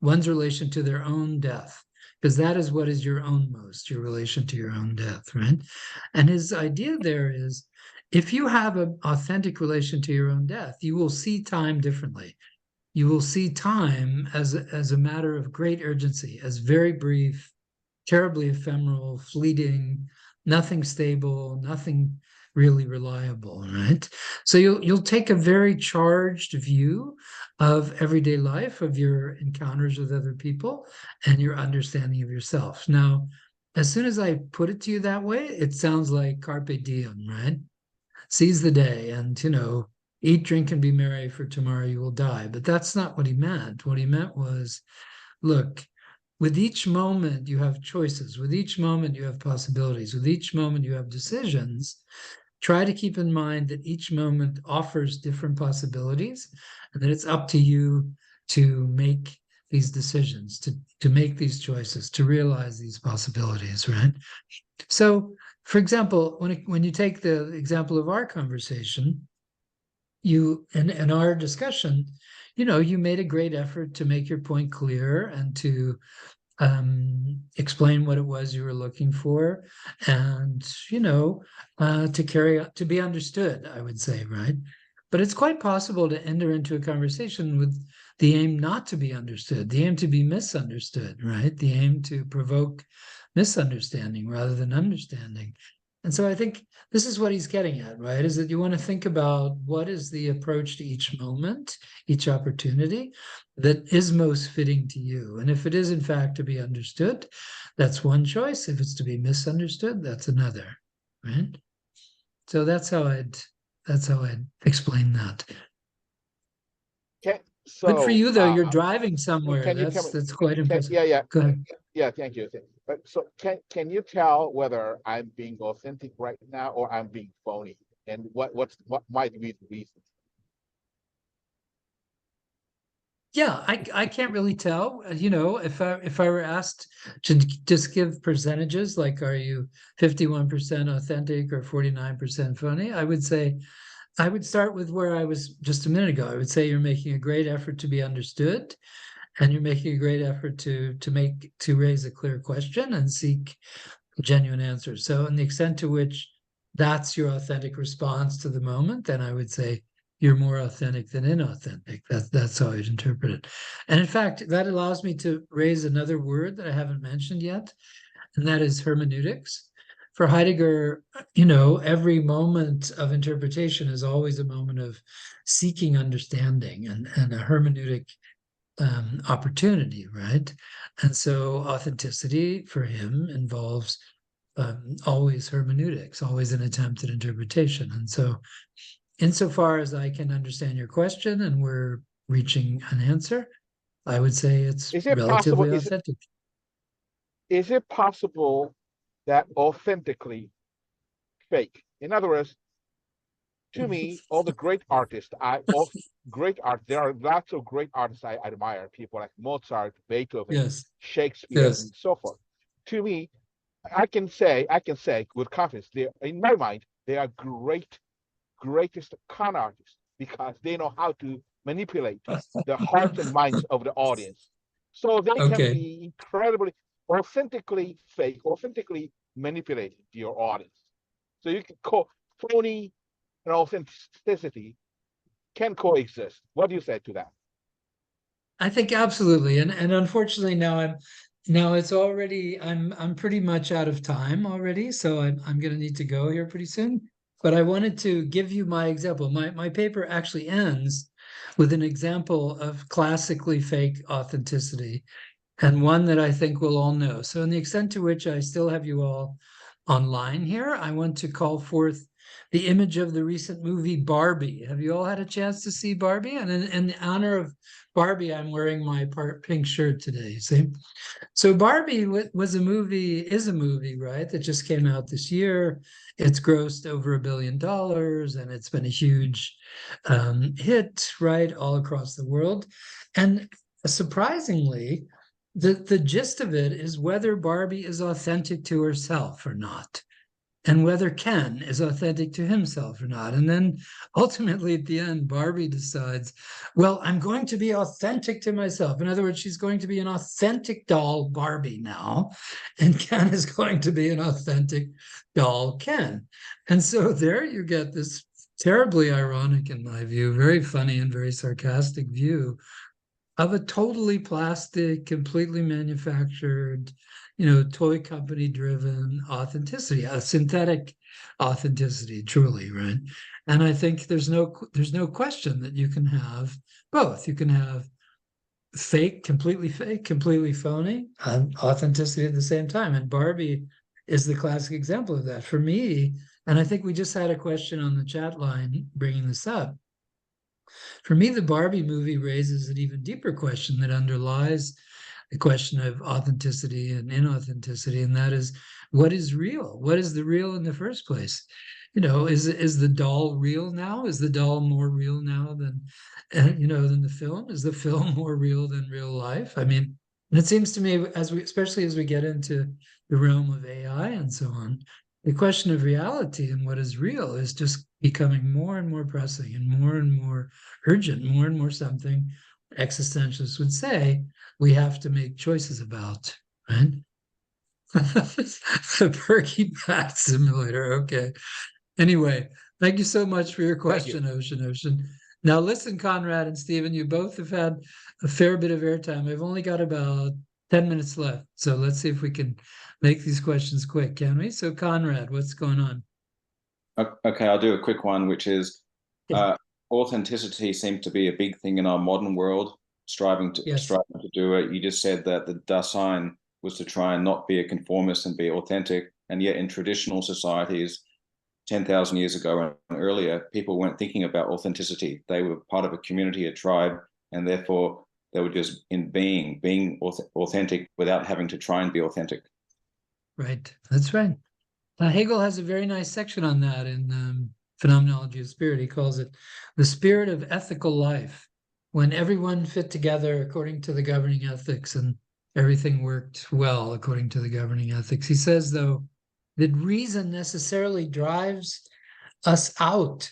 one's relation to their own death, because that is what is your own most, your relation to your own death, right? And his idea there is, if you have an authentic relation to your own death, you will see time differently. You will see time as a matter of great urgency, as very brief, terribly ephemeral, fleeting, nothing stable, nothing really reliable, right? So you'll take a very charged view of everyday life, of your encounters with other people, and your understanding of yourself. Now, as soon as I put it to you that way, it sounds like carpe diem, right? Seize the day, and eat, drink, and be merry, for tomorrow you will die. But that's not what he meant. What he meant was, look, with each moment you have choices, with each moment you have possibilities, with each moment you have decisions. Try to keep in mind that each moment offers different possibilities, and that it's up to you to make these decisions, to make these choices, to realize these possibilities, right? So, for example, when you take the example of our conversation, you in our discussion, you made a great effort to make your point clear and to explain what it was you were looking for, and to be understood, I would say, right? But it's quite possible to enter into a conversation with the aim not to be understood, the aim to be misunderstood, right? The aim to provoke misunderstanding rather than understanding. And so I think this is what he's getting at, right? Is that you want to think about what is the approach to each moment, each opportunity that is most fitting to you. And if it is in fact to be understood, that's one choice. If it's to be misunderstood, that's another, right? So that's how I'd explain that. Okay, Good for so you though. You're driving somewhere. can you tell That's me? quite impressive. Yeah. Go ahead. Yeah, thank you. But so can you tell whether I'm being authentic right now or I'm being phony? And what might be the reason? Yeah, I can't really tell. If I were asked to just give percentages, like are you 51% authentic or 49% phony, I would say I would start with where I was just a minute ago. I would say you're making a great effort to be understood, and you're making a great effort to raise a clear question and seek genuine answers. So, in the extent to which that's your authentic response to the moment, then I would say you're more authentic than inauthentic. That's how I'd interpret it. And in fact, that allows me to raise another word that I haven't mentioned yet, and that is hermeneutics. For Heidegger, every moment of interpretation is always a moment of seeking understanding and a hermeneutic opportunity, right? And so authenticity for him involves always hermeneutics, always an attempt at interpretation. And so insofar as I can understand your question and we're reaching an answer, I would say it's relatively authentic. Is it possible that authentically fake? In other words, to me, all the great artists, there are lots of great artists I admire, people like Mozart, Beethoven, Yes. Shakespeare, Yes. and so forth. To me, I can say with confidence, in my mind, they are greatest con artists because they know how to manipulate the hearts and minds of the audience. So they can be incredibly authentically fake, authentically manipulating your audience. So you can call phony and authenticity can coexist. What do you say to that? I think absolutely. And unfortunately now it's already I'm pretty much out of time already, so I'm gonna need to go here pretty soon. But I wanted to give you my example. My paper actually ends with an example of classically fake authenticity, and one that I think we'll all know. So in the extent to which I still have you all online here, I want to call forth the image of the recent movie Barbie. Have you all had a chance to see Barbie? And in honor of Barbie, I'm wearing my pink shirt today. See? So Barbie is a movie, right? That just came out this year. It's grossed over $1 billion, and it's been a huge hit, right, all across the world. And surprisingly, the gist of it is whether Barbie is authentic to herself or not, and whether Ken is authentic to himself or not. And then ultimately at the end, Barbie decides, well, I'm going to be authentic to myself. In other words, she's going to be an authentic doll Barbie now, and Ken is going to be an authentic doll Ken. And so there you get this terribly ironic, in my view, very funny and very sarcastic view of a totally plastic, completely manufactured, toy company driven authenticity, a synthetic authenticity, truly, right? And I think there's no question that you can have both. You can have fake, completely phony, authenticity at the same time. And Barbie is the classic example of that for me. And I think we just had a question on the chat line bringing this up. For me, the Barbie movie raises an even deeper question that underlies the question of authenticity and inauthenticity, and that is, what is real? What is the real in the first place? Is the doll real now? Is the doll more real now than the film? Is the film more real than real life? I mean, and it seems to me, especially as we get into the realm of AI and so on, the question of reality and what is real is just becoming more and more pressing and more urgent, more and more something existentialists would say we have to make choices about, right? The Perky Pat Simulator. Okay. Anyway, thank you so much for your question, Ocean. Now listen, Conrad and Stephen, you both have had a fair bit of airtime. I've only got about 10 minutes left. So let's see if we can make these questions quick, can we? So Conrad, what's going on? Okay, I'll do a quick one, which is authenticity seems to be a big thing in our modern world, striving to do it. You just said that the Dasein was to try and not be a conformist and be authentic. And yet in traditional societies, 10,000 years ago and earlier, people weren't thinking about authenticity. They were part of a community, a tribe, and therefore they were just being authentic without having to try and be authentic. Right, that's right. Hegel has a very nice section on that in Phenomenology of Spirit. He calls it the spirit of ethical life, when everyone fit together according to the governing ethics and everything worked well according to the governing ethics. He says, though, that reason necessarily drives us out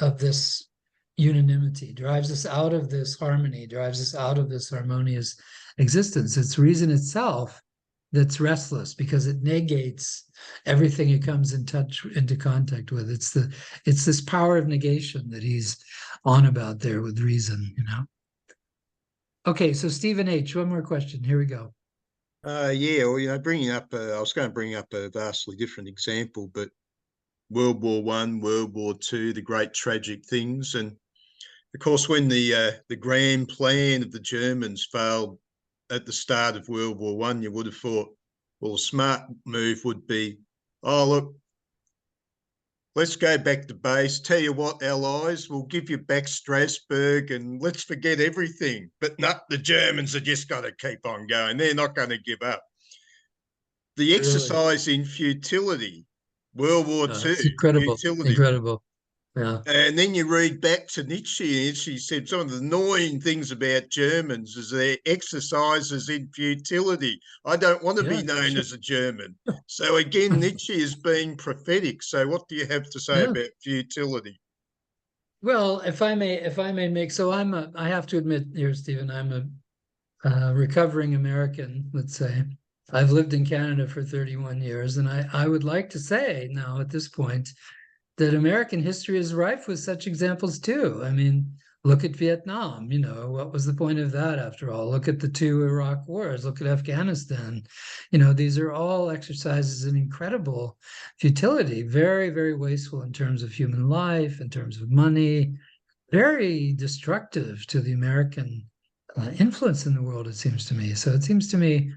of this unanimity, drives us out of this harmony, drives us out of this harmonious existence. It's reason itself that's restless because it negates everything it comes into contact with. It's this power of negation that he's on about there with reason, Okay, so Stephen H., one more question. Here we go. Bringing up, I was going to bring up a vastly different example, but World War I, World War II, the great tragic things. And of course, when the grand plan of the Germans failed at the start of World War I, you would have thought, well, a smart move would be, oh, look, let's go back to base. Tell you what, Allies, we'll give you back Strasbourg and let's forget everything. But not the Germans are just going to keep on going. They're not going to give up. The exercise in futility, World War II, futility. Incredible. Yeah. And then you read back to Nietzsche, and she said some of the annoying things about Germans is their exercises in futility. I don't want to be known as a German. So again, Nietzsche is being prophetic. So what do you have to say about futility? Well, if I may make, so I have to admit here, Stephen, I'm a recovering American, let's say. I've lived in Canada for 31 years, and I would like to say now at this point that American history is rife with such examples too. I mean, look at Vietnam, what was the point of that after all? Look at the 2 Iraq wars, look at Afghanistan. These are all exercises in incredible futility, very, very wasteful in terms of human life, in terms of money, very destructive to the American influence in the world, it seems to me. So it seems to me,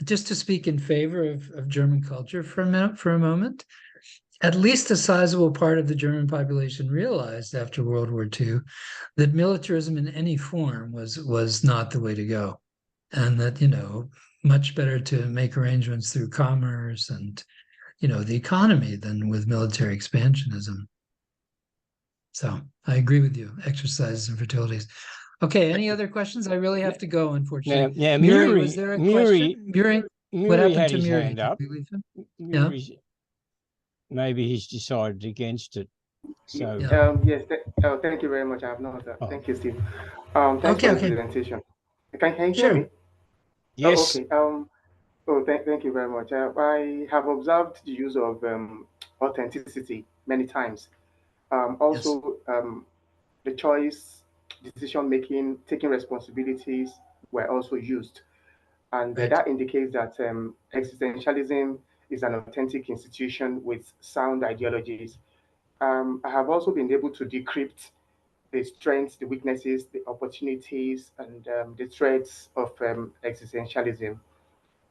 just to speak in favor of German culture for a moment, at least a sizable part of the German population realized after World War II that militarism in any form was not the way to go, and that, you know, much better to make arrangements through commerce and, you know, the economy than with military expansionism. So I agree with you. Exercises and fertilities. Okay, any other questions? I really have to go, unfortunately. Now, Muri, was there a question? Muri, what happened had to his Muri? hand Did up. we leave him? Maybe he's decided against it. So yes, thank you very much. I have not. Thank you, Steve. Thanks Okay, for the okay. presentation. Can you hear Sure. me? Yes. Oh, okay. Thank you very much. I have observed the use of authenticity many times. Also, the choice, decision making, taking responsibilities were also used, and Right. that indicates that existentialism is an authentic institution with sound ideologies. I have also been able to decrypt the strengths, the weaknesses, the opportunities, and the threats of existentialism.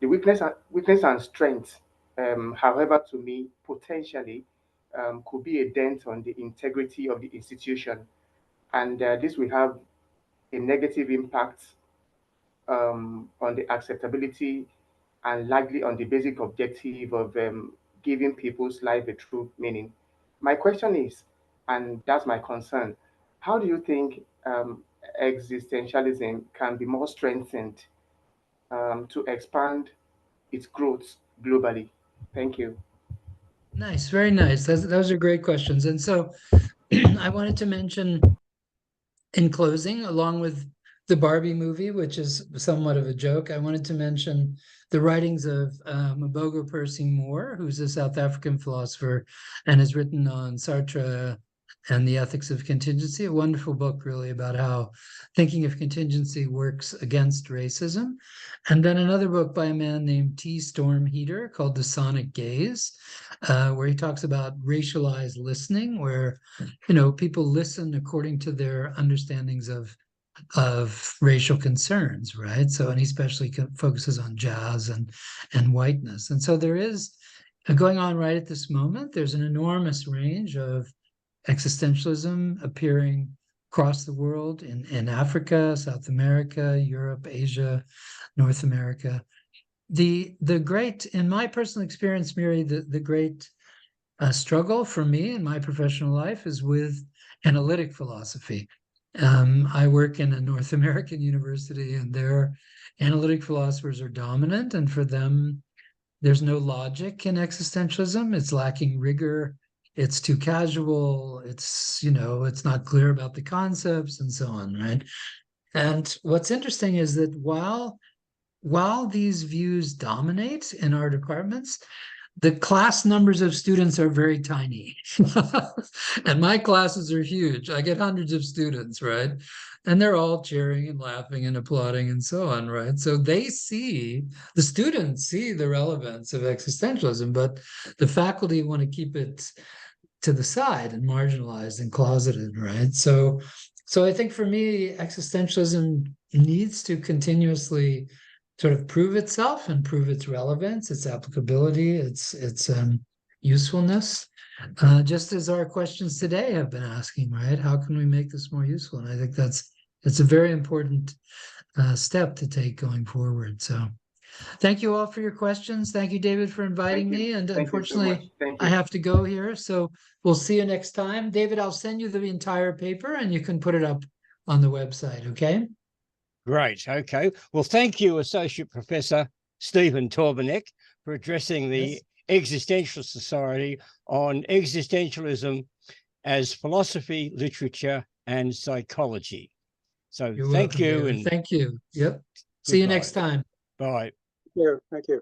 The weakness and strength, however, to me, potentially could be a dent on the integrity of the institution, and this will have a negative impact on the acceptability and likely on the basic objective of giving people's life a true meaning. My question is, and that's my concern, how do you think existentialism can be more strengthened to expand its growth globally? Thank you. Nice, very nice. Those are great questions. And so I wanted to mention in closing, along with the Barbie movie, which is somewhat of a joke, I wanted to mention the writings of Mbogo Percy Moore, who's a South African philosopher and has written on Sartre and the ethics of contingency, a wonderful book really about how thinking of contingency works against racism. And then another book by a man named T. Storm Heater called The Sonic Gaze, where he talks about racialized listening, where, you know, people listen according to their understandings of racial concerns, right? So, and he especially focuses on jazz and whiteness. And so there is going on right at this moment, there's an enormous range of existentialism appearing across the world in Africa, South America, Europe, Asia, North America. The great, in my personal experience, Muri, the great struggle for me in my professional life is with analytic philosophy. I work in a North American university, and their analytic philosophers are dominant, and for them, there's no logic in existentialism. It's lacking rigor. It's too casual. It's, you know, it's not clear about the concepts and so on, right? And what's interesting is that while these views dominate in our departments, the class numbers of students are very tiny. And my classes are huge. I get hundreds of students, right? And they're all cheering and laughing and applauding and so on, right? So the students see the relevance of existentialism, but the faculty want to keep it to the side and marginalized and closeted, right? So I think for me, existentialism needs to continuously sort of prove itself and prove its relevance, its applicability, its usefulness, just as our questions today have been asking, right? How can we make this more useful? And I think it's a very important step to take going forward. So thank you all for your questions. Thank you, David, for inviting me. And unfortunately, I have to go here. So we'll see you next time. David, I'll send you the entire paper and you can put it up on the website, okay? Great. Okay. Well, thank you, Associate Professor Stephen Taubeneck, for addressing the Existentialist Society on existentialism as philosophy, literature, and psychology. So You're thank welcome, you. David. And thank you. Yep. See you next time. Bye. Yeah, thank you.